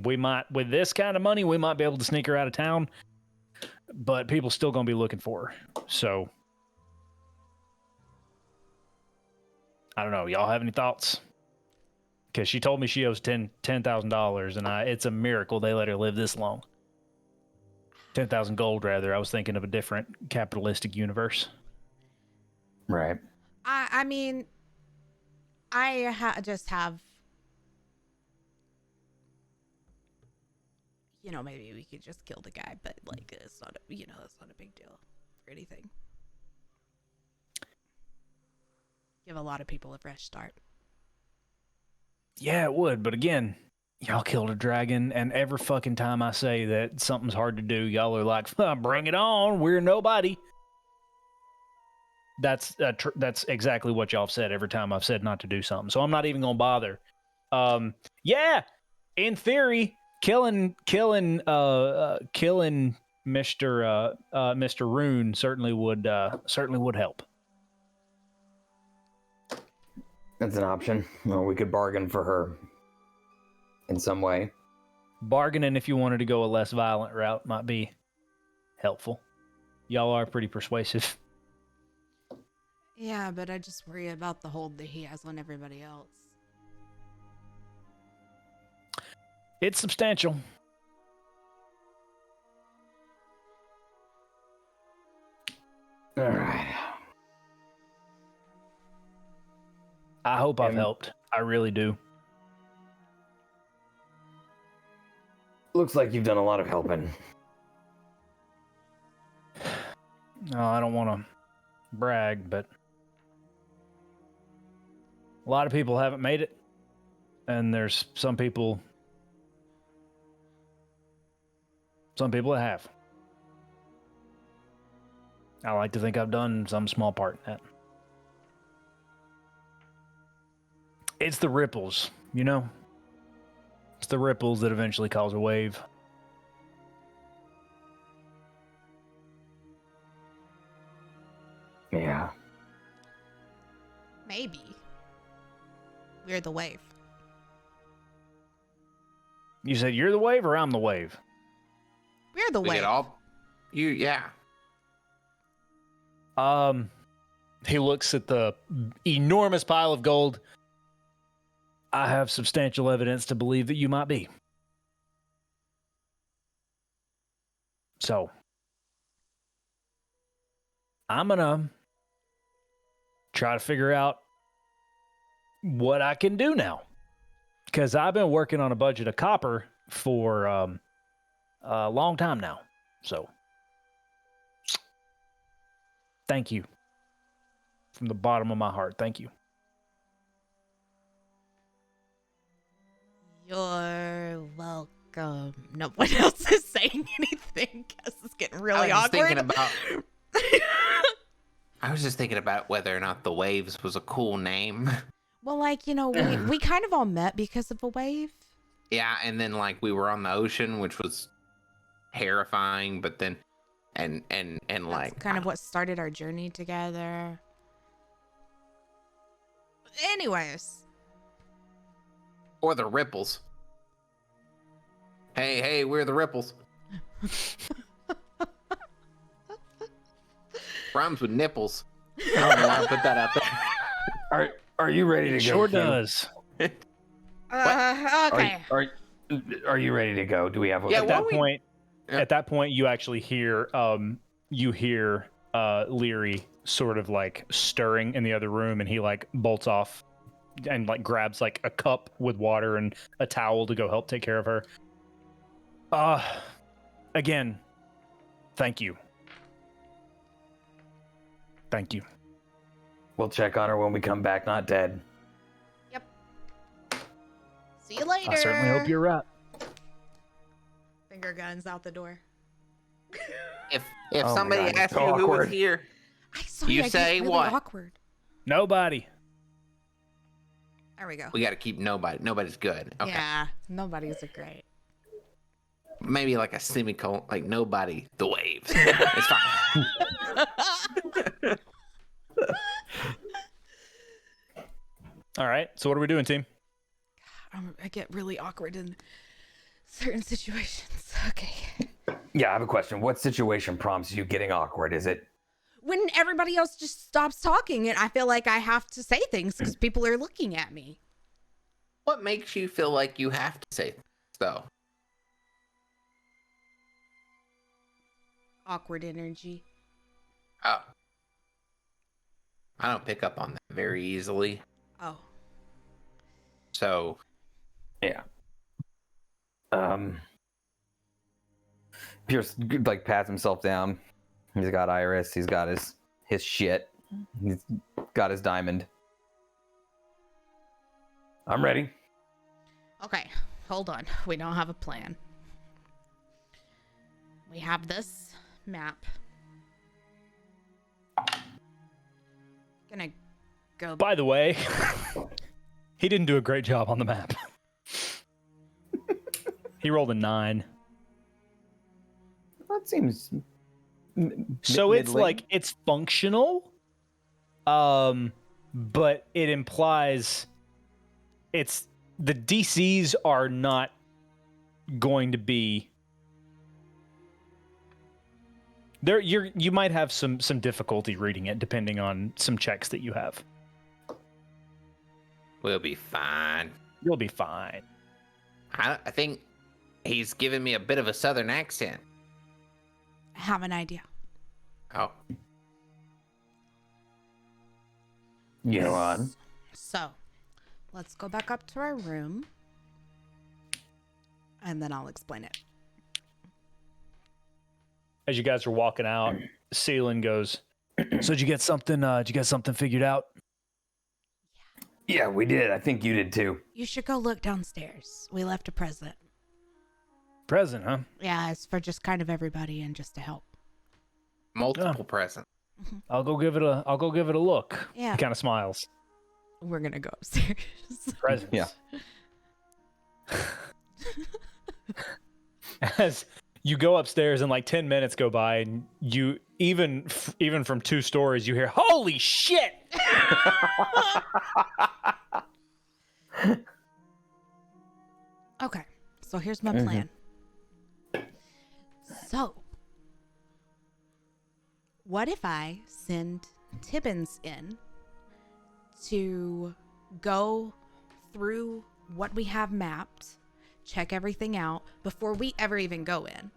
we might, with this kind of money, we might be able to sneak her out of town, but people still going to be looking for her. So, I don't know. Y'all have any thoughts? Because she told me she owes $10,000, and it's a miracle they let her live this long. 10,000 gold, rather. I was thinking of a different capitalistic universe. Right. I mean, I just have. You know, maybe we could just kill the guy, but like, it's not. That's not a big deal or anything. Give a lot of people a fresh start. Yeah, it would. But again, y'all killed a dragon, and every fucking time I say that something's hard to do, y'all are like, "Bring it on! We're nobody." That's exactly what y'all have said every time I've said not to do something. So I'm not even gonna bother. Yeah, in theory, killing Mr. Rune certainly would help. That's an option. Well, we could bargain for her in some way. Bargaining, if you wanted to go a less violent route, might be helpful. Y'all are pretty persuasive. Yeah, but I just worry about the hold that he has on everybody else. It's substantial. All right. I hope I've helped. I really do. Looks like you've done a lot of helping. No, I don't want to brag, but a lot of people haven't made it, and there's some people that have. I like to think I've done some small part in that. It's the ripples, you know? It's the ripples that eventually cause a wave. Yeah. Maybe. We're the wave. You said you're the wave or I'm the wave? We're the We wave. get all you, yeah. He looks at the enormous pile of gold. I have substantial evidence to believe that you might be. So, I'm gonna try to figure out what I can do now. Because I've been working on a budget of copper for a long time now. So, thank you. From the bottom of my heart, thank you. You're welcome. No one else is saying anything. Guess it's getting really I was awkward. thinking about. I was just thinking about whether or not the Waves was a cool name. Well, like, you know, we kind of all met because of a wave. Yeah, and then like we were on the ocean, which was terrifying, but then and That's like kind of what started our journey together. Anyways. or the Ripples. Hey, we're the Ripples. Rhymes with nipples. I don't know why I put that out there. Are you ready to go? Sure King? does. Okay. Are you ready to go? Do we have a Yeah, At well, that point, at that point, you actually hear Leary sort of like stirring in the other room, and he like bolts off and like grabs like a cup with water and a towel to go help take care of her. Again, thank you. Thank you. We'll check on her when we come back, not dead. See you later. I certainly hope you're right. Finger guns out the door. If Oh my somebody God, asks so you who was awkward. here, I saw You I get say really what? awkward. Nobody. There we go. we got to keep nobody. Nobody's good. Okay. Yeah, nobody's a great. Maybe like a semicolon, like nobody. The Waves. It's fine. All right. So what are we doing, team? I get really awkward in certain situations. Okay. Yeah, I have a question. What situation prompts you getting awkward? Is it When everybody else just stops talking and I feel like I have to say things because people are looking at me. What makes you feel like you have to say so? Awkward energy. Oh. I don't pick up on that very easily. Oh. So, yeah? Pierce like pats himself down. He's got Iris. He's got his shit. He's got his diamond. I'm ready. Okay, hold on. We don't have a plan. We have this map. Gonna go. By the way, he didn't do a great job on the map. He rolled a 9. That seems. So it's middling. like it's functional, but it implies it's the DCs are not going to be there. You might have some difficulty reading it depending on some checks that you have. We'll be fine. You'll be fine. I think he's giving me a bit of a southern accent. I have an idea. Oh, You know what? So, let's go back up to our room. And then I'll explain it. As you guys are walking out, Ceylon goes, "So did you get something? Did you get something figured out?" Yeah, we did. I think you did too. You should go look downstairs. We left a present. Present, huh? Yeah, it's for just kind of everybody and just to help. multiple presents. I'll go give it a look. Yeah. He kind of smiles. We're gonna go upstairs. Presents. Yeah. As you go upstairs and like 10 minutes go by and you even from 2 stories you hear, "Holy shit!" Okay, so here's my plan. So, what if I send Tibbins in to go through what we have mapped, check everything out before we ever even go in?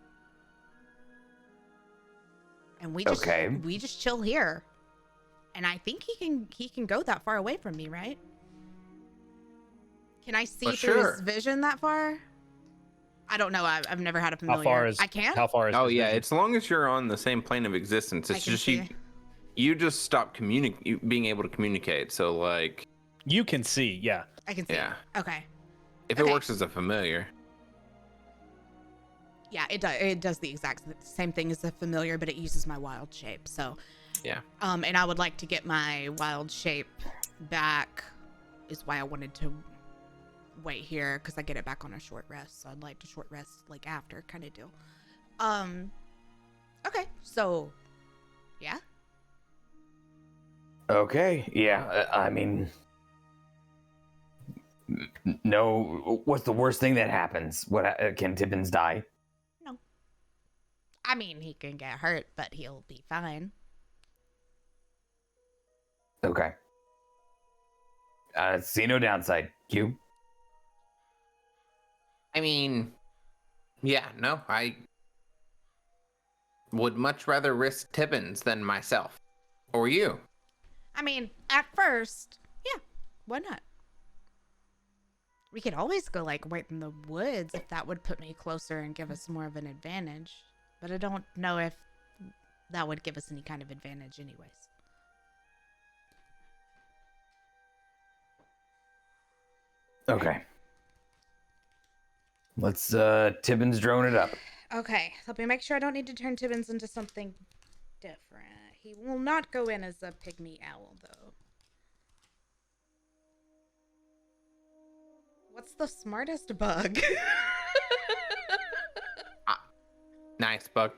And we just Okay. we just chill here. And I think he can go that far away from me, right? Can I see For through sure. his vision that far? I don't know. I've never had a familiar. How far is I can? How far is Oh his yeah, vision? as long as you're on the same plane of existence, I it's can just see. you just stop being able to communicate. So like, You can see, yeah. I can see. yeah, Okay. if Okay. it works as a familiar. Yeah, it does. It does the exact same thing as the familiar, but it uses my wild shape. So, Yeah. and I would like to get my wild shape back. Is why I wanted to wait here because I get it back on a short rest. So I'd like to short rest like after kind of deal. Okay. So, yeah. Okay. Yeah. I mean, no. What's the worst thing that happens? Can Tibbins die? No. I mean, he can get hurt, but he'll be fine. Okay. See no downside. Q. I mean, yeah, no, I would much rather risk Tibbins than myself. Or you. I mean, at first, yeah, why not? We could always go like right in the woods if that would put me closer and give us more of an advantage. But I don't know if that would give us any kind of advantage anyways. Okay. Let's Tibbins drone it up. Okay, let me make sure I don't need to turn Tibbins into something different. He will not go in as a pygmy owl, though. What's the smartest bug? Nice bug.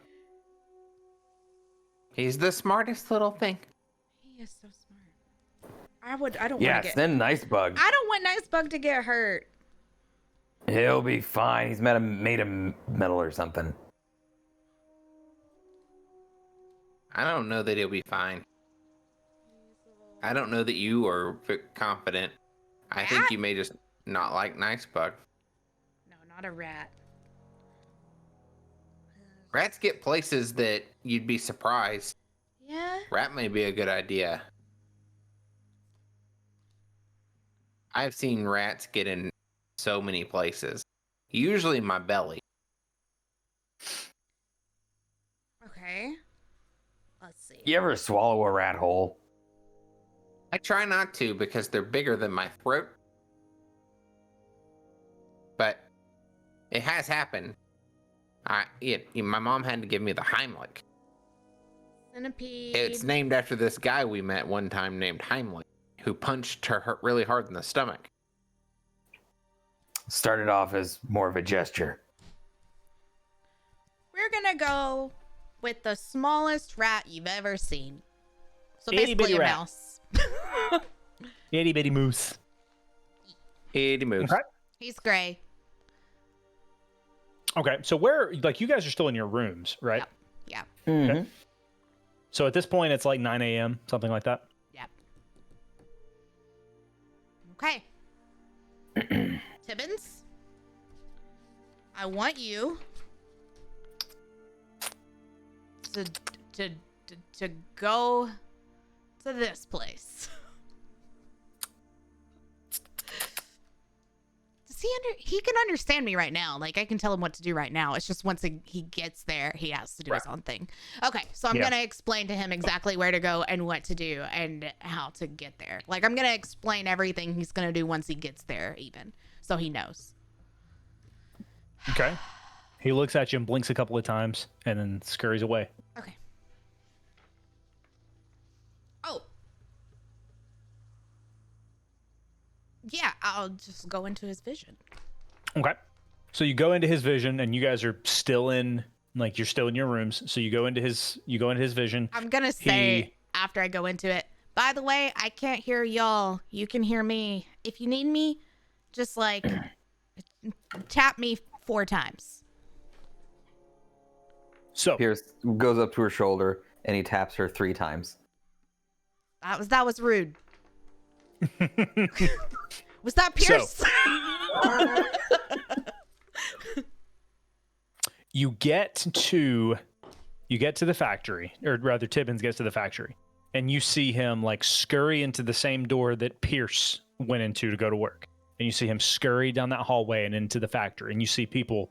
He's the smartest little thing. He is so smart. I don't Yeah, want to get... send Nice Bug. I don't want Nice Bug to get hurt. He'll be fine. He's made of metal or something. I don't know that he'll be fine. I don't know that you are confident. I think you may just not like Nice Bug. No, not a rat. Rats get places that you'd be surprised. Yeah. Rat may be a good idea. I've seen rats get in so many places. Usually my belly. Okay. Let's see. You ever swallow a rat whole? I try not to because they're bigger than my throat. It has happened. My mom had to give me the Heimlich. Centipede. It's named after this guy we met one time named Heimlich, who punched her really hard in the stomach. Started off as more of a gesture. We're gonna go with the smallest rat you've ever seen. So Itty basically bitty a rat. mouse. Itty bitty moose. Itty moose. Okay. He's gray. Okay, so where, like, you guys are still in your rooms, right? Yep. Yeah. Mhm. So at this point, it's like 9 a.m., something like that. Yep. Okay. Tibbins, I want you to go to this place. He can understand me right now. Like, I can tell him what to do right now. It's just once he gets there, he has to do his own thing. Okay, so I'm Yeah. gonna explain to him exactly where to go and what to do and how to get there. Like, I'm gonna explain everything he's gonna do once he gets there, even so he knows. Okay. He looks at you and blinks a couple of times and then scurries away. Okay. Oh. Yeah, I'll just go into his vision. Okay. So you go into his vision and you guys are still in, like, you're still in your rooms. So you go into his vision. I'm gonna say He- after I go into it, by the way, I can't hear y'all. You can hear me. If you need me, just like tap me 4 times. So Pierce goes up to her shoulder and he taps her 3 times. That was rude. Was that Pierce? you get to the factory, or rather Tibbins gets to the factory, and you see him like scurry into the same door that Pierce went into to go to work. And you see him scurry down that hallway and into the factory, and you see people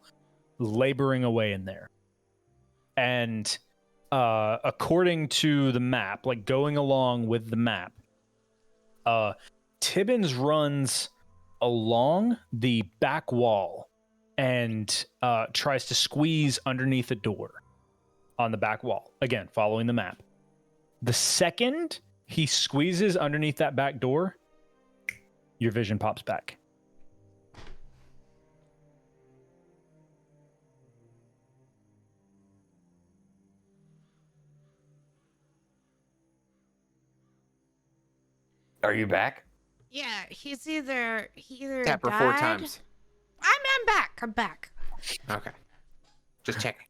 laboring away in there. And according to the map, like going along with the map, Tibbins runs along the back wall and tries to squeeze underneath a door on the back wall. Again, following the map. The second he squeezes underneath that back door, your vision pops back. Are you back? Yeah, he either Tap her died. 4 times. I'm back. I'm back. Okay. Just checking.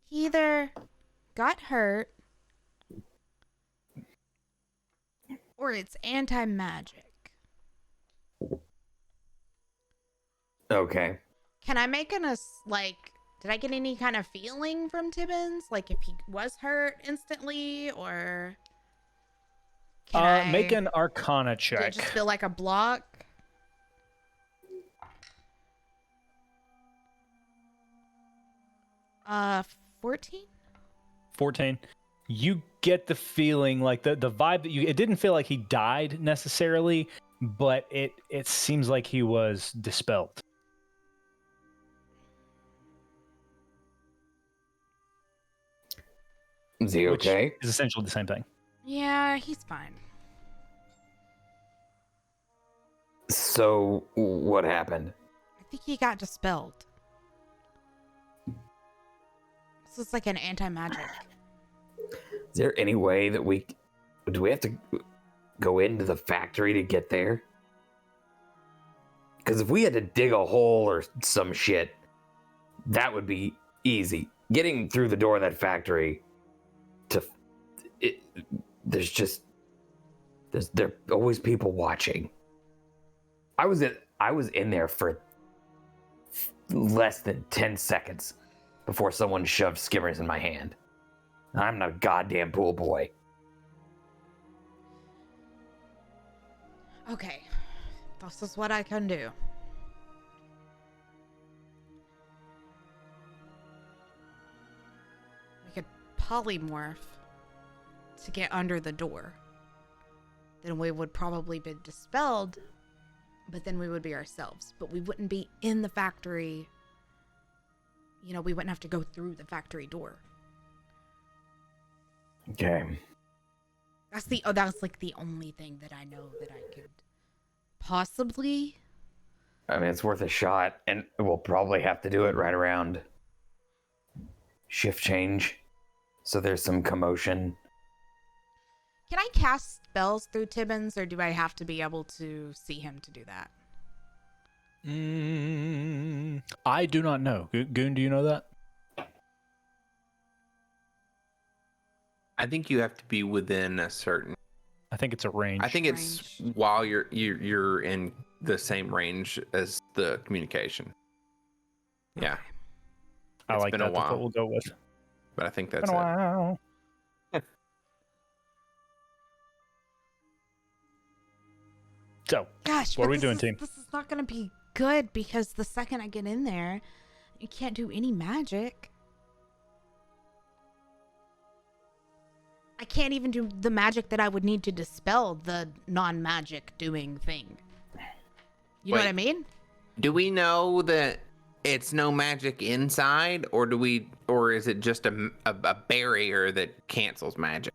He either got hurt or it's anti-magic. Okay. Can I make did I get any kind of feeling from Tibbins? Like if he was hurt instantly or can Make an Arcana did it check. just feel like a block? 14? 14. You get the feeling like the vibe that it didn't feel like he died necessarily, but it seems like he was dispelled. Is he Which okay? is essentially the same thing. Yeah, he's fine. So, what happened? I think he got dispelled. So it's like an anti-magic. Is there any way that do we have to go into the factory to get there? Because if we had to dig a hole or some shit, that would be easy. Getting through the door of that factory, there are always people watching. I was in there for less than 10 seconds before someone shoved skimmers in my hand. I'm not a goddamn pool boy. Okay. This is what I can do. We could polymorph to get under the door. Then we would probably be dispelled, but then we would be ourselves. But we wouldn't be in the factory we wouldn't have to go through the factory door. Okay. That's like the only thing that I know that I could possibly. I mean, it's worth a shot, and we'll probably have to do it right around shift change. So there's some commotion. Can I cast spells through Tibbins, or do I have to be able to see him to do that? I do not know. Goon, do you know that? I think you have to be within a certain. I think it's a range. I think it's while you're in the same range as the communication. Yeah, I it's like been that. a That's while. what we'll go with. but I think that's Been a it. while. So, Gosh, what but are we this doing, is- team? This is not gonna be good because the second I get in there, you can't do any magic. I can't even do the magic that I would need to dispel the non-magic doing thing. You know what I Wait. mean? Do we know that it's no magic inside, or is it just a barrier that cancels magic?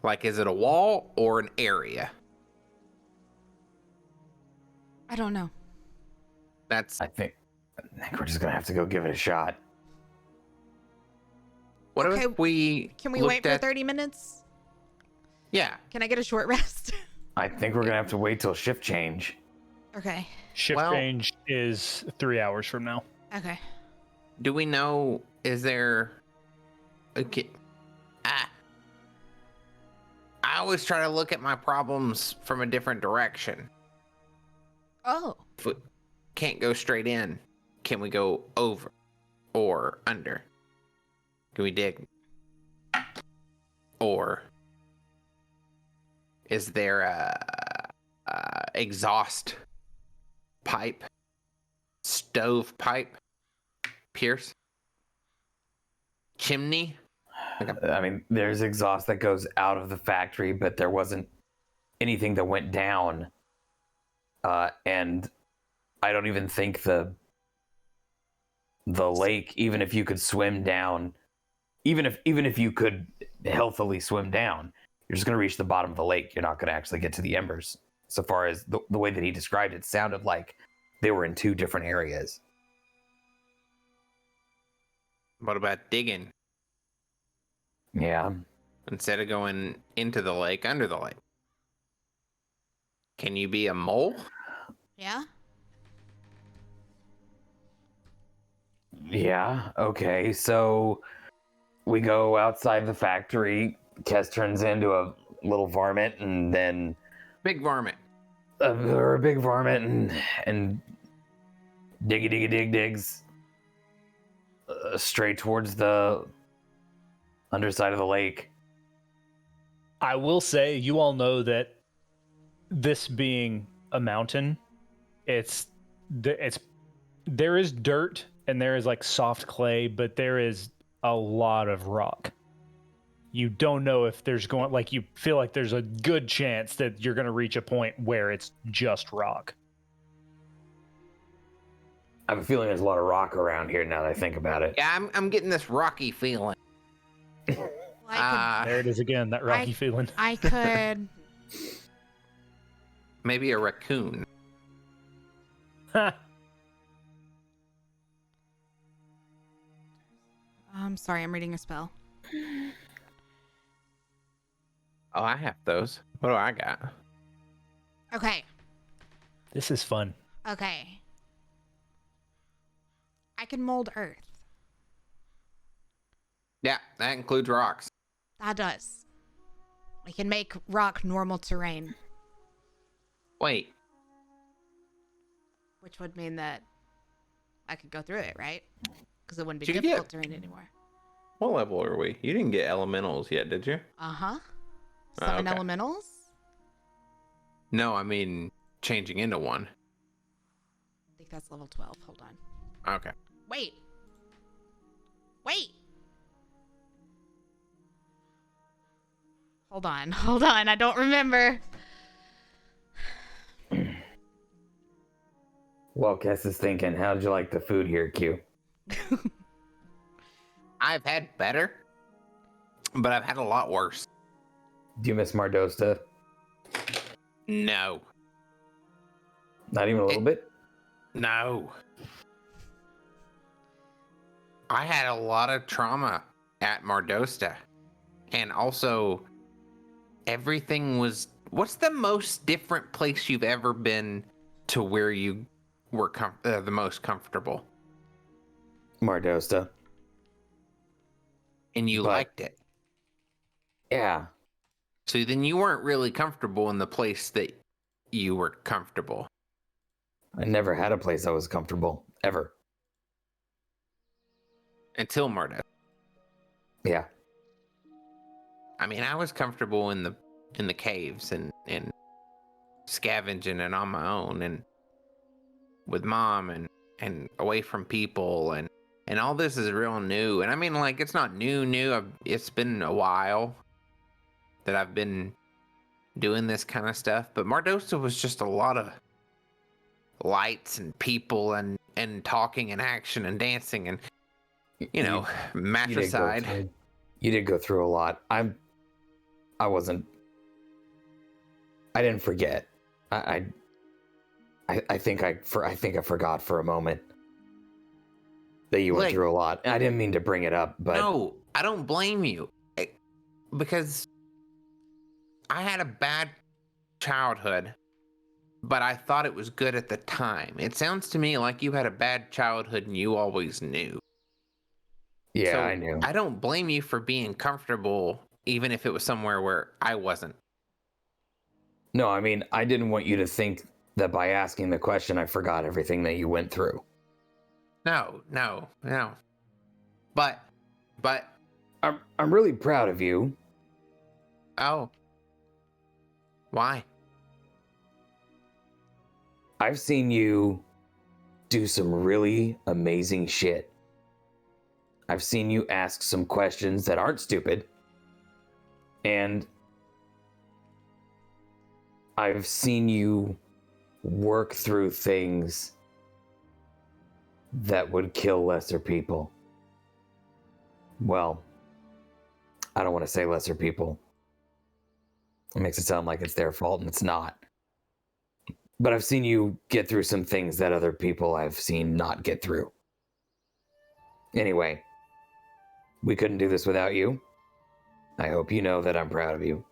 Like, is it a wall or an area? I don't know. That's I think we're just gonna have to go give it a shot. what Okay, if we Can we looked wait for at- 30 minutes? Yeah, Can I get a short rest? I think we're gonna have to wait till shift change. Okay. Shift Well- change is 3 hours from now. Okay. do we know, is there okay, I always try to look at my problems from a different direction. Oh. If we can't go straight in, can we go over or under? Can we dig? Or is there a exhaust pipe, stove pipe, Pierce, chimney? I mean, there's exhaust that goes out of the factory, but there wasn't anything that went down. And I don't even think the lake, even if you could swim down, even if you could healthily swim down, you're just gonna reach the bottom of the lake. You're not gonna actually get to the embers. So far as the way that he described it, sounded like they were in two different areas. What about digging Yeah. instead of going into the lake, under the lake? Can you be a mole? Yeah? Yeah. Okay. So we go outside the factory. Kes turns into a little varmint, and then Big varmint. or a big varmint, and digs straight towards the underside of the lake. I will say, you all know that this being a mountain, there is dirt and there is like soft clay, but there is a lot of rock. You don't know if there's you feel like there's a good chance that you're going to reach a point where it's just rock. I have a feeling there's a lot of rock around here now that I think about it. Yeah, I'm getting this rocky feeling. Well, I There it is again, that rocky feeling. I could Maybe a raccoon. I'm sorry, I'm reading a spell. Oh, I have those. What do I got? Okay. This is fun. Okay. I can mold earth. Yeah, that includes rocks. That does. I can make rock normal terrain, Wait, which would mean that I could go through it, right? Because it wouldn't be Did you difficult get- terrain anymore. what level are we? You didn't get elementals yet, did you? Uh-huh. Oh, 7 okay. elementals? No, I mean changing into one. I think that's level 12. Hold on. Okay. Wait. Wait. Hold on. Hold on. I don't remember. Well, Kes is thinking, how'd you like the food here, Q? I've had better, but I've had a lot worse. Do you miss Mardosta? No. Not even a little bit? No. I had a lot of trauma at Mardosta. And also, everything was... What's the most different place you've ever been to where you were the most comfortable? Mardosta. And you But- liked it. Yeah. So then you weren't really comfortable in the place that you were comfortable. I never had a place I was comfortable. Ever. Until Mardosta. Yeah. I mean, I was comfortable in the caves and scavenging and on my own and with mom and away from people and all this is real new. And I mean, like, it's not new. It's been a while that I've been doing this kind of stuff. But Mardosta was just a lot of lights and people and talking and action and dancing and, you know, matricide. You did go through a lot. I didn't forget. I think I forgot for a moment that you went Like- through a lot. And I didn't mean to bring it up, but No, I don't blame you. Because I had a bad childhood, but I thought it was good at the time. It sounds to me like you had a bad childhood and you always knew. yeah, So I knew. I don't blame you for being comfortable, even if it was somewhere where I wasn't. No, I mean, I didn't want you to think that by asking the question, I forgot everything that you went through. No. But, I'm really proud of you. oh. Why? I've seen you do some really amazing shit. I've seen you ask some questions that aren't stupid. And I've seen you work through things that would kill lesser people. Well, I don't want to say lesser people. It makes it sound like it's their fault, and it's not. But I've seen you get through some things that other people I've seen not get through. Anyway, we couldn't do this without you. I hope you know that I'm proud of you.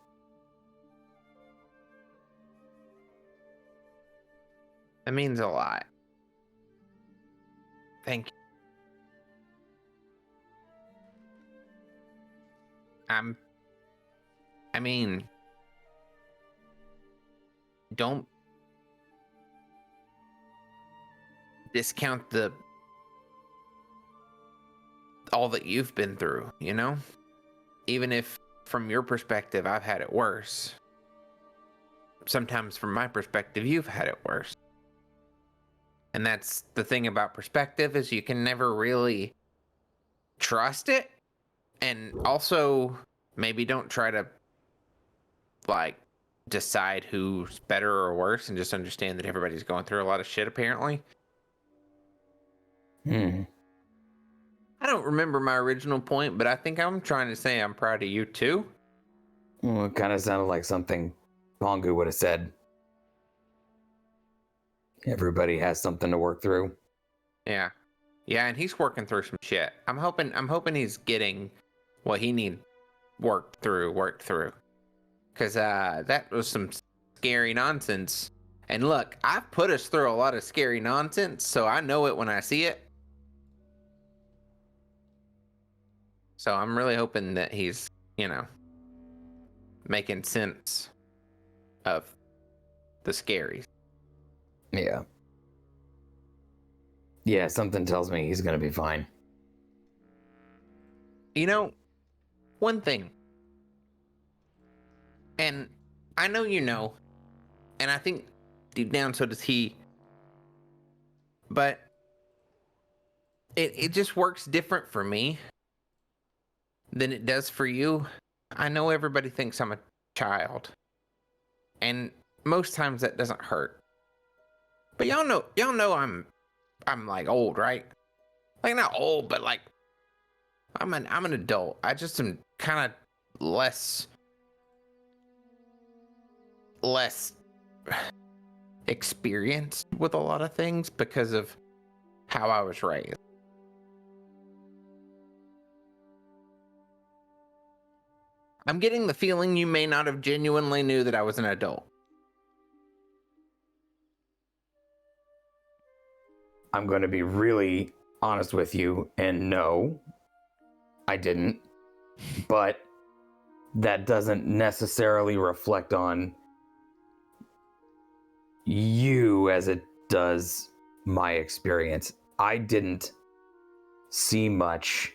That means a lot. Thank you. I mean, don't discount all that you've been through, you know? Even if from your perspective I've had it worse. Sometimes from my perspective you've had it worse. And that's the thing about perspective, is you can never really trust it. And also, maybe don't try to, like, decide who's better or worse, and just understand that everybody's going through a lot of shit, apparently. I don't remember my original point, but I think I'm trying to say I'm proud of you, too. Well, it kind of sounded like something Pongu would have said. Everybody has something to work through. Yeah. Yeah, and he's working through some shit. I'm hoping he's getting what he needs worked through. Because that was some scary nonsense. And look, I've put us through a lot of scary nonsense, so I know it when I see it. So I'm really hoping that he's, you know, making sense of the scaries. Yeah. Yeah, something tells me he's gonna be fine. You know, one thing, and I know you know, and I think deep down so does he, but it just works different for me than it does for you. I know everybody thinks I'm a child, and most times that doesn't hurt. But y'all know I'm like old, right? Like not old, but like I'm an adult. I just am kind of less experienced with a lot of things because of how I was raised. I'm getting the feeling you may not have genuinely knew that I was an adult. I'm going to be really honest with you, and no, I didn't. But that doesn't necessarily reflect on you as it does my experience. I didn't see much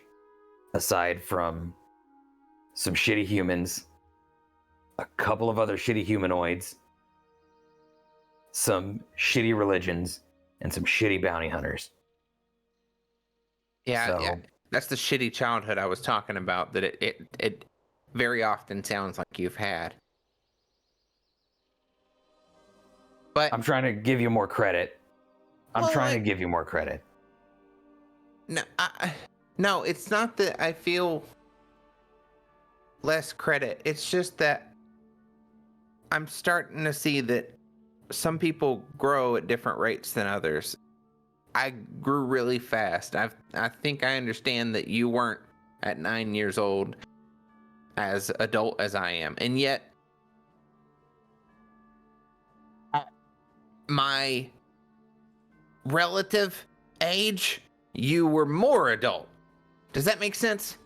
aside from some shitty humans, a couple of other shitty humanoids, some shitty religions, and some shitty bounty hunters. Yeah, that's the shitty childhood I was talking about, that it very often sounds like you've had. But I'm trying to give you more credit. I'm trying to give you more credit. no, no, it's not that I feel less credit. It's just that I'm starting to see that some people grow at different rates than others. I grew really fast. I think I understand that you weren't at 9 years old as adult as I am. And yet my relative age, you were more adult. Does that make sense?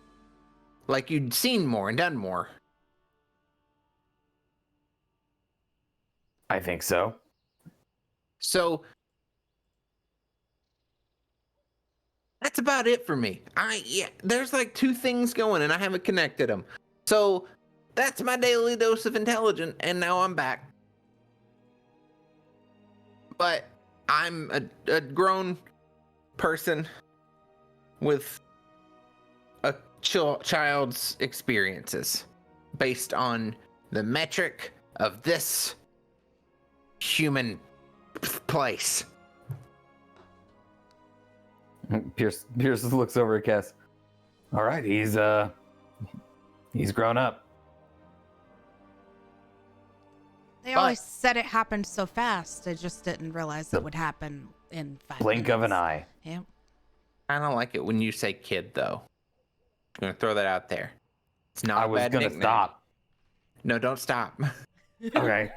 Like you'd seen more and done more. I think so. So that's about it for me. There's like two things going and I haven't connected them. So that's my daily dose of intelligence, and now I'm back. But I'm a grown person with a child's experiences based on the metric of this human place. Pierce looks over at Cass. All right, he's grown up. They always said it happened so fast. I just didn't realize it would happen in 5 Blink of an minutes. eye. Yeah. I don't like it when you say kid, though. I'm gonna throw that out there. It's not I a was bad gonna nickname. stop. No, don't stop. Okay.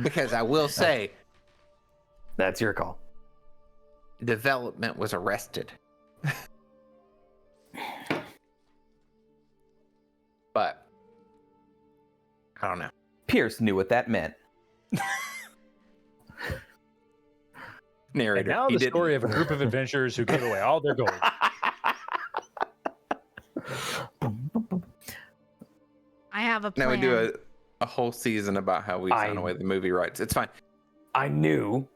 Because I will say, That's your call. development was arrested. But I don't know. Pierce knew what that meant. And Narrator. now he the didn't. story of a group of adventurers who gave away all their gold. I have a plan. Now we do a whole season about how we found away the movie rights. It's fine. I knew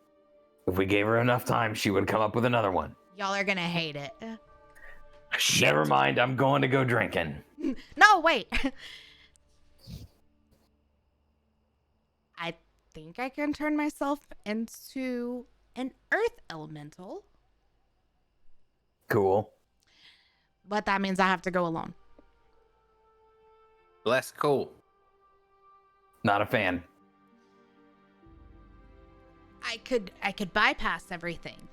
if we gave her enough time, she would come up with another one. Y'all are gonna hate it. Never mind, I'm going to go drinking. No, wait. I think I can turn myself into an earth elemental, Cool. but that means I have to go alone. Less cool. Not a fan. I could bypass everything.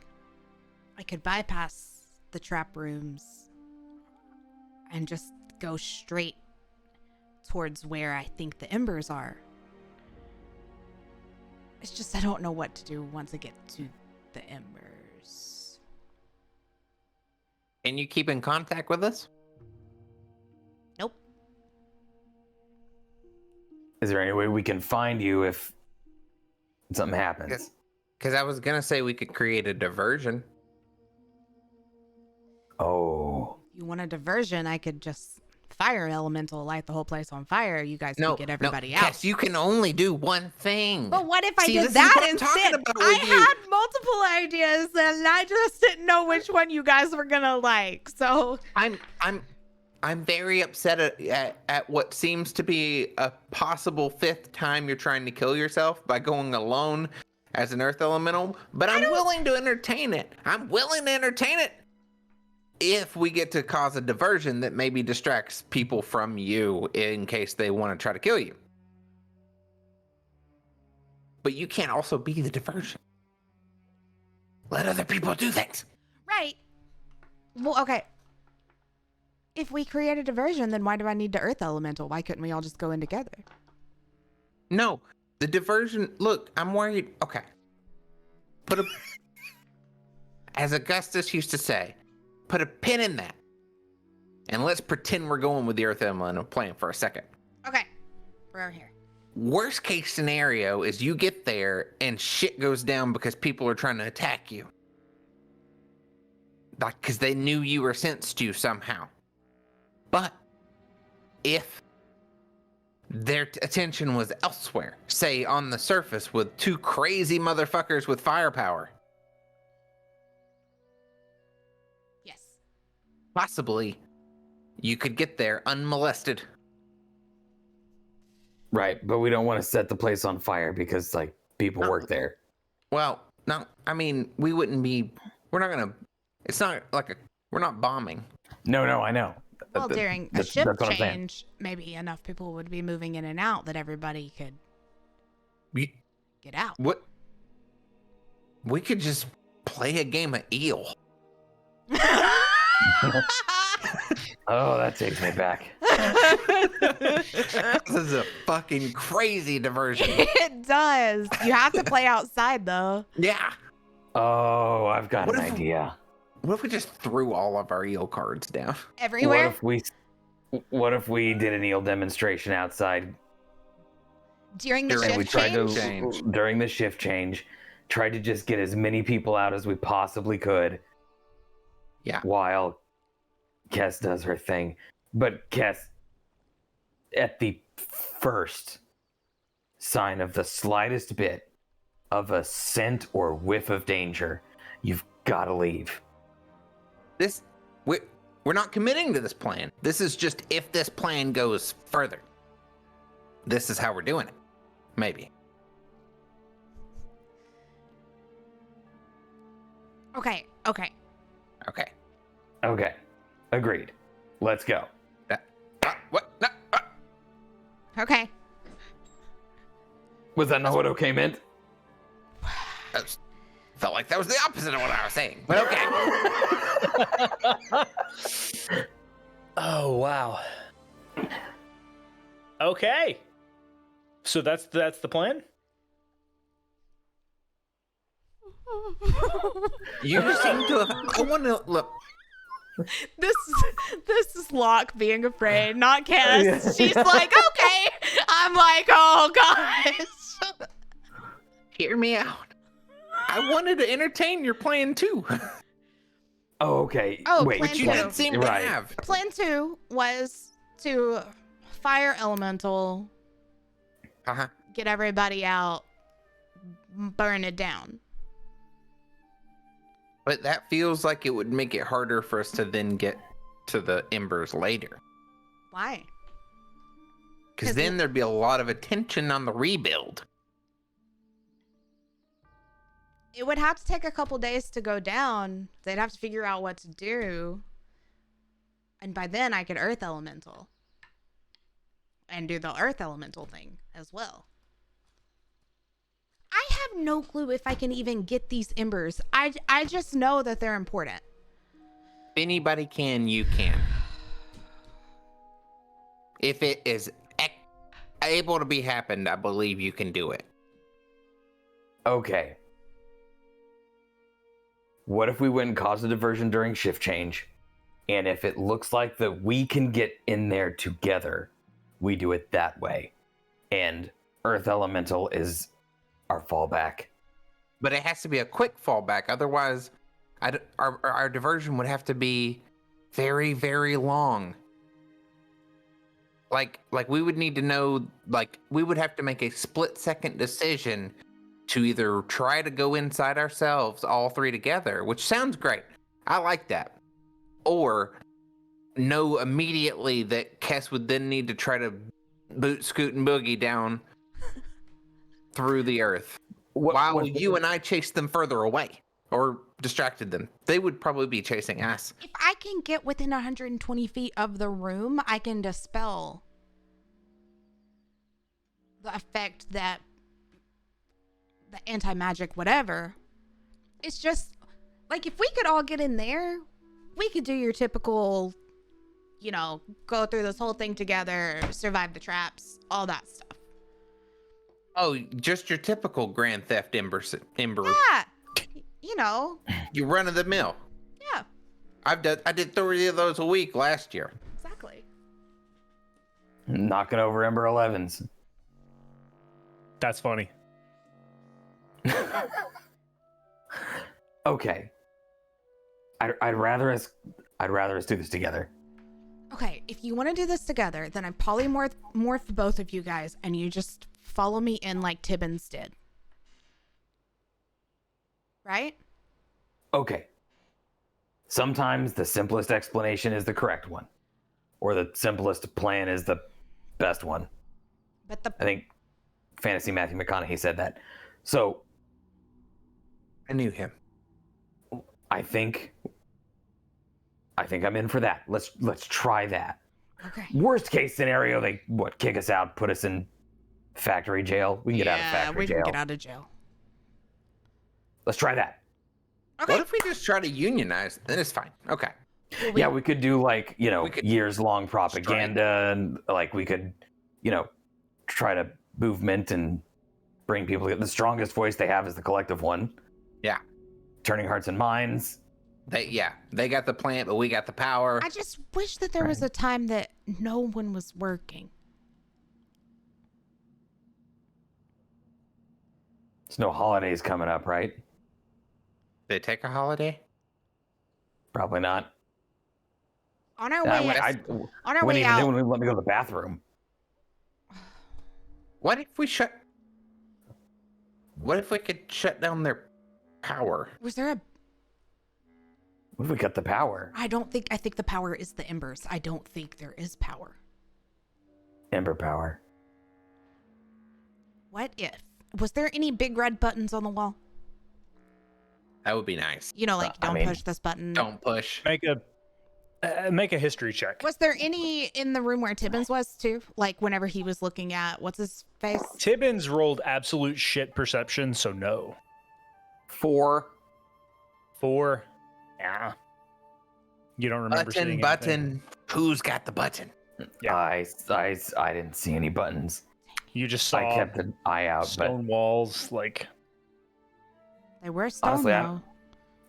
I could bypass the trap rooms and just go straight towards where I think the embers are. It's just I don't know what to do once I get to the embers. Can you keep in contact with us? Nope. Is there any way we can find you if something happens? Because I was gonna say we could create a diversion. Oh. You want a diversion, I could just fire elemental, light the whole place on fire. You guys No, can get everybody no, out. Cass, you can only do one thing. But what if I See, did this is that what I'm talking instead? about I with you. had multiple ideas and I just didn't know which one you guys were gonna like. So I'm very upset at what seems to be a possible fifth time you're trying to kill yourself by going alone as an earth elemental, but I'm willing to entertain it. I'm willing to entertain it. if we get to cause a diversion that maybe distracts people from you in case they want to try to kill you. But you can't also be the diversion. Let other people do things. Right. Well, okay. If we create a diversion, then why do I need to Earth Elemental? Why couldn't we all just go in together? No, the diversion. Look, I'm worried. Okay. As Augustus used to say, put a pin in that. And let's pretend we're going with the Earth Elemental plan for a second. Okay. We're here. Worst case scenario is you get there and shit goes down because people are trying to attack you. Like, because they knew you were sensed you somehow. But if their attention was elsewhere, say on the surface with two crazy motherfuckers with firepower, Yes. possibly you could get there unmolested. Right, but we don't want to set the place on fire because like people work there. Well, no, I mean, we wouldn't be, we're not gonna, it's not like we're not bombing. No, I know. Well, during a That's shift what I'm saying. change, maybe enough people would be moving in and out that everybody could We, get out. what? We could just play a game of eel. Oh, that takes me back. This is a fucking crazy diversion. It does. You have to play outside though. Yeah. Oh, I've got What an if- idea. What if we just threw all of our eel cards down? Everywhere. What if we did an eel demonstration outside During the During- and we shift tried change. to during the shift change, tried to just get as many people out as we possibly could. Yeah. While Kess does her thing. But Kess, at the first sign of the slightest bit of a scent or whiff of danger, you've got to leave. We're not committing to this plan. This is just if this plan goes further. This is how we're doing it. Maybe. Okay. Okay. Okay. Agreed. Let's go. What? No, Okay. Was that not what okay meant? felt like that was the opposite of what I was saying. But okay. Oh wow. Okay. So that's the plan? You seem to have. I want to look. This is Locke being afraid, not Cass. She's like, okay. I'm like, oh gosh. Hear me out. I wanted to entertain your plan too. Oh, okay. Oh, wait. plan But you two. didn't seem to Right. have. Plan 2 was to fire elemental, Uh-huh. get everybody out, burn it down. But that feels like it would make it harder for us to then get to the embers later. Why? Because 'Cause then there'd be a lot of attention on the rebuild. It would have to take a couple days to go down. They'd have to figure out what to do. And by then I could earth elemental. And do the earth elemental thing as well. I have no clue if I can even get these embers. I just know that they're important. If anybody can, you can. If it is able to be happened, I believe you can do it. Okay. What if we went and caused a diversion during shift change? And if it looks like that we can get in there together, we do it that way. And Earth Elemental is our fallback. But it has to be a quick fallback. Otherwise, our diversion would have to be very, very long. Like we would need to know, like we would have to make a split-second decision to either try to go inside ourselves, all three together, which sounds great. I like that. Or know immediately that Kess would then need to try to boot, scoot, and boogie down through the earth. While you and I chase them further away. Or distracted them. They would probably be chasing us. If I can get within 120 feet of the room, I can dispel the effect that the anti-magic whatever. It's just like if we could all get in there, we could do your typical, you know, go through this whole thing together, survive the traps, all that stuff. Oh, just your typical Grand Theft Ember. Yeah, you know. You run of the mill. Yeah, I did 30 of those a week last year. exactly. Knocking over Ember 11s. That's funny. Okay. I'd rather us do this together. Okay, if you want to do this together, then I polymorph both of you guys, and you just follow me in like Tibbins did. Right? Okay. Sometimes the simplest explanation is the correct one, or the simplest plan is the best one. But I think Fantasy Matthew McConaughey said that. So I knew him. I think I'm in for that. Let's try that. okay. Worst case scenario, they kick us out, put us in factory jail. We can get out of factory we jail. can get out of jail. Let's try that. Okay. What if we just try to unionize? Then it's fine. Okay. Well, Yeah, we could do like, We could years long propaganda and like we could, try to movement and bring people together. The strongest voice they have is the collective one. Yeah. Turning hearts and minds. They got the plant, but we got the power. I just wish that there was a time that no one was working. There's no holidays coming up, right? They take a holiday? Probably not. On our I way, wouldn't on our even way do out. when we let me go to the bathroom. What if we could shut down their power? Was there a? What if we cut the power? I think the power is the embers. I don't think there is power. Ember power. What if? Was there any big red buttons on the wall? That would be nice. You know, like I don't mean, push this button. Don't push. Make a history check. Was there any in the room where Tibbins was too? Like whenever he was looking at what's his face? Tibbins rolled absolute shit perception, so no. 4. 4. Yeah. You don't remember seeing anything. Button. Who's got the button? Yeah. I didn't see any buttons. You just saw I kept an eye out, stone walls, like They were stone Honestly, though.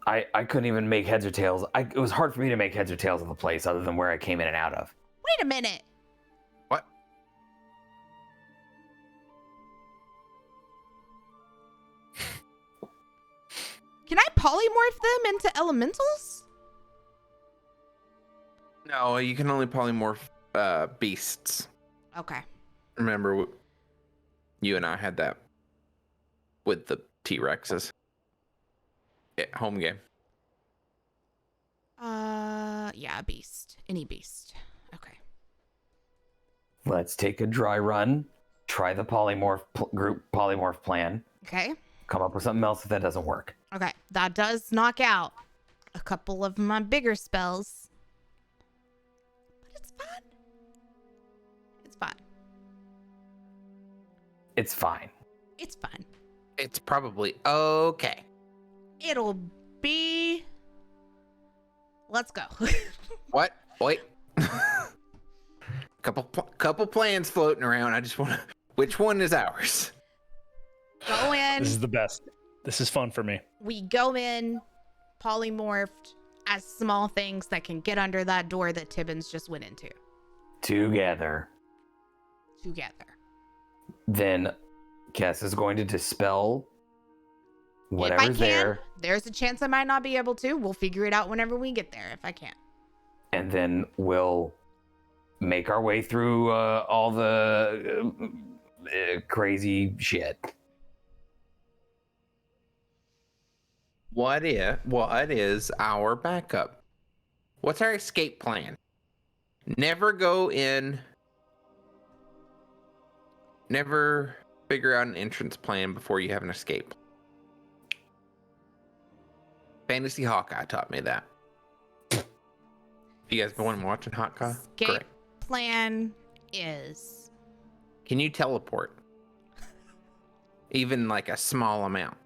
I couldn't even make heads or tails. It was hard for me to make heads or tails of the place other than where I came in and out of. Wait a minute. What? Can I polymorph them into elementals? No, you can only polymorph beasts. Okay. Remember, you and I had that with the T-Rexes at home game. Yeah, a beast. Any beast. Okay. Let's take a dry run. Try the group polymorph plan. Okay. Come up with something else if that doesn't work. Okay. That does knock out a couple of my bigger spells. But it's fun. It's fun. It's fine. It's fun. It's probably okay. It'll be. Let's go. What? Wait. couple plans floating around. I just want to. Which one is ours? Go in. this is the best. This is fun for me. We go in, polymorphed as small things that can get under that door that Tibbins just went into. Together. Then Kess is going to dispel whatever's if I can, there. there's a chance I might not be able to. We'll figure it out whenever we get there if I can. And then we'll make our way through all the crazy shit. What is our backup? What's our escape plan? Never go in. Never figure out an entrance plan before you have an escape. Fantasy Hawkeye taught me that. You guys been watching Hawkeye? Escape Correct. plan is Can you teleport? Even like a small amount.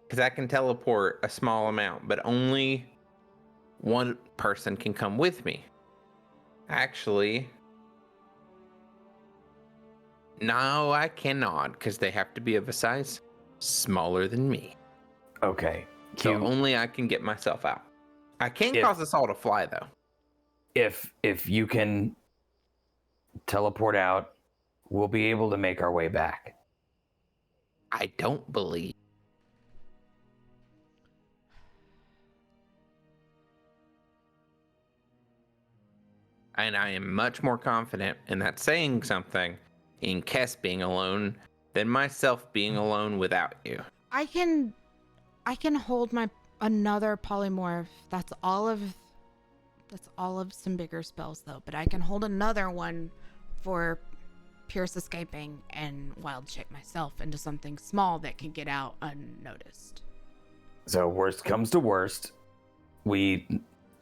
Because I can teleport a small amount, but only one person can come with me. Actually, no, I cannot, because they have to be of a size smaller than me. Okay. So Q, only I can get myself out. I can If- cause us all to fly, though. if you can teleport out, we'll be able to make our way back. I don't believe. And I am much more confident in that saying something in Kess being alone than myself being alone without you. I can hold my another polymorph. That's all of some bigger spells though, but I can hold another one for Pierce escaping and wild shape myself into something small that can get out unnoticed. So worst comes to worst, we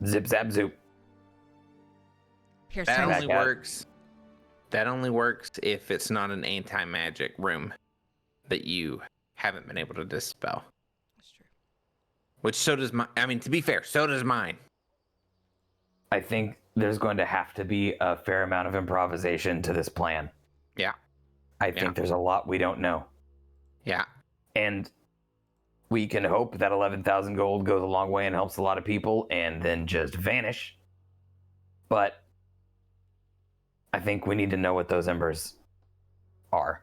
zip zap zoop. Pierce That turns only works. That only works if it's not an anti-magic room that you haven't been able to dispel. That's true. Which so does my. I mean, to be fair, so does mine. I think there's going to have to be a fair amount of improvisation to this plan. Yeah. I think Yeah. there's a lot we don't know. Yeah. And we can hope that 11,000 gold goes a long way and helps a lot of people and then just vanish. But I think we need to know what those embers are.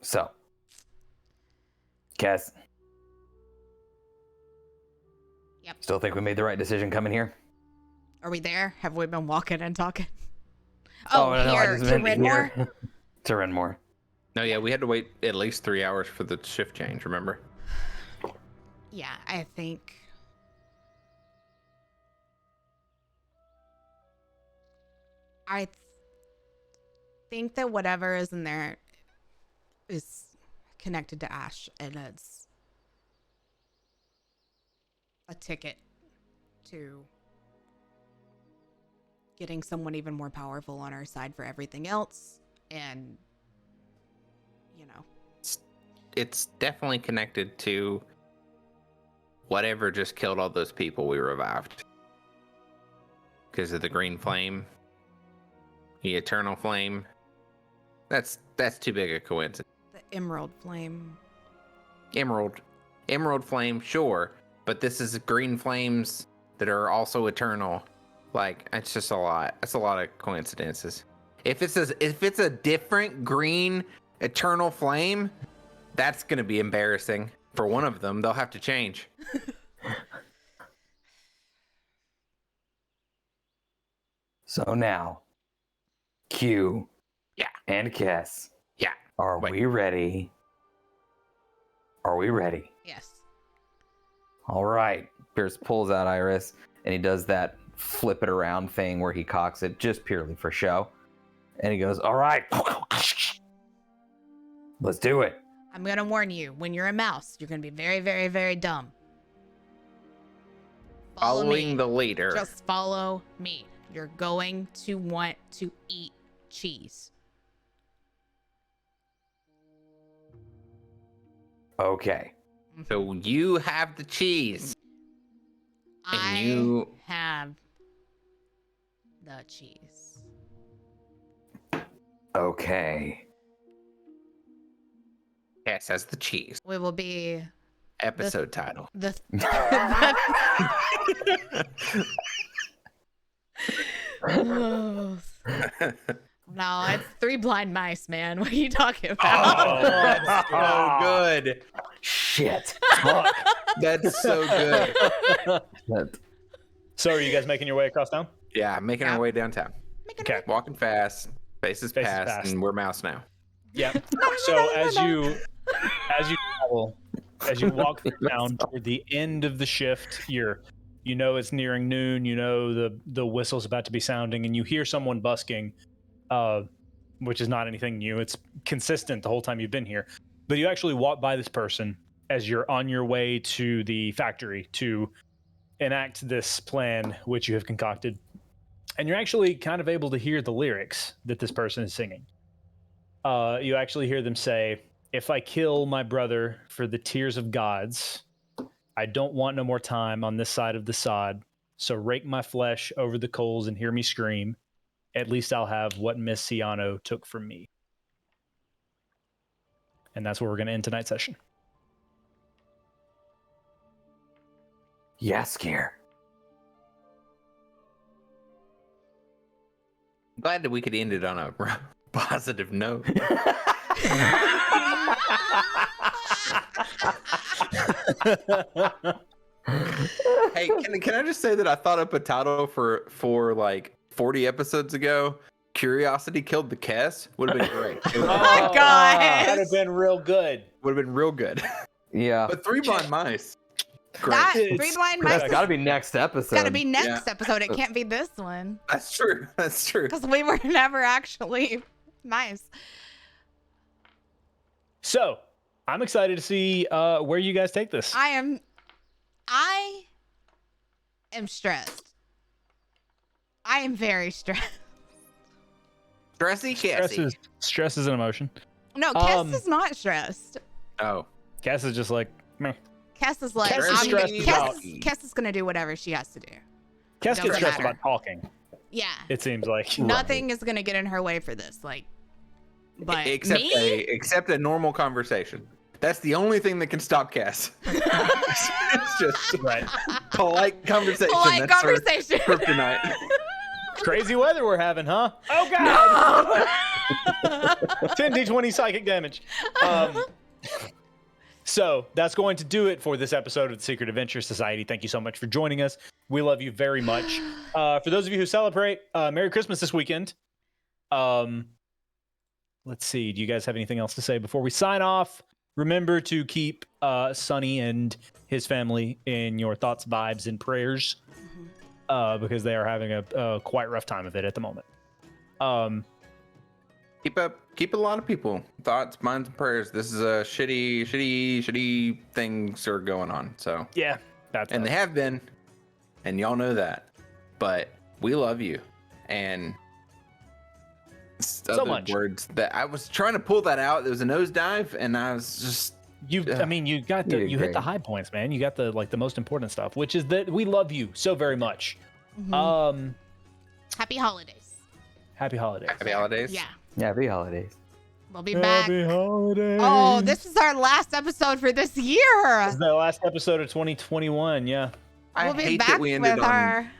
So, Cass. Yep. Still think we made the right decision coming here? Are we there? Have we been walking and talking? no, I here just to meant Renmore? here. To Renmore. No, yeah, we had to wait at least 3 hours for the shift change. Remember? Yeah, I think. I think that whatever is in there is connected to Ash, and it's a ticket to getting someone even more powerful on our side for everything else, and you know. It's definitely connected to whatever just killed all those people we revived. Because of the green flame, the eternal flame. That's too big a coincidence. The Emerald Flame. Emerald flame, sure, but this is green flames that are also eternal. Like, it's just a lot. That's a lot of coincidences. If it's a different green eternal flame, that's gonna be embarrassing for one of them. They'll have to change. So now, Q Yeah. and Cass, Yeah. are Wait. we ready? Are we ready? Yes. All right. Pierce pulls out Iris, and he does that flip it around thing where he cocks it just purely for show. And he goes, all right. Let's do it. I'm going to warn you, when you're a mouse, you're going to be very, very, very dumb. Follow Following me. the leader. Just follow me. You're going to want to eat cheese. Okay. So you have the cheese. And I you- have the cheese. Okay. Yes, that's the cheese. We will be Episode title. the. No, it's Three Blind Mice, man. What are you talking about? Oh, that's so good. Shit. Fuck. That's so good. That- So, are you guys making your way across town? Yeah, making Yeah. our way downtown. Okay. Walking fast, faces Faces past, past. and we're mouse now. Yeah. So as you travel, as you walk through town toward the end of the shift, you know it's nearing noon. You know the whistle's about to be sounding, and you hear someone busking. which is not anything new. It's consistent the whole time you've been here. But you actually walk by this person as you're on your way to the factory to enact this plan which you have concocted. And you're actually kind of able to hear the lyrics that this person is singing. You actually hear them say, "If I kill my brother for the tears of gods, I don't want no more time on this side of the sod. So rake my flesh over the coals and hear me scream. At least I'll have what Miss Ciano took from me." And that's where we're going to end tonight's session. Yaskir. Glad that we could end it on a positive note. Hey, can I just say that I thought up a title for like 40 episodes ago? Curiosity Killed the Kess would have been great. Oh my gosh. That'd have been real good. Would have been real good. Yeah. But Three Blind Mice. Great. That It's- Three Blind Mice That's has got to be next episode. got to be next Yeah. episode. It can't be this one That's true. That's true. because we were never actually mice. So I'm excited to see where you guys take this. I am stressed. I am very stressed. Stressy Cassie. Stress is an emotion. No, Cass Um, is not stressed. Oh. Cass is just like, meh. Cass is like, Cass is I'm stressed about- Cass is gonna do whatever she has to do. Cass Doesn't gets stressed matter. about talking. Yeah, It seems like. nothing is gonna get in her way for this. Like, but except me, except a normal conversation. That's the only thing that can stop Cass. It's just Right. polite conversation. polite That's her conversation. kryptonite. Crazy weather we're having, huh? Oh god. 10d20 psychic damage. So that's going to do it for this episode of the Secret Adventure Society. Thank you so much for joining us. We love you very much. For those of you who celebrate, Merry Christmas this weekend. Let's see. Do you guys have anything else to say before we sign off? Remember to keep Sonny and his family in your thoughts, vibes, and prayers, because they are having a quite rough time of it at the moment. Keep a lot of people thoughts, minds, and prayers. This is a shitty things are going on. So Yeah, that's and they have been, and y'all know that. But we love you, and other much. words that I was trying to pull that out. There was a nosedive, and I was just I mean, you got You did you hit the great. high points, man. You got the most important stuff, which is that we love you so very much. Mhm. Happy holidays. Happy holidays. happy holidays. Yeah, Yeah, happy holidays. we'll be back. holidays. Oh, this is our last episode for this year. This is the last episode of 2021. Yeah. I We'll be hate back that we ended with on our.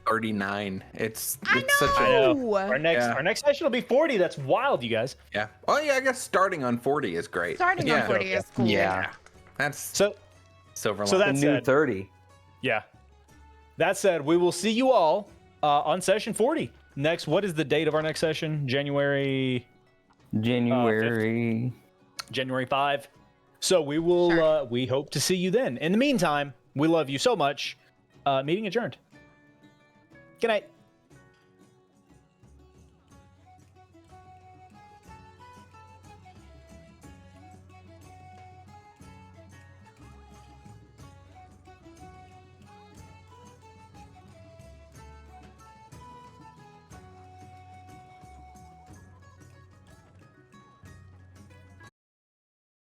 39. It's I such I a know. Our know. next session will be 40. That's wild, you guys. yeah. Well, yeah. I guess starting on 40 is great. Starting yeah. on 40 is cool. Yeah. That's So silver so lining. The That new said- 30. yeah. That said, we will see you all on session 40. Next, what is the date of our next session? January January. 5. So we will Sure. we hope to see you then. In the meantime, we love you so much. Meeting adjourned. Good night.